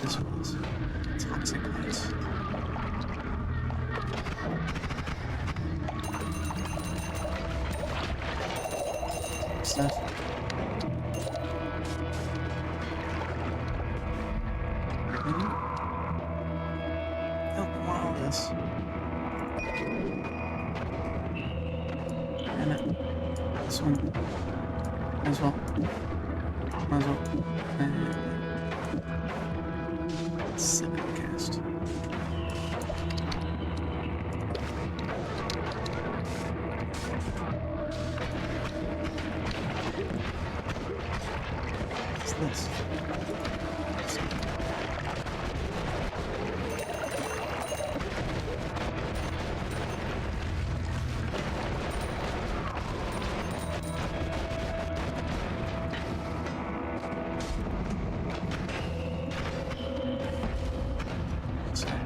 This one's toxic lights. Stuff. Oh, I want all this. And this one. Might as well. Might as well. And 7 cast. What's this? What's that?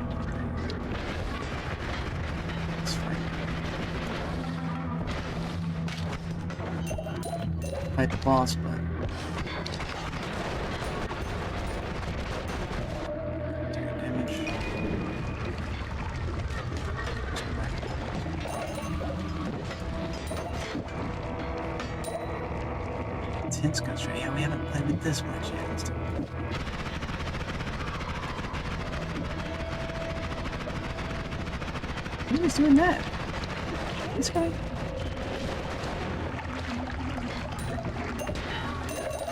fight the boss, but take damage. Let's go back. Intense concentration. Yeah, we haven't played with this much yet. Let's do it. Who's doing that? This guy?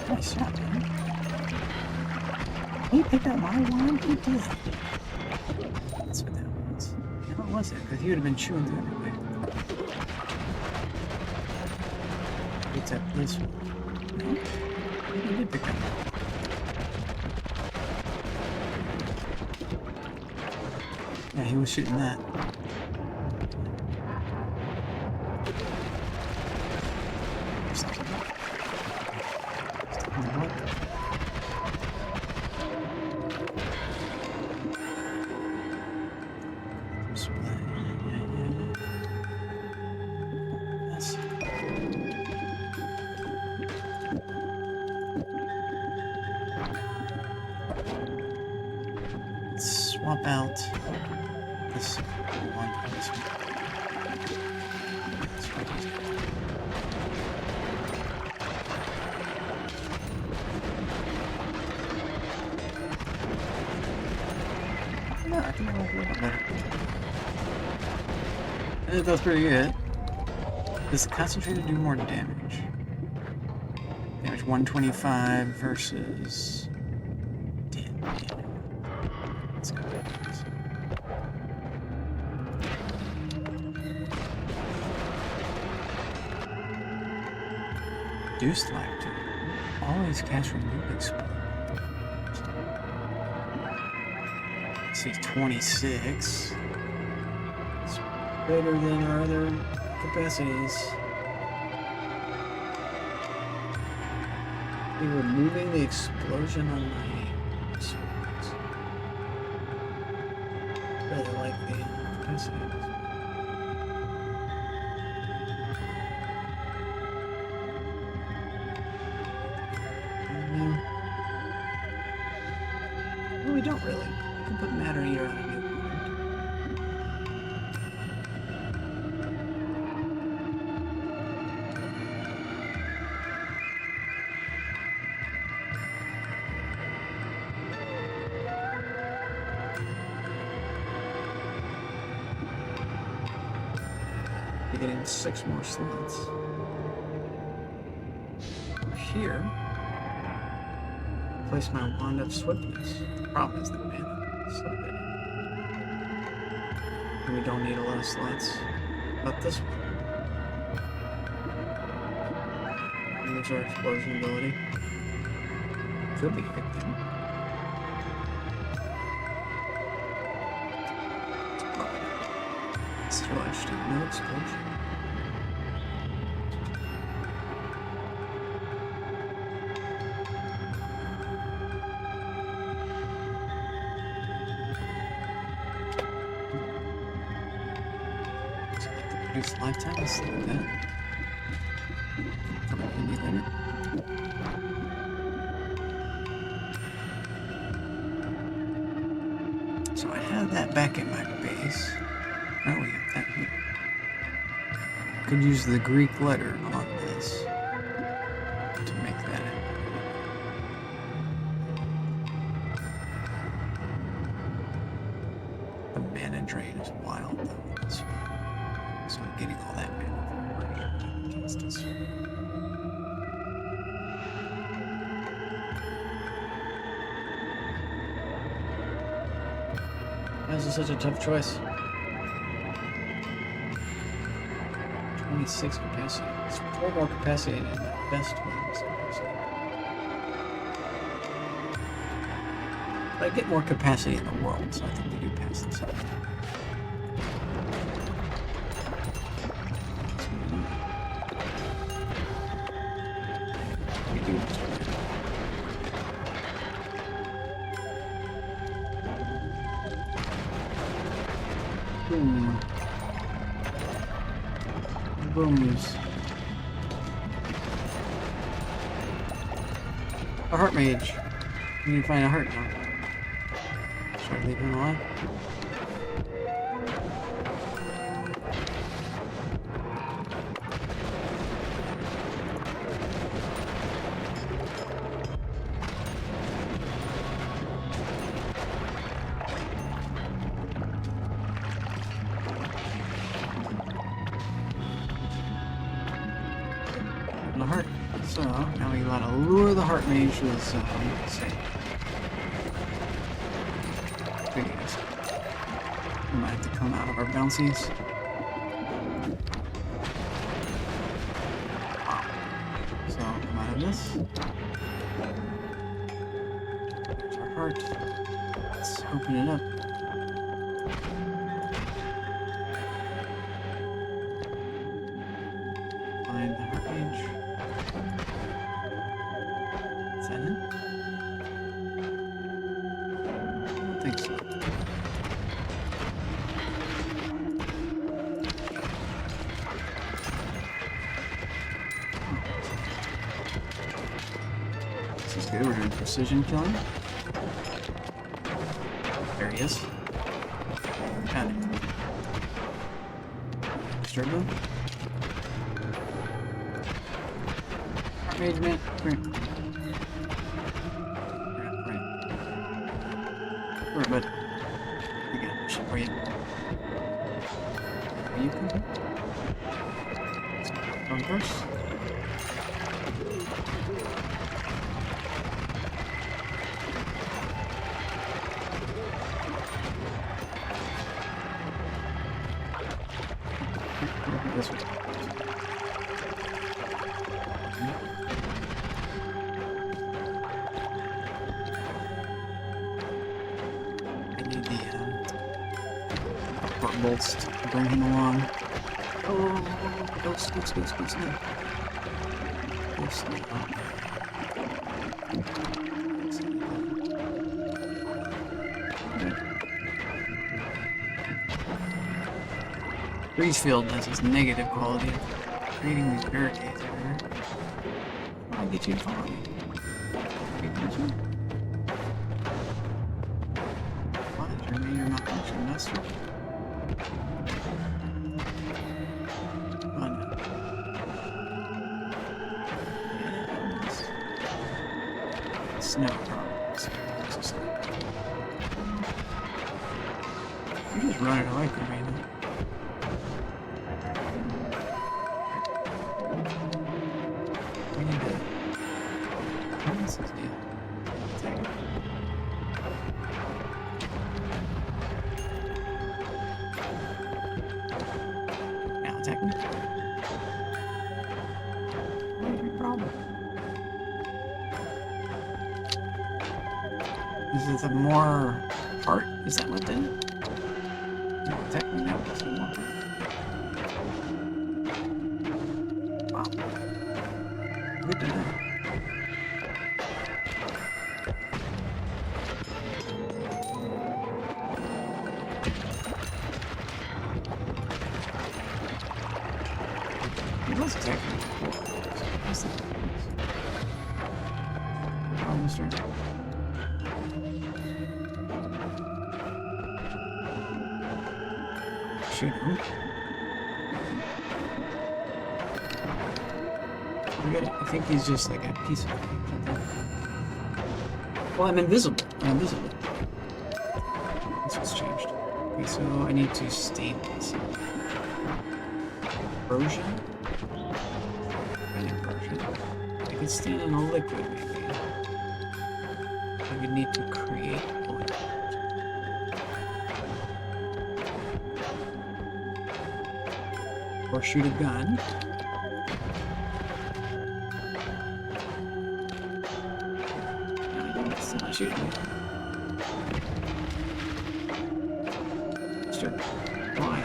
Nice shot, man. He picked up my wand? He did. That's what that was. How was it? Because he would have been chewing through everything. Picked up this one. No? He did pick up that. Yeah, he was shooting that. Swap out this one for this one. No, I think I like it a little better. It does pretty good. Does the concentrator do more damage? Damage 125 versus 10. Let's go. Reduced lifetime. Always cast remove explode. Let's see, 26. It's better than our other capacities. Be removing the explosion on my swords. Really like the capacities. Well, we don't really. We can put matter here on a new point. You're getting 6 more slots. Here. Place my wand of swiftness. The problem is the mana. So big. And we don't need a lot of slots. But this one. Use our explosion ability. Could be a good thing. Still interesting. No explosion. Reduced lifetime, let's see what that. Come in handy later. So I have that back at my base. Oh, we have that here. Could use the Greek letter on this to make that happen. The mana drain is wild though. This one. So I'm getting all that mana from right against this one. Why is this such a tough choice? 26 capacity. It's 4 more capacity than the best one's capacity. But I get more capacity in the world, so I think we do pass this up. We do this one. Boom. Booms. A heart mage. We need to find a heart now. Should I leave him alive? The heart. So now we gotta lure the heart mage to the zone. Good news. We might have to come out of our bouncies. So come out of this. There's our heart. Let's open it up. Find the heart mage. Is that it? I don't think so. This is good. We're doing precision killing. There he is. Got it. Disturb him. Heart mage man. Come here. Where, bud? I got a shit for you. Are you coming? Going first? This way. Bolts to bring him along. Oh, ghost, no. Ghost, no. Breeze field has this negative quality of creating these barricades everywhere. I'll get you to follow me. What is your name? You're not functioning, master. Snow problems. You're just running away from me now. We need to... What else is new? Take it. Now attack me. What is your problem? Is it more heart? Is that what did it? Attack me now. Some more heart. Wow. Good to know. It was attacking me. What's that? Oh, Mr. Shoot him. I think he's just like a piece of cake. Well, I'm invisible. That's what's changed. Okay, so I need to stabilize him. Corrosion? Corrosion. I could stand in a liquid, maybe. I would need to create a liquid. Or shoot a gun. No, it's not shooting me. Sure. Why?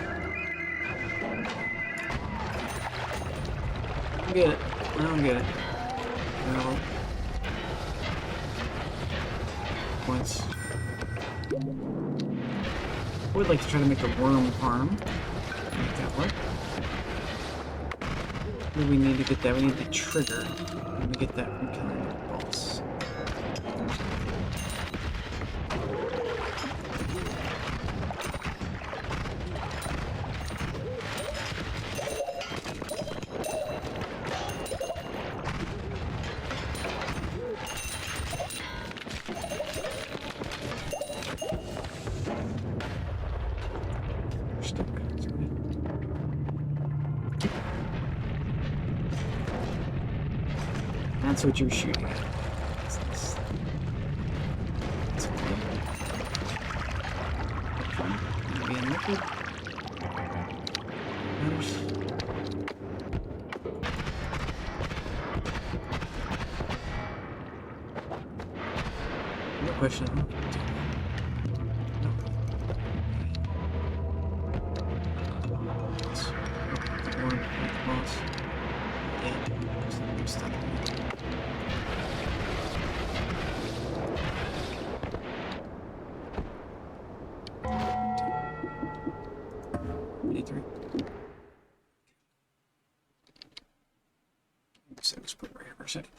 I get it. I don't get it. No. Once. I would like to try to make a worm farm. Make that work. We need to get that. We need the trigger. And we get that from killing the boss. That's what you're shooting at. That's cool. Being liquid. No question. So let's put it right here for a second.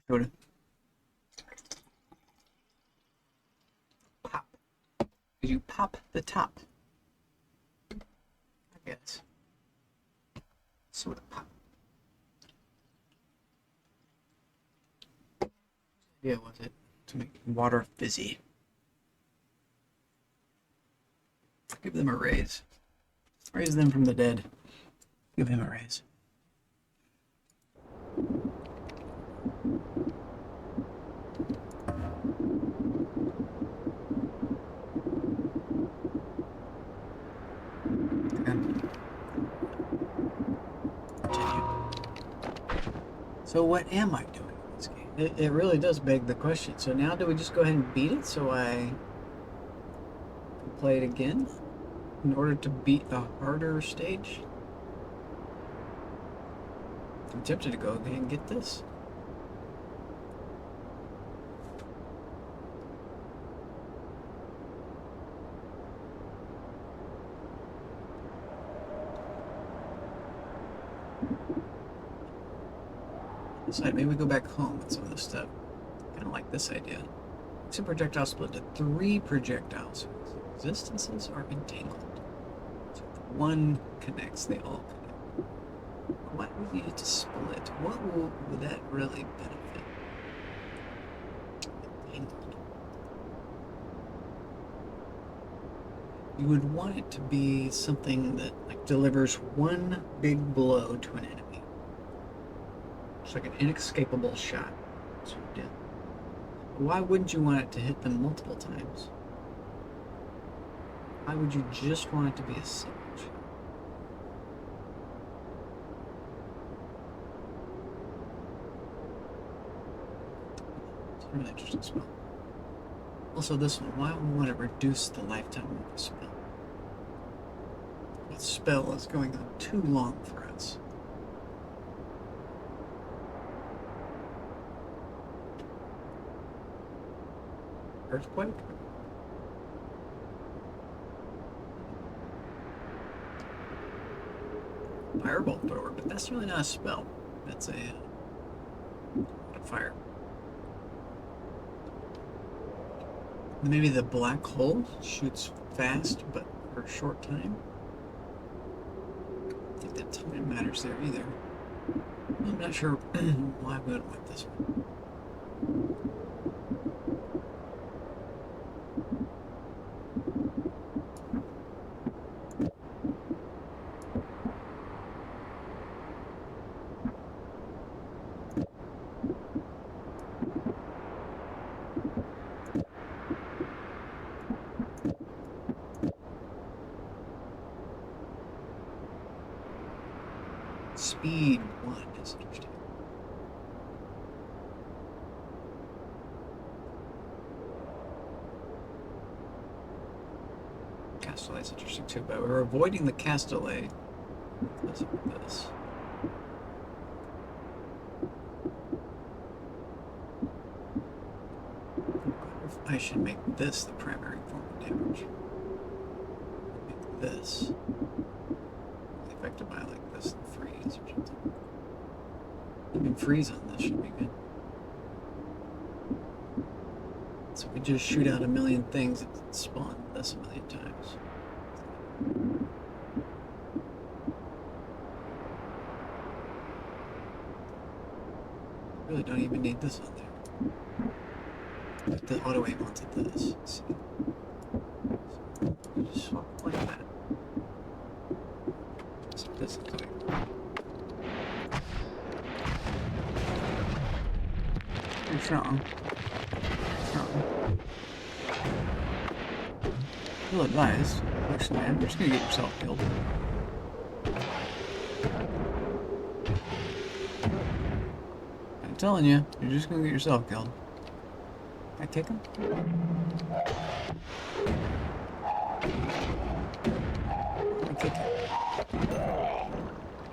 Go to pop. Did you pop the top? I guess. Sort of pop. Yeah, was it to make water fizzy? Give them a raise. Raise them from the dead. Give him a raise. So what am I doing in this game? It really does beg the question. So now do we just go ahead and beat it so I can play it again in order to beat a harder stage? I'm tempted to go ahead and get this. Decide maybe we go back home with some of this stuff. I don't like this idea. 2 projectiles split to 3 projectiles. Resistances are entangled. So if one connects, they all connect. Why do we need it to split? What would that really benefit? Entangled. You would want it to be something that like delivers one big blow to an enemy. It's like an inescapable shot. So death. Why wouldn't you want it to hit them multiple times? Why would you just want it to be a single shot? It's a really interesting spell. Also, this one, why would we want to reduce the lifetime of the spell? The spell is going on too long for us. Earthquake? Firebolt thrower, but that's really not a spell. That's a fire. Maybe the black hole shoots fast, but for a short time. I don't think that time matters there either. I'm not sure why we would want this one. Speed 1 is interesting. Castellet is interesting too, but we're avoiding the Castellet because of this. I should make this the primary form of damage. Make this affected by like this and freeze or something. Even freeze on this should be good. So we just shoot out a million things that spawn this a million times. Really don't even need this on there. Put the auto aim onto this. Let's see. So just swap like that. So this is doing. You're strong. Ill advised. Actually, man, you're just gonna get yourself killed. I'm telling you, you're just gonna get yourself killed. I kick him? I kick him.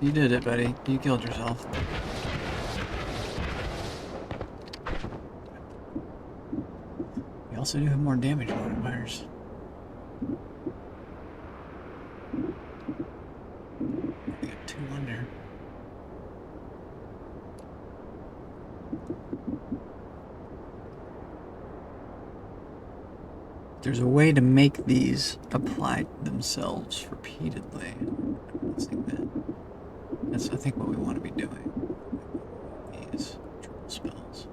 You did it, buddy. You killed yourself. You also do have more damage modifiers. We got 2 under. There's a way to make these apply themselves repeatedly. That's, I think, what we want to be doing. These triple spells.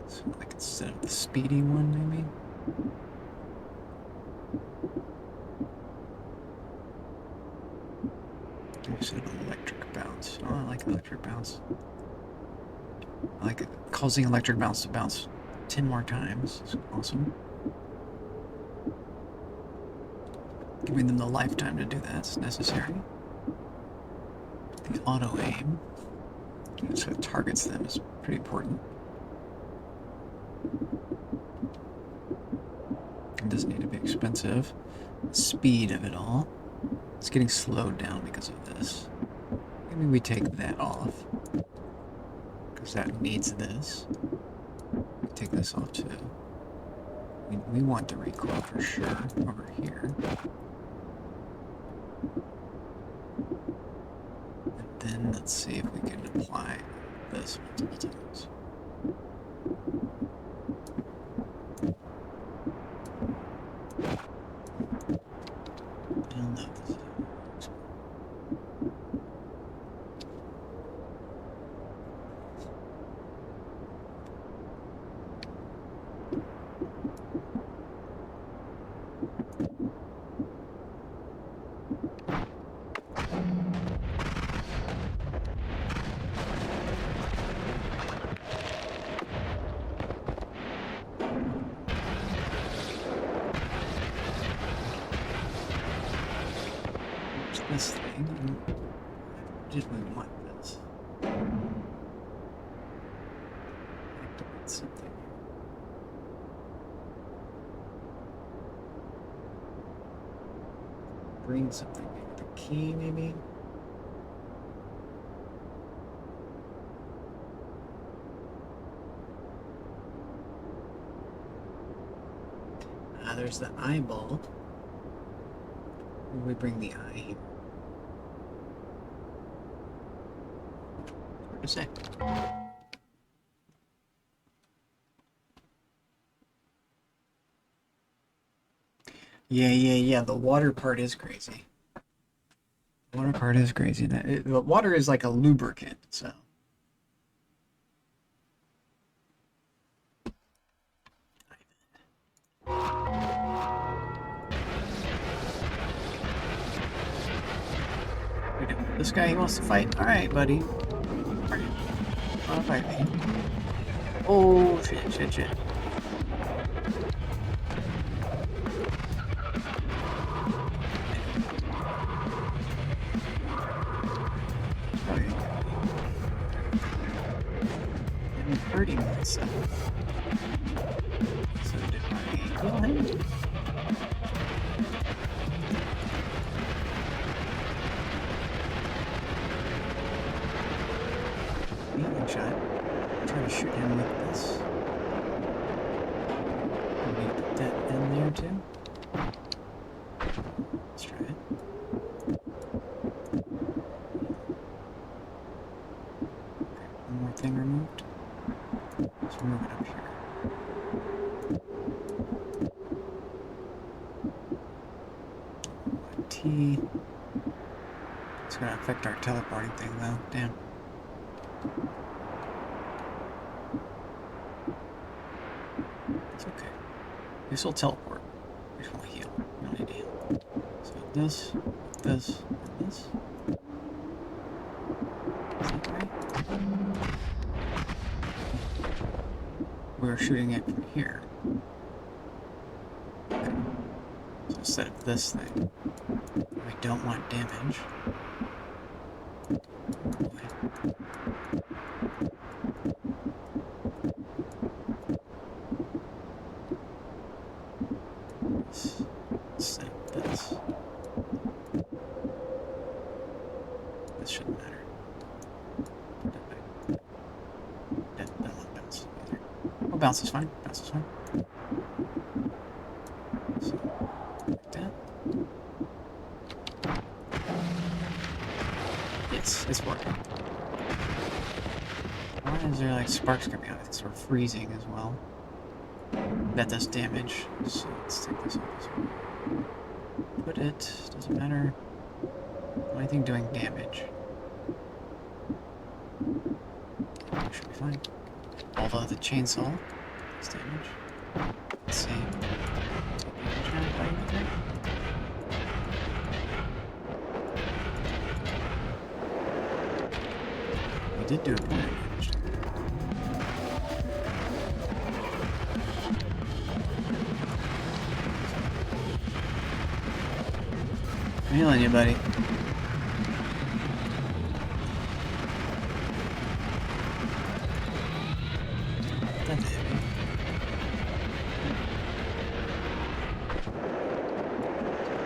So, like, instead of the speedy one, maybe? Instead of an electric bounce. Oh, I like electric bounce. I like it. Causing electric bounce to bounce 10 more times. It's awesome. Giving them the lifetime to do that's necessary. The auto aim, so it targets them, is pretty important. It doesn't need to be expensive. The speed of it all. It's getting slowed down because of this. Maybe we take that off. Because that needs this. Take this off too. We want the recoil for sure over here. And then let's see if we can apply this multiple times. I don't know if this is- What's this thing? Did we want this? Activate something. Bring something. The key, maybe? There's the eyeball. Where we bring the eye here? Hard to say. Yeah. The water part is crazy. The water part is crazy. The water is like a lubricant, so. This guy, he wants to fight. All right, buddy. Wanna fight me? Oh shit. I'm hurting myself. So did I heal him? Healing shot. Try to shoot him with this. Maybe put that in there too. Let's try it. One more thing removed. Let's move it up here. T. It's gonna affect our teleporting thing though. Damn. It's okay. This will teleport. We just want to heal. We don't need to heal. So this, and this. Is that right? We're shooting it from here. Okay. So instead of this thing, we don't want damage. Instead of this. This shouldn't matter. Don't want bounce either. Oh, bounce is fine. Bounce is fine. So, like that. Yes, it's working. Why is there like sparks coming out? It's sort of freezing as well. That does damage. So let's take this off as well. Put it, doesn't matter. Anything doing damage. Should be fine. Although the chainsaw does damage. Let's see. Take damage now by anything. We did do a point of damage. I'm healing you, buddy. That's heavy.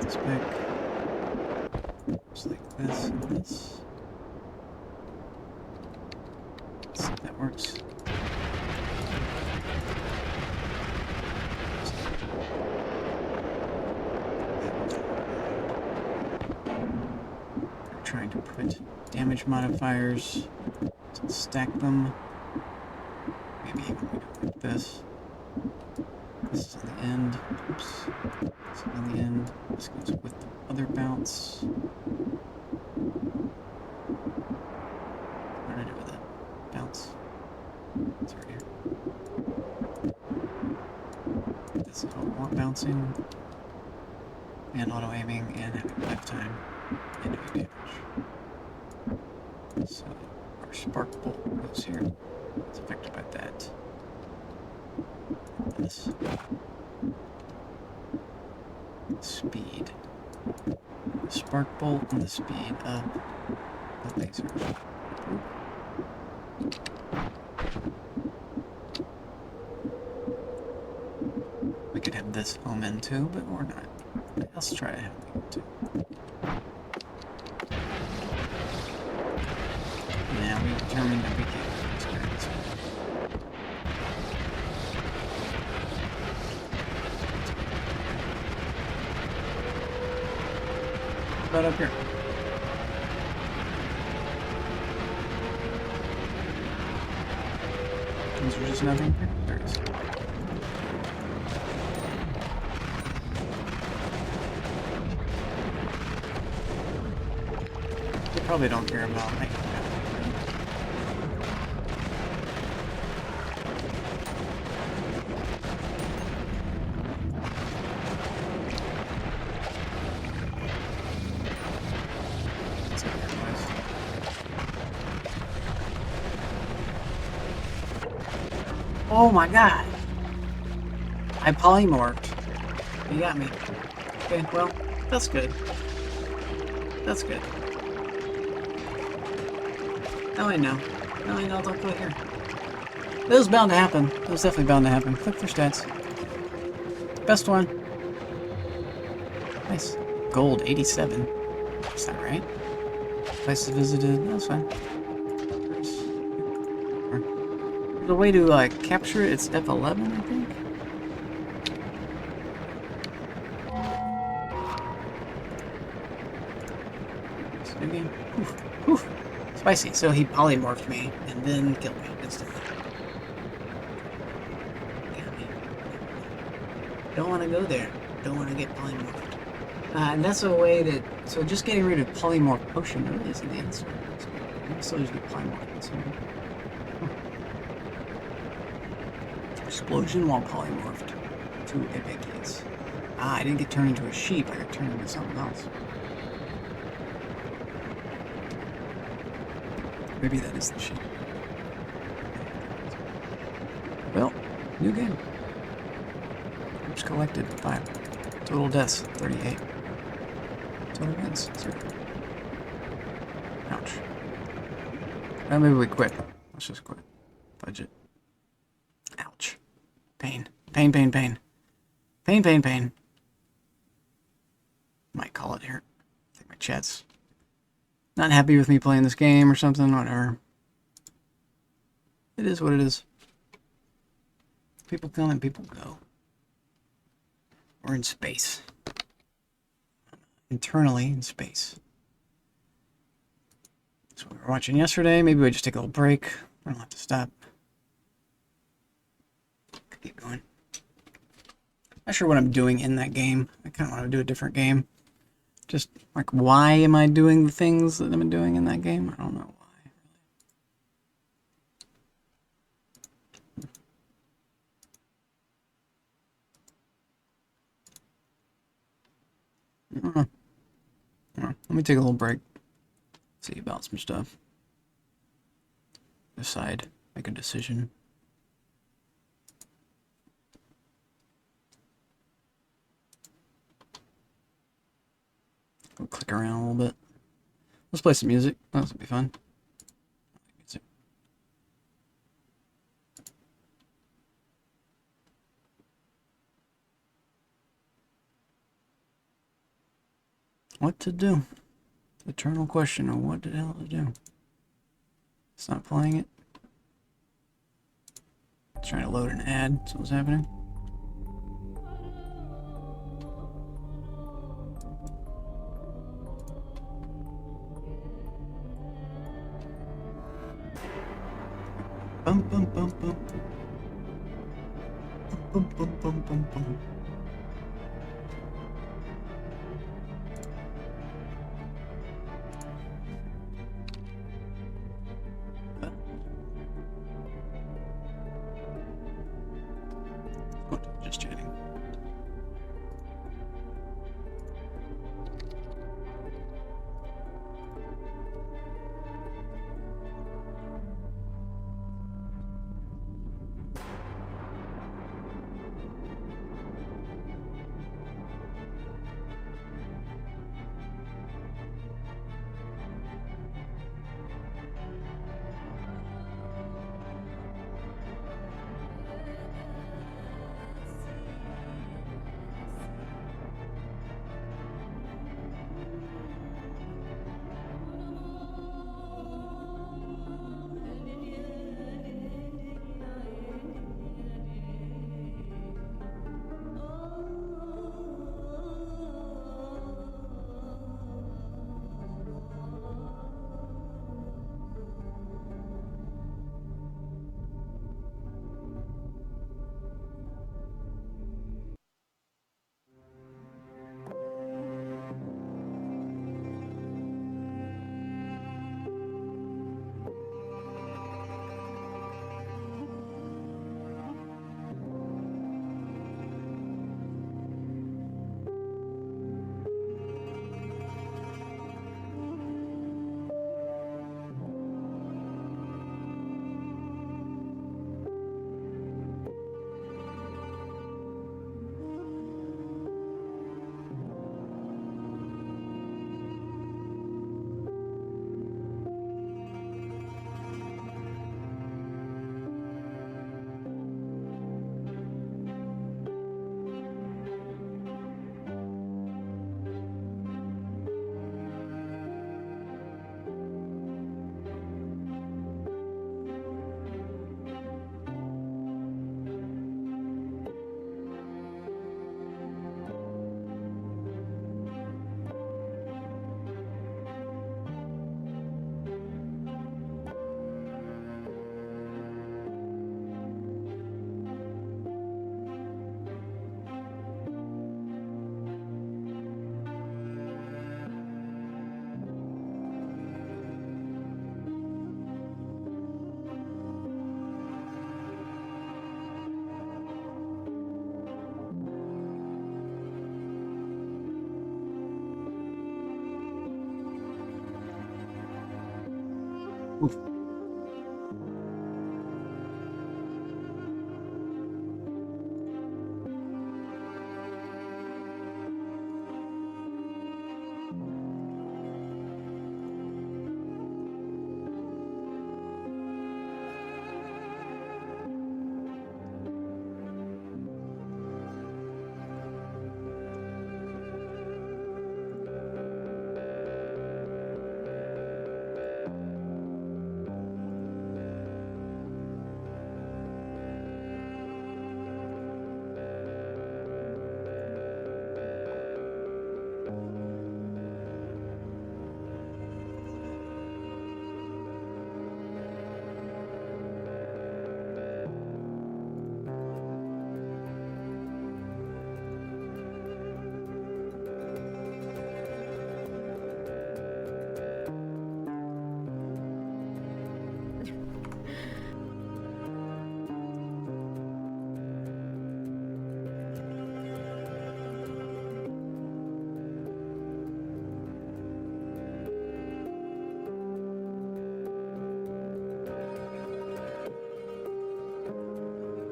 This back. Just like this and this. Let's see if that works. Trying to put damage modifiers, to stack them. maybe even like this. This is on the end. Oops. This is on the end. This goes with the other bounce. What did I do with that? Bounce. It's right here. This is auto bouncing, and auto aiming, and having lifetime, and doing damage. So our spark bolt goes here. It's affected by that. This. Speed. The spark bolt and the speed of the lasers. We could have this omen too, but we're not. Let's try to have it too. Now we determined that we can't experience it. What about up here? Is there just nothing here? There it is. They probably don't care about making that. Oh my god! I polymorphed. You got me. Okay, well, that's good. That's good. Now I know. Now I know don't go here. That was bound to happen. That was definitely bound to happen. Click for stats. Best one. Nice. Gold, 87. Is that right? Places visited. That's fine. There's a way to capture it. It's F11, I think. So again, oof. Spicy. So he polymorphed me and then killed me instantly. Got me. Don't want to go there. Don't want to get polymorphed. And that's a way that. So just getting rid of polymorph potion really isn't the answer. So you can still just get polymorphed. So. Explosion while polymorphed. 2 epic hits. I didn't get turned into a sheep. I got turned into something else. Maybe that is the sheep. Well, new game. Groups collected 5. Total deaths 38. Total wins 0. Ouch. Well, maybe we quit. Let's just quit. Budget. Ouch. Pain. Pain, pain, pain. Pain, pain, pain. Might call it here. I think my chat's not happy with me playing this game or something, whatever. It is what it is. People come and people go. We're in space. Internally in space. That's what we were watching yesterday. Maybe we just take a little break. We don't have to stop. Keep going. Not sure what I'm doing in that game. I kind of want to do a different game. Just like, why am I doing the things that I'm doing in that game? I don't know why. I don't know. Let me take a little break. See about some stuff. Decide. Make a decision. Go click around a little bit. Let's play some music. Oh, this will be fun. Music. What to do? Eternal question of what the hell to do. It's not playing it. It's trying to load an ad. That's what's happening. Bum, bum, bum, bum. Boom, boom, boom, boom, boom. Oh, just chatting. Oof.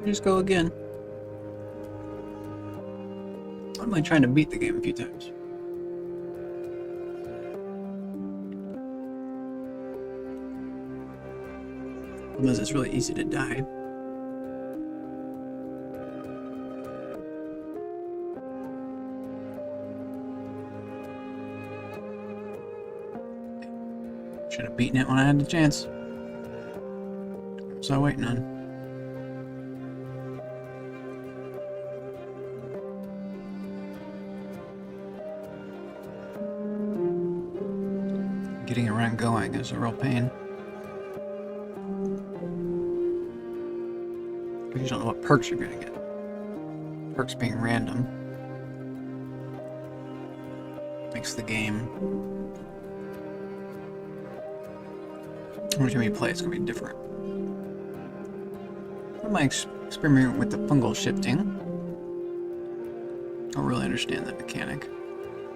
Just go again. I'm like trying to beat the game a few times. Unless it's really easy to die. Should have beaten it when I had the chance. What was I waiting on? Getting around going is a real pain. Because you don't know what perks you're gonna get. perks being random makes the game. Every time you play, it's gonna be different. I might experiment with the fungal shifting. I don't really understand that mechanic.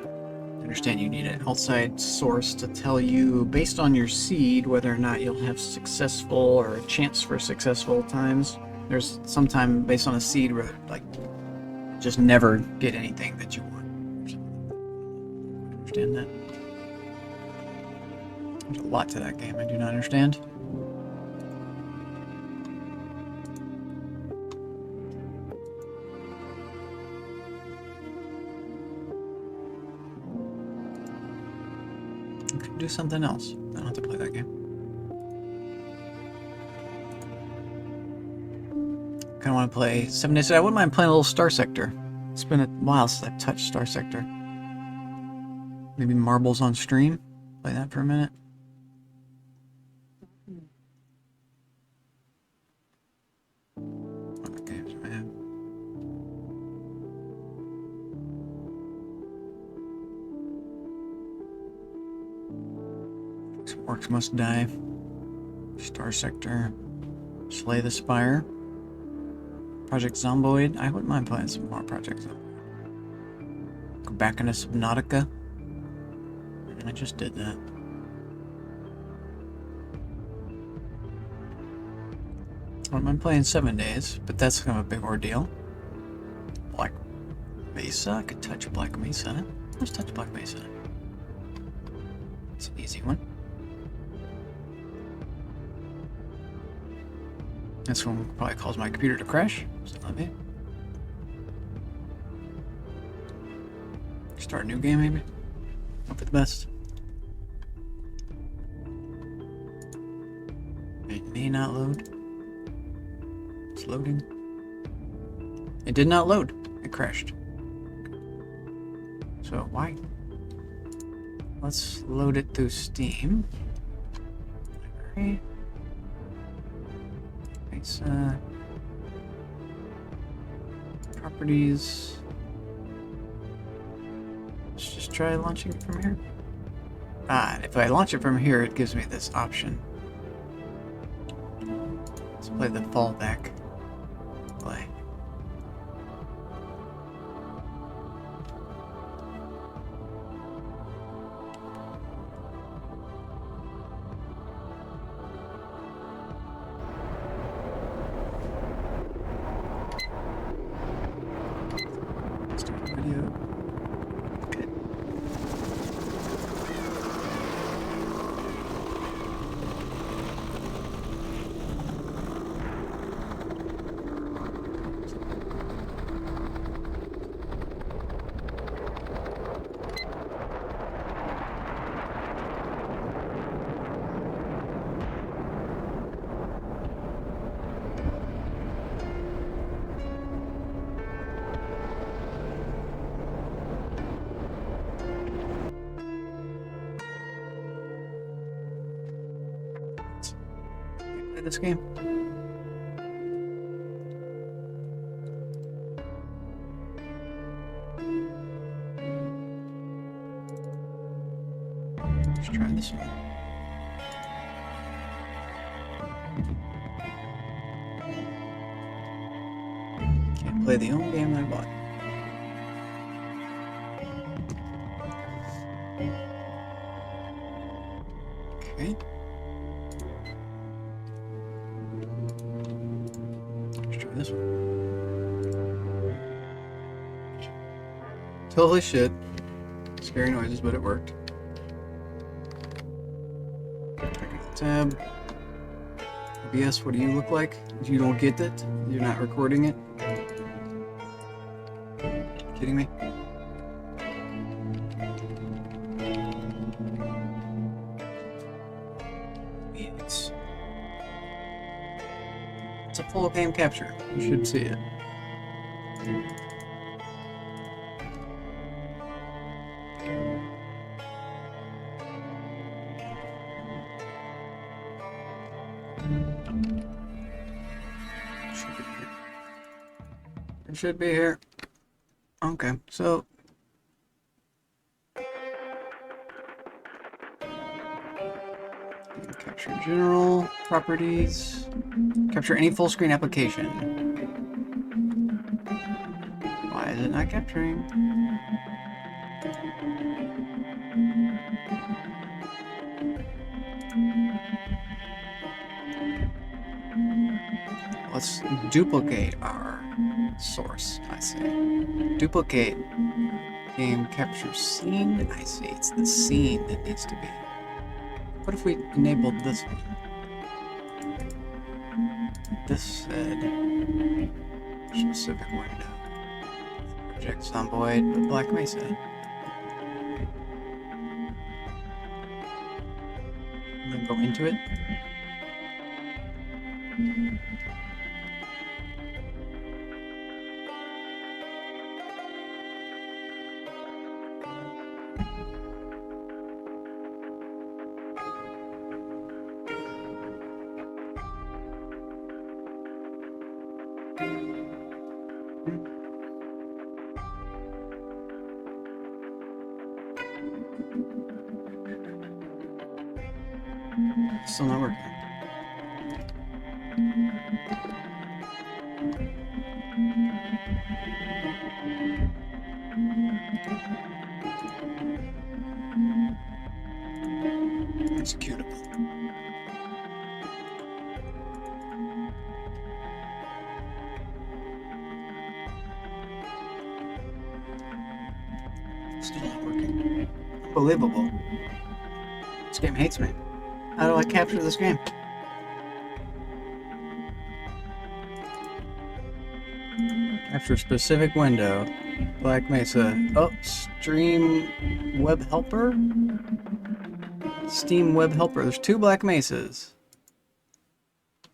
I understand you need an outside source to tell you, based on your seed, whether or not you'll have successful or a chance for successful times. There's some time based on a seed where, like, just never get anything that you want. Understand that? There's a lot to that game I do not understand. I could do something else. I don't have to play that game. I kind of want to play 7 Days. I wouldn't mind playing a little Star Sector. It's been a while since I've touched Star Sector. Maybe Marbles on stream. Play that for a minute. What other games do I have? Some Orcs Must Die. Star Sector. Slay the Spire. Project Zomboid. I wouldn't mind playing some more Project Zomboid. Go back into Subnautica. I just did that. I wouldn't mind playing 7 Days, but that's kind of a big ordeal. Black Mesa. I could touch Black Mesa. Let's touch Black Mesa. It's an easy one. This one probably cause my computer to crash. So let me start a new game, maybe. Hope for the best. It may not load. It's loading. It did not load. It crashed. So why? Let's load it through Steam. Library. It's properties. Let's just try launching it from here. Ah, if I launch it from here, it gives me this option. Let's play the fallback play. Let's do a video. Okay. Play this game. Let's try this one. Can't play the only game I bought. Okay. Let's try this one. Totally shit. Scary noises, but it worked. Tab. OBS, what do you look like? You don't get it? You're not recording it? Kidding me? It's a full game capture. You should see it. Should be here. It should be here. Okay, so capture general properties. Capture any full screen application. Why is it not capturing? Let's duplicate our source. I see. Duplicate game capture scene. I see. It's the scene that needs to be. What if we enabled this one? This said specific window. Project Zomboid, but Black Mesa. And then go into it. Still not working. Executable. Still not working. Unbelievable. This game hates me. How do I capture this game? Capture specific window. Black Mesa. Oh, stream web helper? Steam web helper. There's 2 Black Mesas.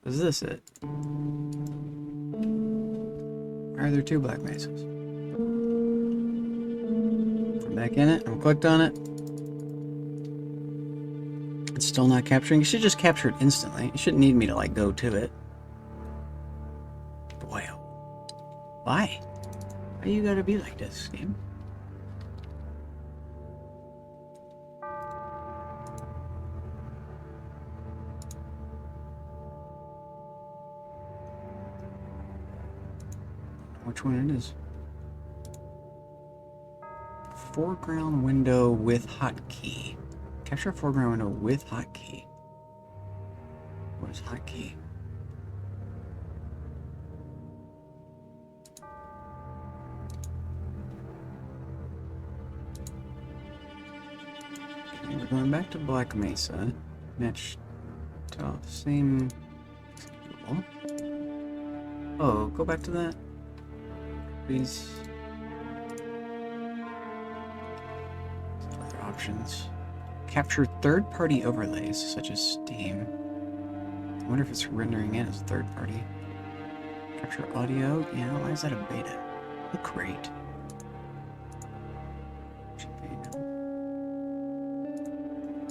Is this it? Why are there 2 Black Mesas? I'm back in it. I'm clicked on it. It's still not capturing. You should just capture it instantly. You shouldn't need me to, like, go to it. Boy, oh. Why? Why you gotta be like this, game? Which one it is? Foreground window with hotkey. Capture a foreground window with hotkey. What is hotkey? Okay, we're going back to Black Mesa. Match to same executable. Oh, go back to that. Please. Other options. Capture third-party overlays, such as Steam. I wonder if it's rendering in as third-party. Capture audio? Yeah, why is that a beta? Look great.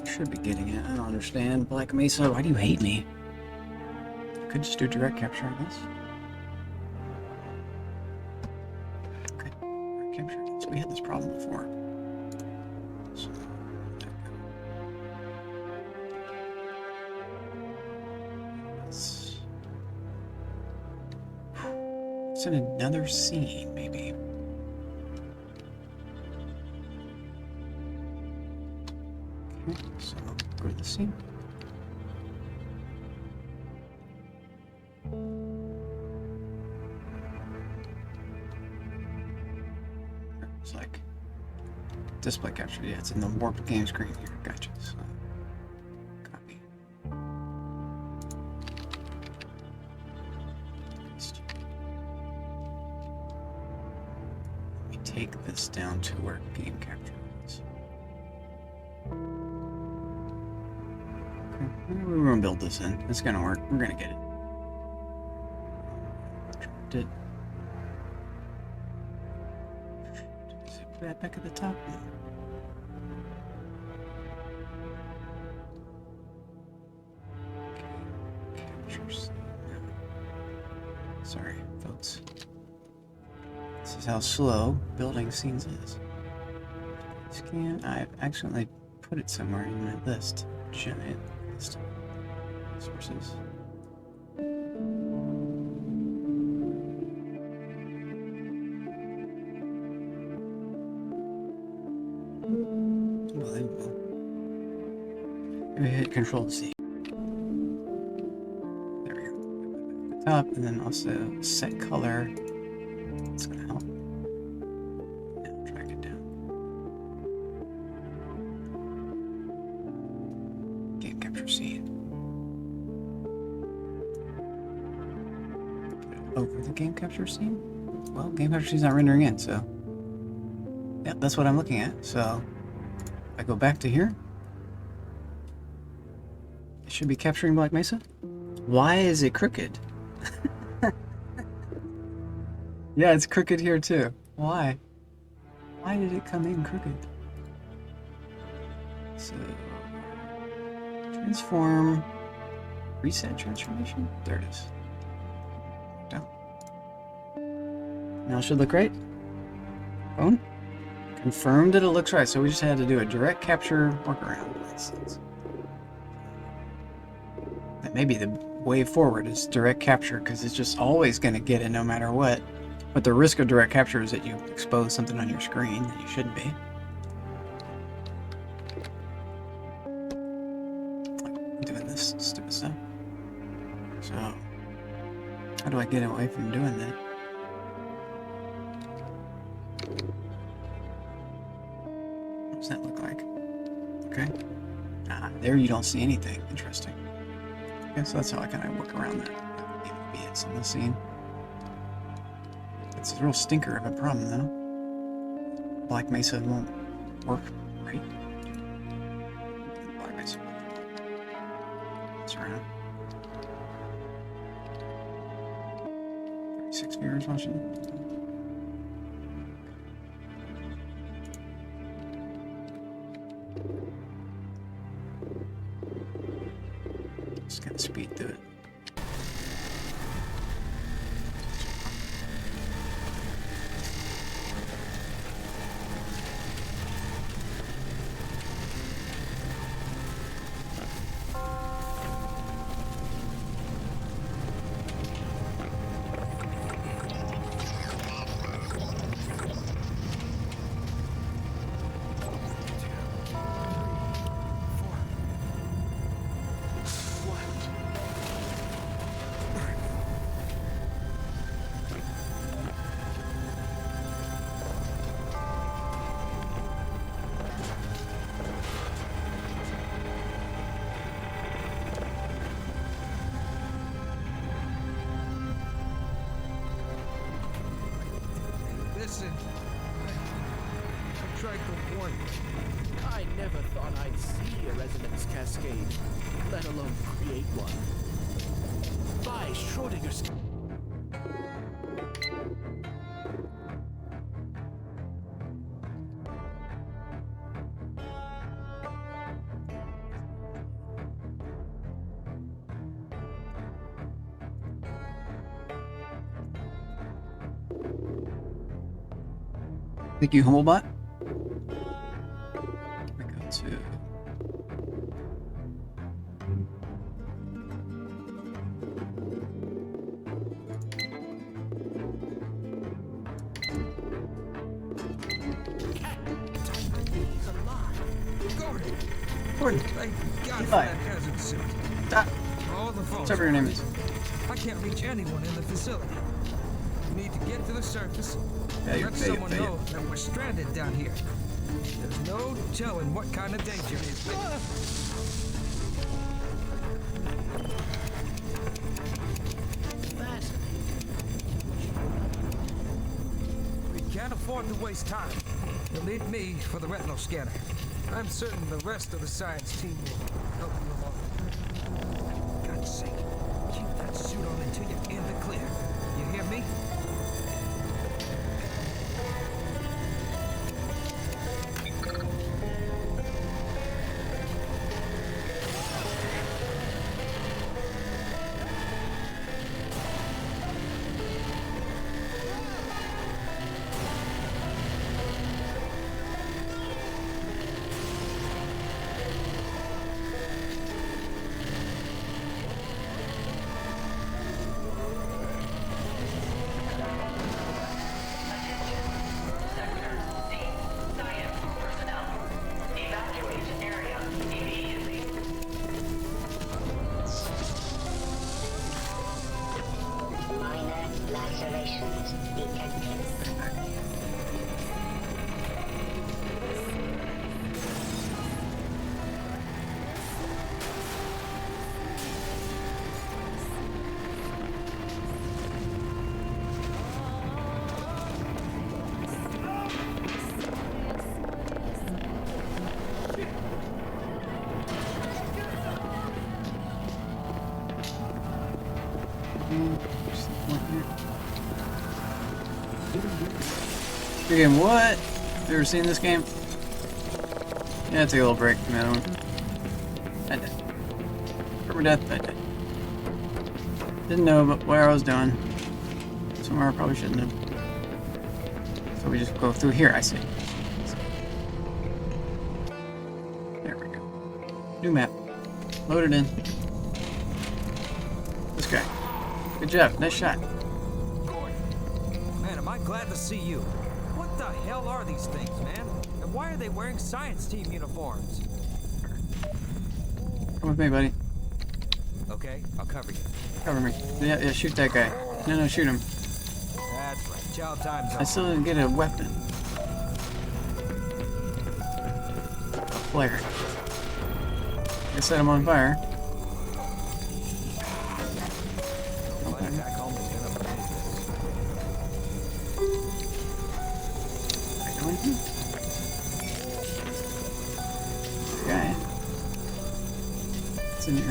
Should be getting it. I don't understand. Black Mesa, why do you hate me? I could just do direct capture, I guess. Okay, direct capture. So we had this problem before. So, it's in another scene, maybe. Okay, so go to the scene. It's like display capture. Yeah, it's in the warped game screen here. Gotcha. So, copy. Paste. Let me take this down to where game capture is. Okay, we're gonna build this in. It's gonna work. We're gonna get it. Dropped it. Put that back at the top. Capture scene. Sorry, folks. This is how slow building scenes is. Scan. I've accidentally put it somewhere in my list. Giant list of sources. Unbelievable. Maybe hit Control C. There we go. At the top, and then also set color. That's gonna help. Now drag it down. Game capture scene. Put it over the game capture scene. Well, game capture scene's not rendering in, so yeah, that's what I'm looking at. So if I go back to here, it should be capturing Black Mesa. Why is it crooked? Yeah, it's crooked here too. Why? Why did it come in crooked? So, transform, reset transformation. There it is. Down. Now it should look right. Phone. Confirmed that it looks right. So we just had to do a direct capture workaround. That may be the way forward is direct capture because it's just always going to get it no matter what. But the risk of direct capture is that you expose something on your screen that you shouldn't be. Like doing this stupid stuff. So, how do I get away from doing that? What does that look like? Okay. Ah, there you don't see anything. Interesting. Okay, so that's how I kind of work around that. That would be it in the scene. It's a real stinker of a problem, though. Black Mesa won't work right. Black Mesa. That's around. 36 viewers watching. Just gonna speed through it. Listen, I tried to warn you. I never thought I'd see a resonance cascade, let alone create one. By Schrodinger's... Thank you, Humblebot. We go to Gordon. Thank God for Eli. that hazard suit. Ah, All the phones. whatever your name is. I can't reach anyone in the facility. We need to get to the surface. Let someone know that we're stranded down here. There's no telling what kind of danger is there. We can't afford to waste time. You'll need me for the retinal scanner. I'm certain the rest of the science team will help you along. For God's sake, keep that suit on until you're in the clear. You hear me? Your game, what? You ever seen this game? Yeah, take a little break from that one. I did. For death, I did. Didn't know about where I was doing. Somewhere I probably shouldn't have. So we just go through here, I see. There we go. New map. Load it in. This guy. Good job. Nice shot. Man, am I glad to see you. What the hell are these things, man? And why are they wearing science team uniforms? Come with me, buddy. Okay, I'll cover you. Cover me. Yeah, shoot that guy. No, shoot him. That's right. Chow time's I over. still didn't get a weapon. A flare. I set him on fire. Glad back home is gonna finish I don't know. Guy. What's in here?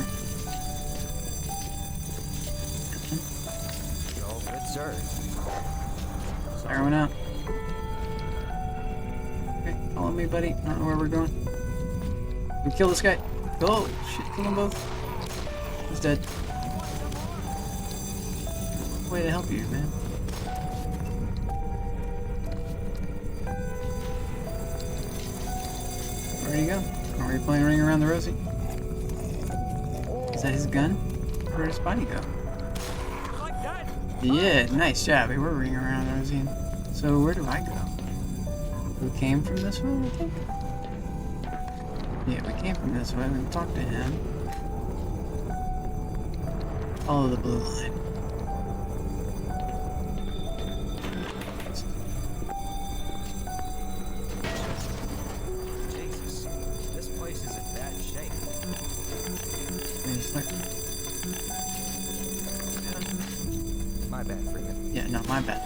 this. Go, good sir. Fire one out. Okay, follow me, buddy. I don't know where we're going. We kill this guy. Oh, shit, kill them both. He's dead. Way to help you, man. Where'd he go? Are we playing Ring Around the Rosie? Is that his gun? Where'd his body go? Like that? Yeah, nice job. We were Ring Around the Rosie. So where do I go? We came from this way, I think? Yeah, we came from this way. We talked to him. Follow the blue line. Jesus, this place is in bad shape. There's like, My bad, Freeman. yeah, no, my bad.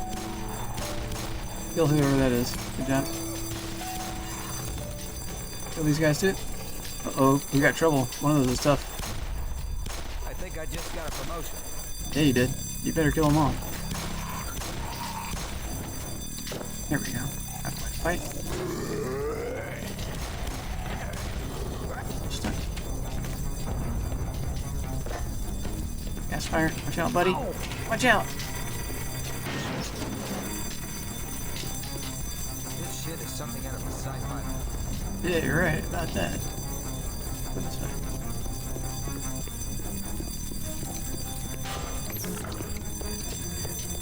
Kill whoever that is. Good job. Kill these guys too. Uh-oh, we got trouble. One of those is tough. I think I just got a promotion. Yeah, you did. You better kill them all. There we go. Fight. Stuck. Gas fire. Watch out, buddy. Watch out. This shit is something out of a sci-fi movie. Yeah, you're right about that. Put this way.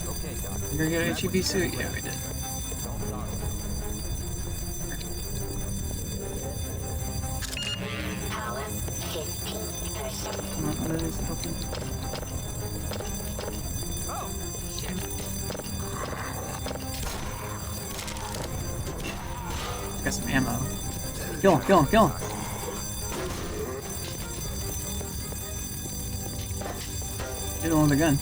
Okay, Doc. You gonna get an HEB suit? Yeah, we did. Don't bother. Come on, what are these open? Oh, shit. Got some ammo. Kill him, kill him, kill him. Hit him with a gun.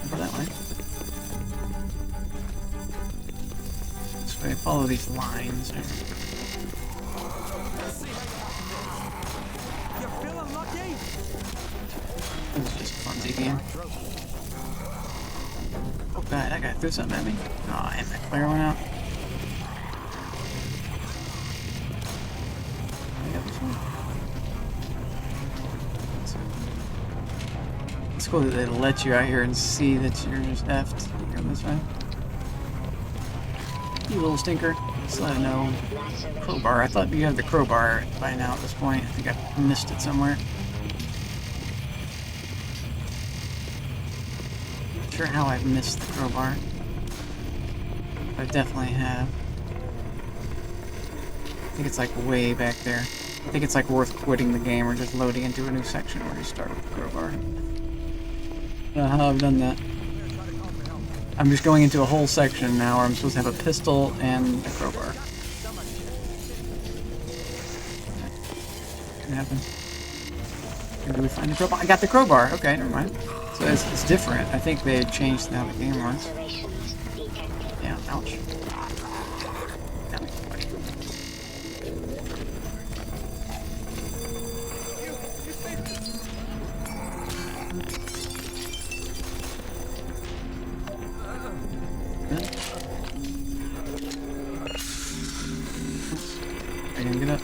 Go that way. This way, follow these lines. You feeling lucky? This is just a fun game. Oh god, that guy threw something at me. Oh, and that flare went out. I got this one. It's cool that they let you out here and see that you're just effed. You go this way. You little stinker. Just let it know. Crowbar. I thought you had the crowbar by now at this point. I think I missed it somewhere. Not sure how I missed the crowbar. I definitely have. I think it's like way back there. I think it's like worth quitting the game or just loading into a new section where you start with the crowbar. how I've done that. I'm just going into a whole section now where I'm supposed to have a pistol and a crowbar. What happened? Did we find the crowbar? I got the crowbar. Okay, never mind. So it's different. I think they changed how the game works. Yeah, ouch. Are you gonna get up?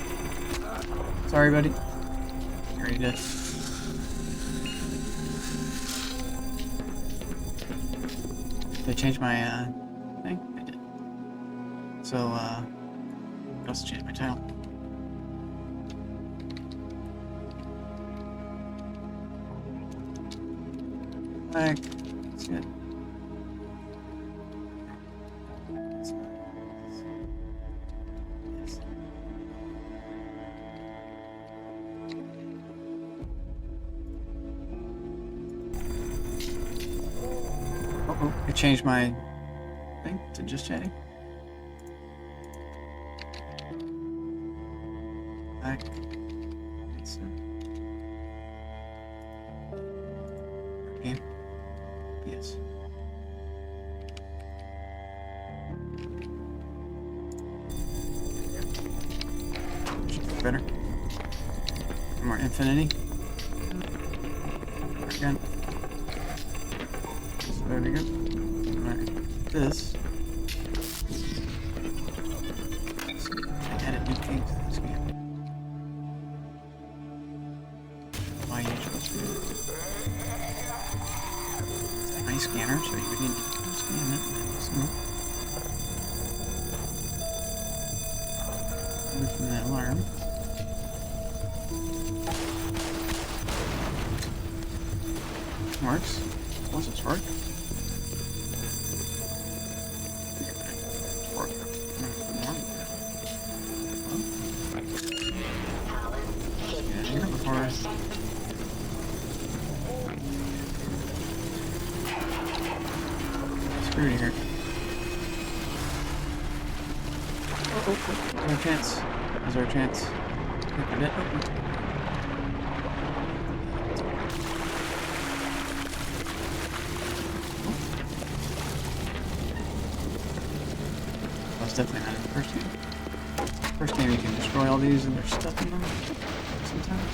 Sorry, buddy. You already did. Did I change my thing? I did. So, I also changed my title. Like, that's good. Oh, I changed my thing to just chatting. Back. So. Okay. Yes. Better. More infinity. Again. So there we go. Alright. This. I added new things to this game. Why you supposed to do it's my scanner, so you would need to scan it. So. From the alarm. Works. Supposed it's work. It's work. Yeah, here before I... Screwed here. Oh, there's our chance. There's our chance. Take a bit. That's definitely not in the first game. First game you can destroy all these and there's stuff in them sometimes.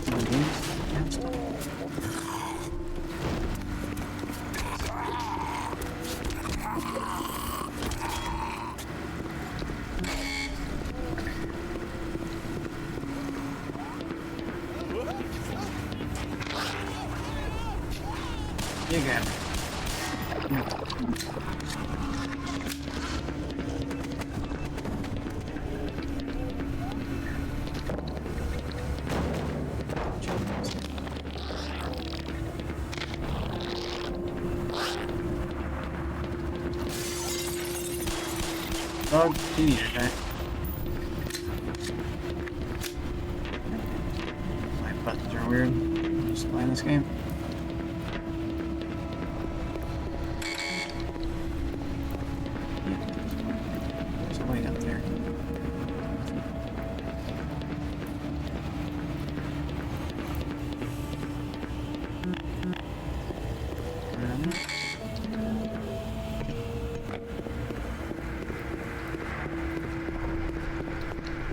In the games, yeah, stuff. You got it. Dog teenager guy. My buttons are weird. I'm just playing this game. There's a light up there.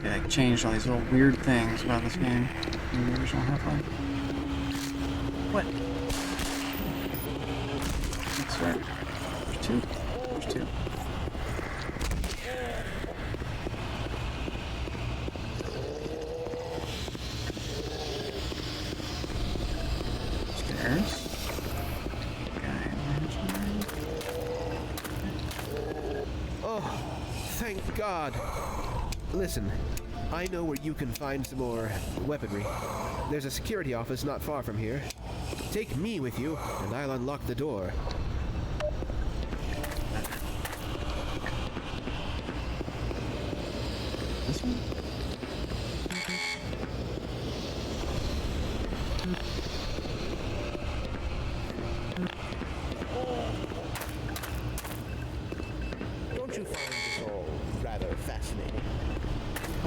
They like changed all these little weird things about this game in the original Half-Life. What? That's right. There's two. There's two. Stairs. Oh, thank God. Listen, I know where you can find some more weaponry. There's a security office not far from here. Take me with you, and I'll unlock the door. This one?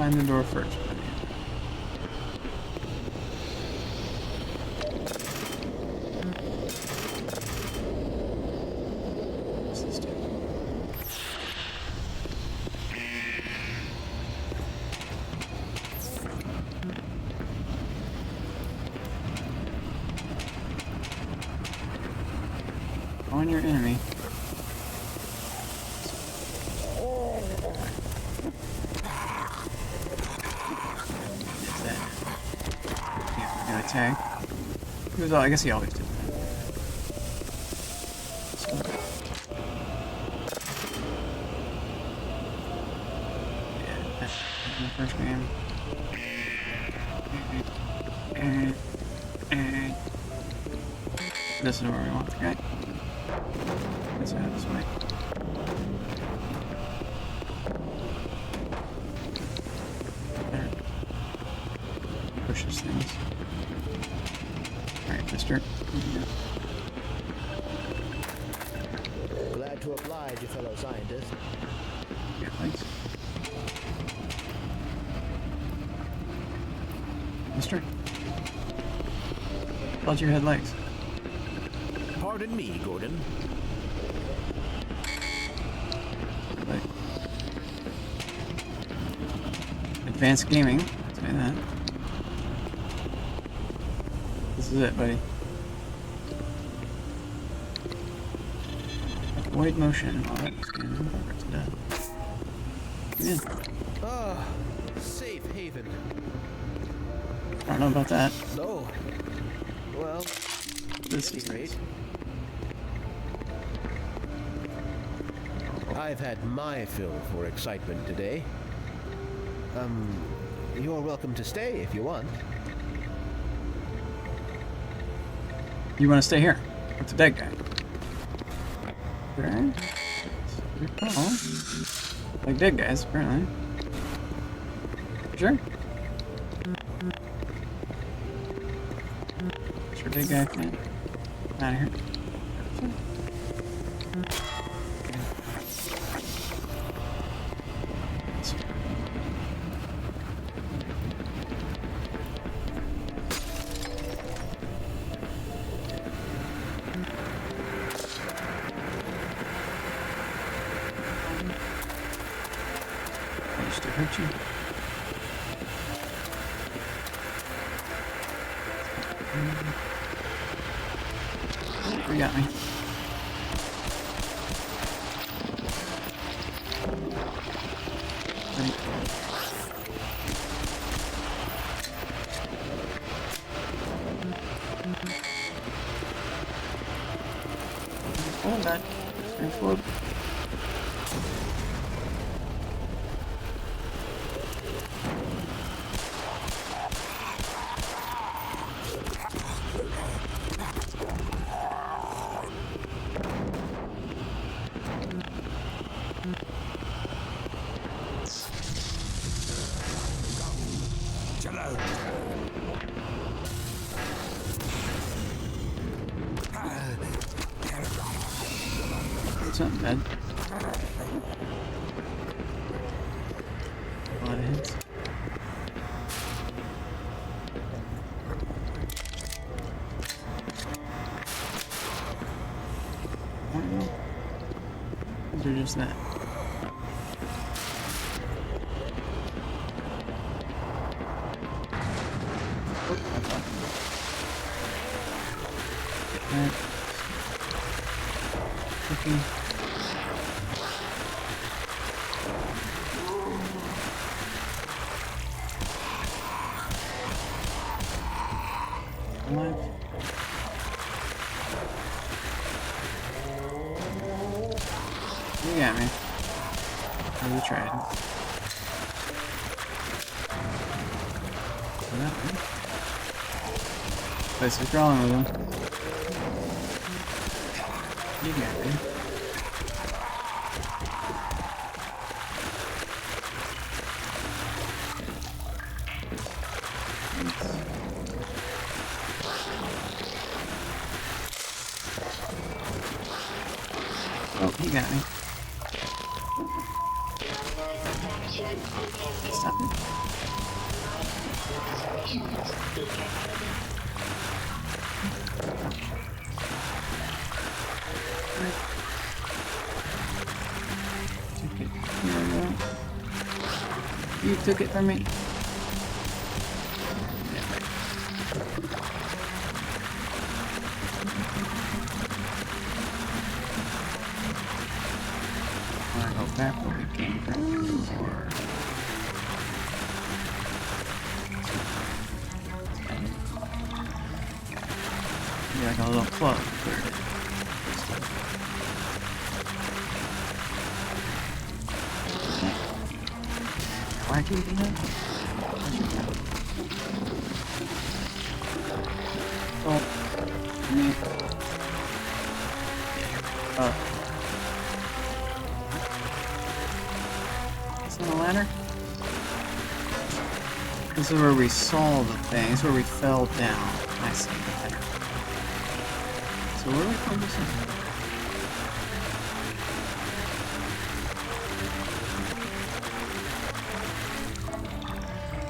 find the door first, buddy. What's this do? On your enemy. Attack. He was, I guess he always did that. Yeah, that's in the first game. This is where we want, right? Let's head this way. There. Pushes things. Alright, mister. Glad to oblige you, fellow scientist. Yeah, thanks. Mister? Thought you had legs. Pardon me, Gordon. Like, advanced gaming. Say that. This is it, buddy. Avoid motion. Oh, that's good. That's done. Come in. Ah, safe haven. I don't know about that. No. Well, This is great. nice. I've had my fill for excitement today. You're welcome to stay if you want. You want to stay here with the dead guy? Okay. Oh. Like dead guys, apparently. Sure. Sure, big guy fan. Out of here. I used to hurt you. You got me. Right. Oh, that. Straightforward. It's not bad. A lot of hits. I don't know. These are just that. Oh, I thought. That. Cookie. Alive. You got me. Oh, you tried. Place is crawling with him. You got me. Oh, he got me. Stop it. Took it. Here we go. You took it from me. I wanna go back where we came from before. Be like a little club. Where it is. Why do you do that? Oh, me. Is that a ladder? This is where we saw the thing. This is where we fell down. I see the ladder. So where are we focusing?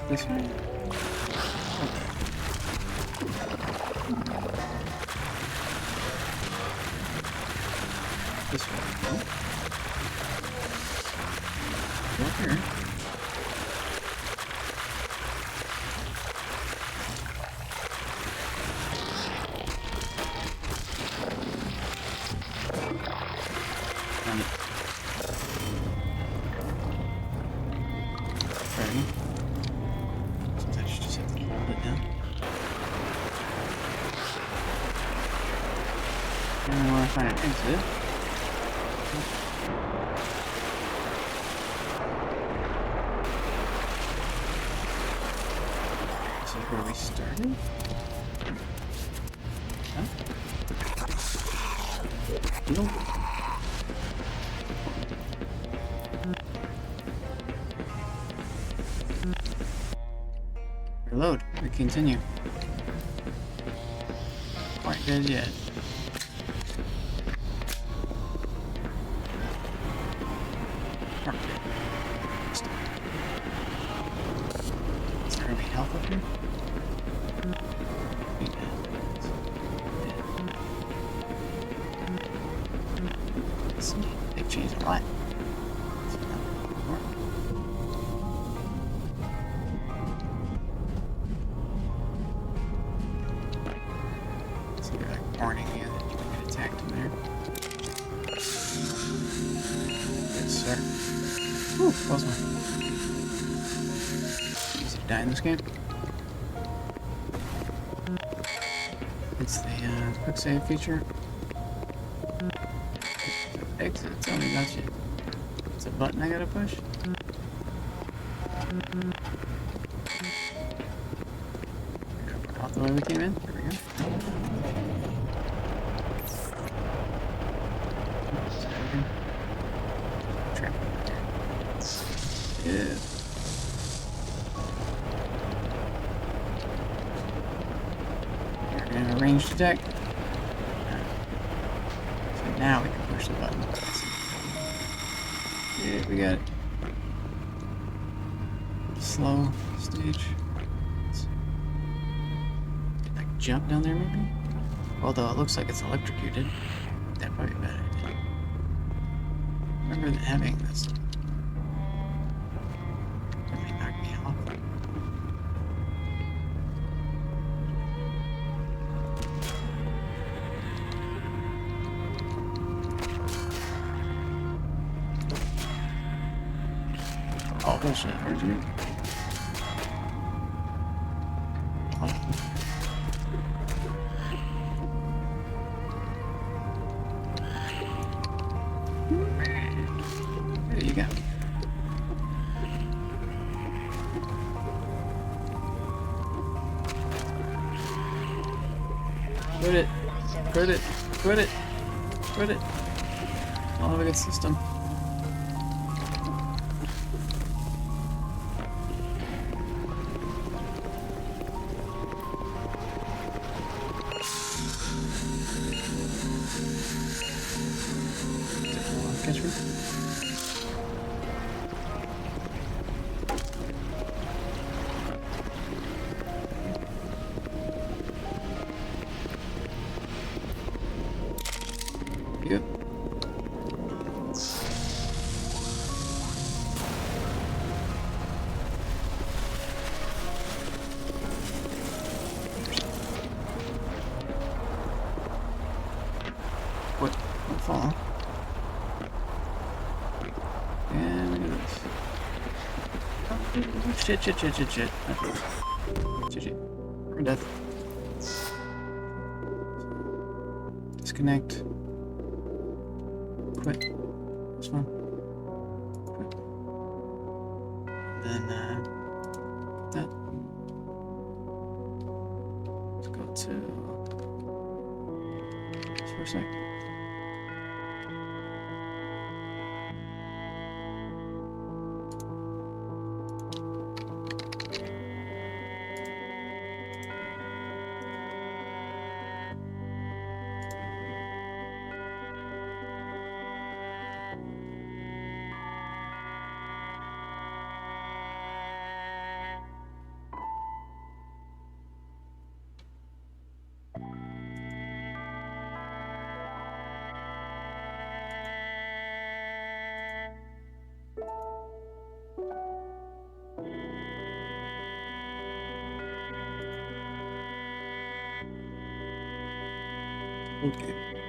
This way? This way. Oh. Go here. Ready? Sometimes you just have to hold it down. And I want to find an exit. This is where we started? Huh? You don't... Reload. We continue. Quite good yet. Okay. Is there any health up here? See, they've changed a lot. Warning you that you can get attacked in there. Yes, sir. Whew, close one. Easy to die in this game. It's the quick save feature. Exit, tell me about you. It's a button I gotta push. Out the way we came in. There we go. Yeah. We're gonna arrange the deck. So now we can push the button. Yeah, we got it. Slow stage. Like jump down there maybe? Although it looks like it's electrocuted. That'd probably be a bad idea. Remember having this. Really knocked me off. Oh, bullshit, where'd you? There you go. Quit it. Quit it. Quit it. Quit it. I'll have a good system. Catch me. Shit. Shit. We're dead. Disconnect. Quit. This one. Quit. Then, that. Let's go to this for a sec. Okay.